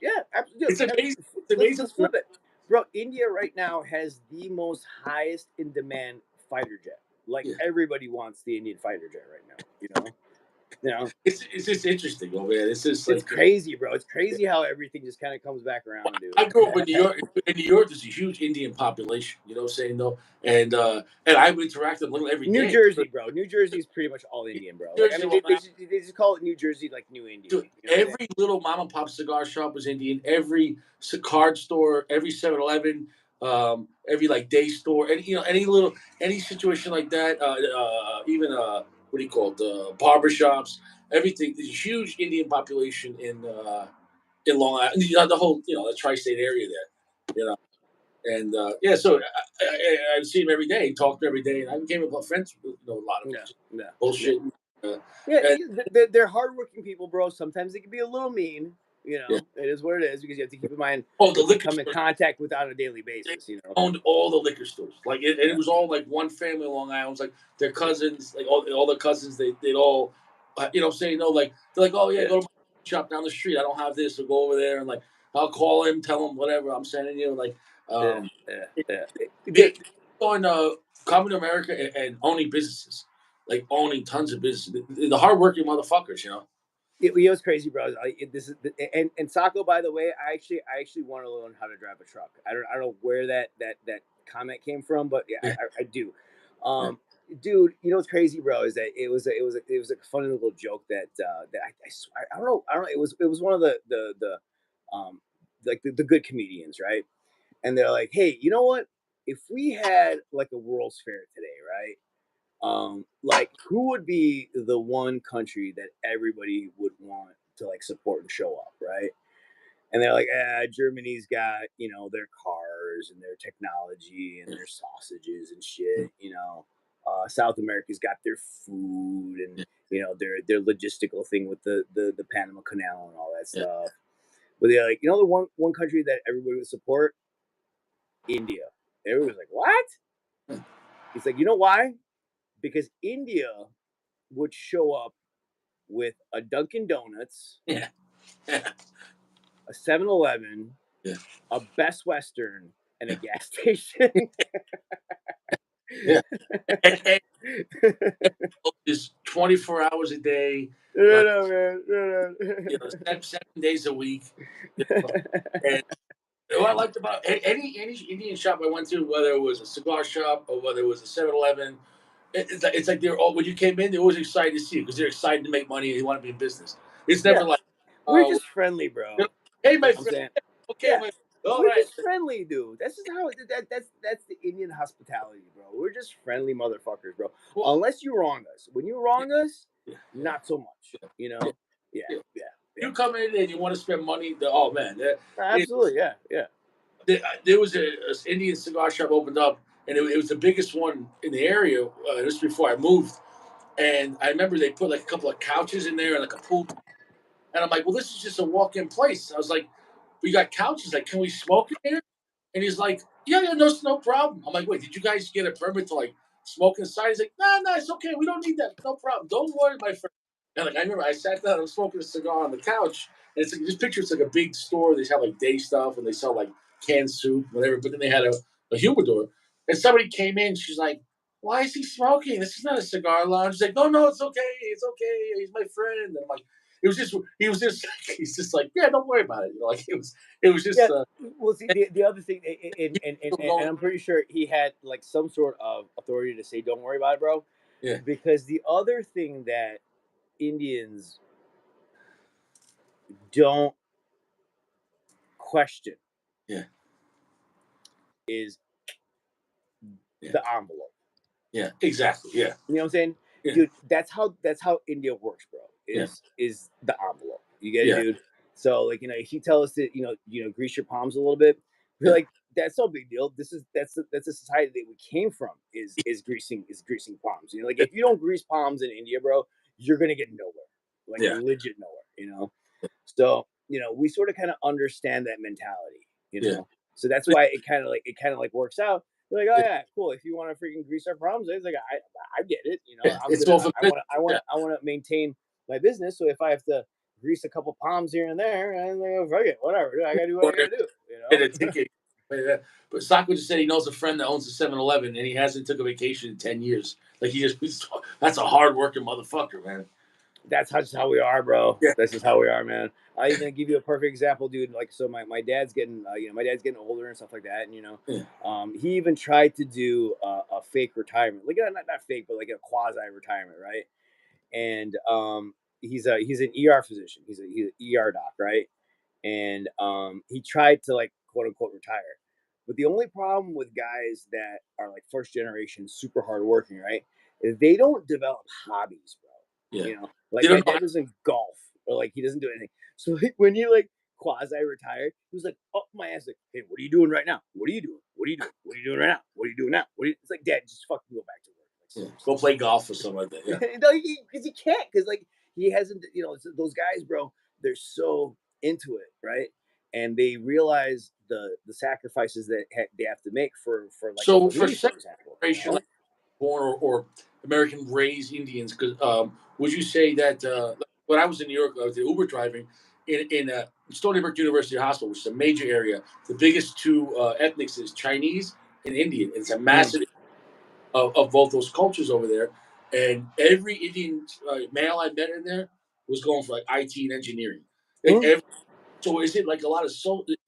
Yeah. Absolutely. it's amazing. It's Let's amazing. flip it, bro. India right now has the most highest in demand fighter jet. Like Yeah. everybody wants the Indian fighter jet right now. It's just interesting, oh man. It's just It's like crazy, bro. It's crazy how everything just kind of comes back around, dude. I grew up in New York. In New York, there's a huge Indian population. You know what I'm saying, though, and I would interact with them every New day. Jersey, bro. New Jersey is pretty much all Indian, bro. Like I Jersey, mean, Long they just call it New Jersey, like New India. Dude, You know what I'm saying? every little mom and pop cigar shop was Indian. Every card store, every 7-Eleven, every like day store, any situation like that. Even what do you call it? Barber shops. Everything. There's a huge Indian population in Long Island. The whole the tri-state area there. And yeah, so I see him every day, talk to him every day, and I became friends with a lot of them. Yeah, Just yeah, bullshit. yeah. And They're hardworking people, bro. Sometimes they can be a little mean. yeah. It is what it is because you have to keep in mind Oh, the what you liquor come in store. contact with on a daily They basis. owned all the liquor stores. Like and Yeah, it was all like one family in Long Island. It was like their cousins, like all their cousins. They'd all, what I'm saying, no, like they're like, oh yeah, yeah, go to my shop down the street. I don't have this, so go over there and like I'll call him, tell him whatever I'm sending you. Like, yeah, um, yeah. they going coming to America and owning businesses, like owning tons of businesses. The hardworking motherfuckers. It was crazy, bro. This is and Sako. By the way, I actually want to learn how to drive a truck. I don't know where that comment came from, but yeah, Yeah, I do. yeah, Dude, what's crazy, bro, is that it was a funny little joke that I swear I don't know it was one of the like the good comedians, right? And they're like, hey, you know what? If we had like a World's Fair today, right? Like who would be the one country that everybody would want to like support and show up, right? And they're like, Germany's got, their cars and their technology and their sausages and shit. South America's got their food and yeah, their logistical thing with the Panama Canal and all that yeah. stuff. But they're like, the one country that everybody would support, India. Everybody was like, what? He's like, you know why? Because India would show up with a Dunkin' Donuts, Yeah. Yeah. a 7-Eleven, Yeah. a Best Western, and a gas station. Yeah. And just 24 hours a day, No, like, no, man. No, seven days a week. And what I liked about any Indian shop I went to, whether it was a cigar shop or whether it was a 7-Eleven, it's like they're all, when you came in, they're always excited to see you because they're excited to make money and they want to be in business. It's yeah, never like, we're oh, just friendly, bro. hey, You know my what I'm friend. saying? Okay, Yeah, my all we're right. just friendly, dude. That's just how that's the Indian hospitality, bro. We're just friendly motherfuckers, bro. Well, Unless you wrong us. When you wrong us, yeah, yeah, not so much. You yeah, know? Yeah, yeah. yeah, yeah. You come in and you want to spend money. Oh man, Absolutely, yeah, yeah. there was a Indian cigar shop opened up, and it was the biggest one in the area. This was before I moved, and I remember they put like a couple of couches in there and like a pool. And I'm like, well, this is just a walk-in place. I was like, we got couches. Like, can we smoke in here? And he's like, yeah, yeah, no problem. I'm like, wait, did you guys get a permit to like smoke inside? He's like, no, it's okay. We don't need that. No problem. Don't worry, my friend. And like, I remember I sat down, I was smoking a cigar on the couch, and it's like, just picture it's like a big store. They sell like day stuff and they sell like canned soup, whatever. But then they had a humidor, and somebody came in. She's like, why is he smoking? This is not a cigar lounge. He's like, no, it's okay. It's okay. He's my friend. And I'm like, it was just he was just he's just like, yeah, don't worry about it. Like it was Yeah. just Well, see, the other thing, and going, I'm pretty sure he had like some sort of authority to say, "Don't worry about it, bro," yeah, because the other thing that Indians don't question yeah, is yeah, the envelope. yeah, exactly, yeah, You know what I'm saying, yeah, dude? That's how India works, bro. yeah, Is the envelope? You get it, yeah, dude? So like if you tell us to grease your palms a little bit, we're yeah. like that's no big deal. That's a society that we came from is greasing palms. Like if you don't grease palms in India, bro, you're gonna get nowhere, like Yeah. legit nowhere. So we sort of kind of understand that mentality. Yeah. So that's why it kind of like works out. You're like, oh yeah, cool. If you want to freaking grease our palms, it's like I get it. Yeah. I'm It's gonna all for I business. want to I want Yeah. to I want to maintain my business. So if I have to grease a couple palms here and there, and like, oh, fuck it, whatever. I gotta do what I Whatever. gotta do. Get a ticket. But Sako just said he knows a friend that owns a 7-Eleven and he hasn't took a vacation in 10 years. Like that's a hard working motherfucker, man. That's just how we are, bro. Yeah. That's just how we are, man. I even give you a perfect example, dude. Like, so my dad's getting, my dad's getting older and stuff like that, and Yeah. he even tried to do a fake retirement, like not fake, but like a quasi retirement, right? And he's an ER physician. He's an ER doc, right? And he tried to like quote unquote retire, but the only problem with guys that are like first generation, super hardworking, right, is they don't develop hobbies, bro. Yeah. Like You my don't know dad doesn't golf or like he doesn't do anything. So like when he like quasi retired, he was like up my ass, like, hey, what are you doing right now? What are you doing? What are you doing? What are you doing right now? What are you doing now? It's like, dad, just fucking go back to work. Like, yeah. seriously. Go play golf or something like that. Yeah. No, because he can't, because like he hasn't. Those guys, bro. They're so into it, right? And they realize the sacrifices that they have to make for like So for for me, for second example. generation like born or American raised Indians, because would you say that when I was in New York, I was Uber driving in Stony Brook University Hospital, which is a major area. The biggest two ethnics is Chinese and Indian. It's a Mm. massive of both those cultures over there. And every Indian male I met in there was going for like IT and engineering. Like Mm. so, is it like a lot of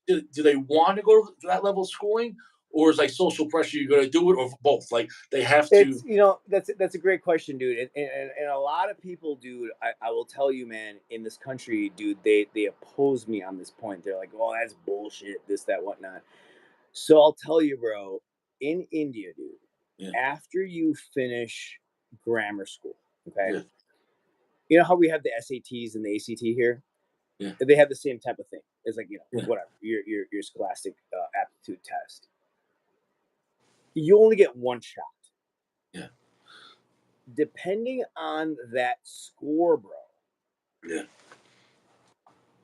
do they want to go to that level of schooling, or is like social pressure you're going to do it, or both? Like they have to. It's that's a great question, dude. And a lot of people, dude, I will tell you, man, in this country, dude, they oppose me on this point. They're like, oh, that's bullshit, this, that, whatnot. So I'll tell you, bro, in India, dude, Yeah, after you finish grammar school, okay, yeah, you know how we have the SATs and the ACT here? yeah, They have the same type of thing. It's like, yeah, whatever, your scholastic aptitude test. You only get one shot. yeah, Depending on that score, bro, yeah,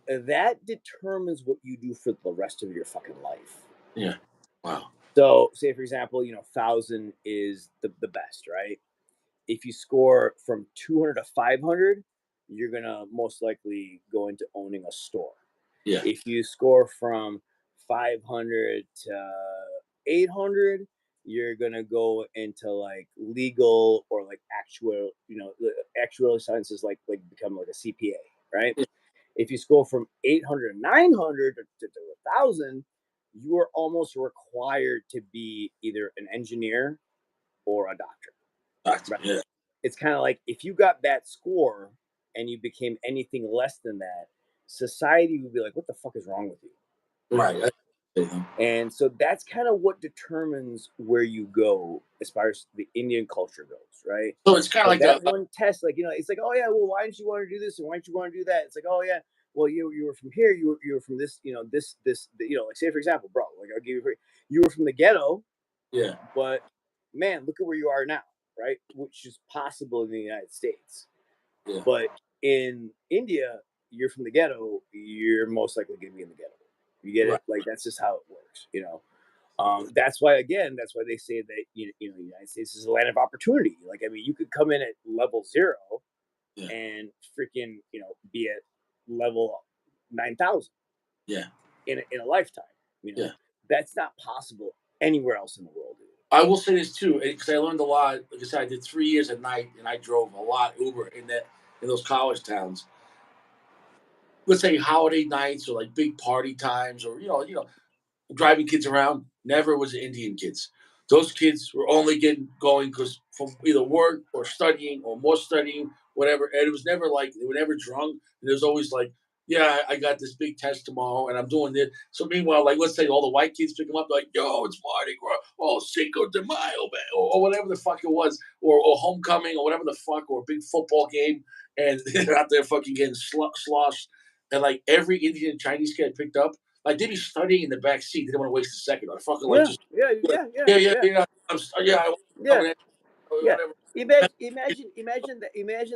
that determines what you do for the rest of your fucking life. yeah. Wow. So, say for example, 1,000 is the best, right? If you score from 200 to 500, you're gonna most likely go into owning a store. Yeah, If you score from 500 to 800, you're gonna go into like legal or like actual, actual sciences, like become like a CPA, right? Yeah. If you scroll from 800 900 to 1,000, you are almost required to be either an engineer or a doctor. Doctor, Right? yeah. It's kind of like if you got that score and you became anything less than that, society would be like, "What the fuck is wrong with you?" Right. And so that's kind of what determines where you go as far as the Indian culture goes, right? So it's kind of Like like a, that one test, like, it's like, oh yeah, well, why didn't you want to do this and why didn't you want to do that? It's like, oh yeah, well, you were from here, you were from this, like say for example, bro, like I'll give you were from the ghetto, yeah, but man, look at where you are now, right? Which is possible in the United States. yeah. But in India, you're from the ghetto, you're most likely going to be in the ghetto. You get Right. it? Like that's just how it works. That's why, again, that's why they say that the United States is a land of opportunity. Like, I mean, you could come in at level 0 Yeah. and freaking be at level 9,000 Yeah. in a lifetime. You know, Yeah. that's not possible anywhere else in the world. Dude. I will say this too, because I learned a lot. Like I said, I did 3 years at night, and I drove a lot Uber in those college towns. Let's say holiday nights or like big party times, or driving kids around. Never was Indian kids. Those kids were only getting going because from either work or studying or more studying, whatever. And it was never like they were never drunk. And it was always like, yeah, I got this big test tomorrow and I'm doing this. So meanwhile, like let's say all the white kids pick them up, like, yo, it's Mardi Gras, oh Cinco de Mayo, man, or whatever the fuck it was, or homecoming or whatever the fuck, or a big football game, and they're out there fucking getting sloshed. And like every Indian and Chinese kid I picked up, like they'd be studying in the back seat. They didn't want to waste a second. I fucking like Yeah, just yeah, yeah, yeah, yeah, yeah, yeah, yeah. Yeah, I yeah. coming in or Yeah. whatever. Imagine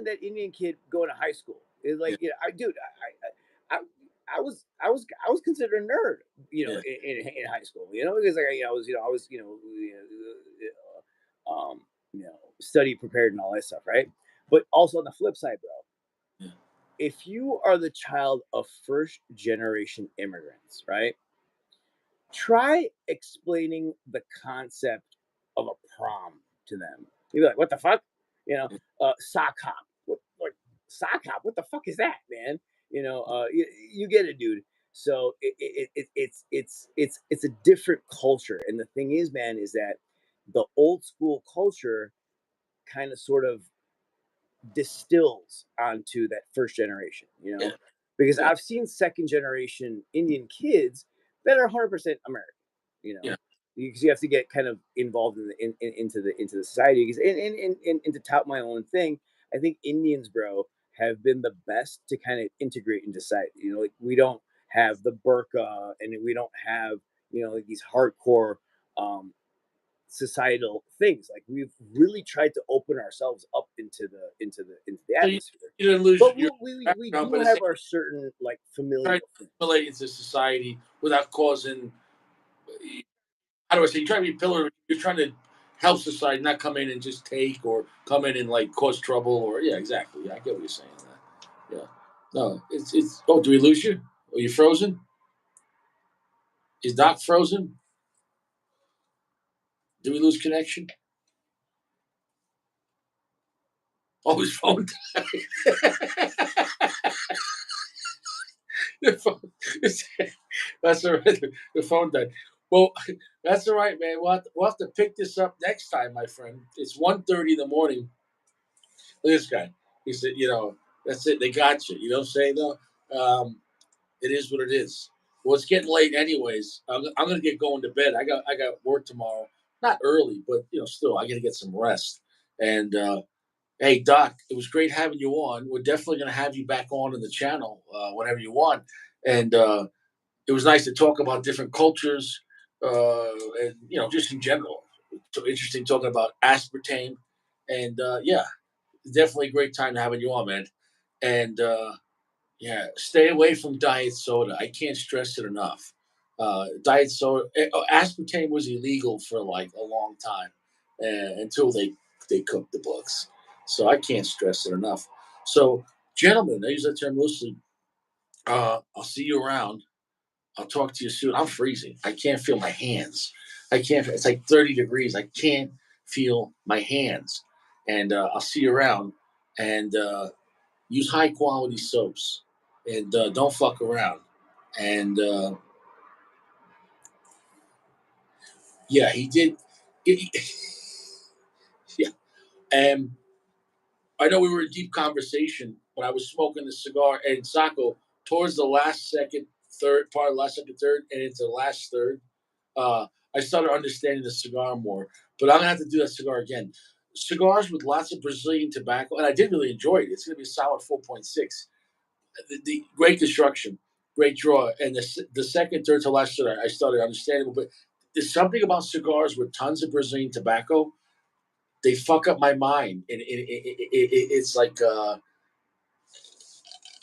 that Indian kid going to high school. It's Yeah, like, I was considered a nerd, yeah, in high school, because like I was study prepared and all that stuff, right? But also on the flip side, bro, yeah, if you are the child of first generation immigrants, right? Try explaining the concept of a prom to them. You'd be like, "What the fuck?" Sock hop. Like sock hop? What the fuck is that, man? You get it, dude. So it's a different culture, and the thing is, man, is that the old school culture kind of sort of distills onto that first generation, yeah, because yeah, I've seen second generation Indian kids that are 100% American, you know, yeah. because you have to get kind of involved into the society. Because and to tout my own thing, I think Indians, bro, have been the best to kind of integrate into society. Like we don't have the burqa, and we don't have like these hardcore um, societal things. Like we've really tried to open ourselves up into the So atmosphere. you didn't lose But your we background, do but it's have like our certain like trying to familial things. assimilate into society without causing. How do I say? You're trying to be a pillar. You're trying to help society, not come in and just take or come in and like cause trouble or yeah, exactly. Yeah, I get what you're saying. Yeah. No, it's. Oh, do we lose you? Are you frozen? Is Doc frozen? Do we lose connection? Oh, his phone died. The phone- that's all right. The phone died. Well, that's all right, man. We'll have to pick this up next time, my friend. It's 1:30 in the morning. Look at this guy. He said, that's it. They got you. You know what I'm saying, though? It is what it is. Well, it's getting late, anyways. I'm gonna get going to bed. I got work tomorrow. Not early, but still, I gotta get some rest. And hey, Doc, it was great having you on. We're definitely gonna have you back on in the channel whenever you want. And it was nice to talk about different cultures, and just in general. So interesting talking about aspartame, and yeah, definitely a great time having you on, man. And yeah, stay away from diet soda. I can't stress it enough. Diet soda, aspartame was illegal for like a long time, until they cooked the books. So I can't stress it enough. So, gentlemen, I use that term loosely. I'll see you around. I'll talk to you soon. I'm freezing. I can't feel my hands. I can't. It's like 30 degrees. I can't feel my hands. And I'll see you around. And use high quality soaps. And don't fuck around. And yeah, he did. Yeah. And I know we were in deep conversation, but I was smoking the cigar and Sako towards the last second, third part, last second, third, and into the last third. I started understanding the cigar more, but I'm gonna have to do that cigar again. Cigars with lots of Brazilian tobacco, and I did really enjoy it. It's gonna be a solid 4.6. The great construction, great draw, and the second, third to last third, I started understanding. But there's something about cigars with tons of Brazilian tobacco. They fuck up my mind, and it's like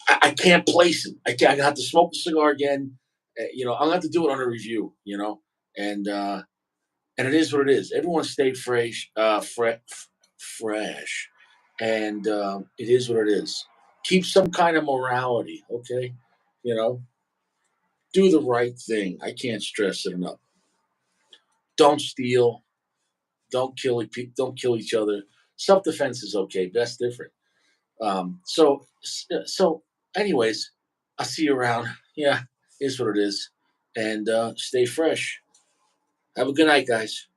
I can't place them. I have to smoke the cigar again. I'm gonna have to do it on a review. And and it is what it is. Everyone stay fresh, fresh, and it is what it is. Keep some kind of morality, okay? You know, do the right thing. I can't stress it enough. Don't steal. Don't kill each other. Self defense is okay, but that's different. So, anyways, I'll see you around. Yeah, is what it is, and stay fresh. Have a good night, guys.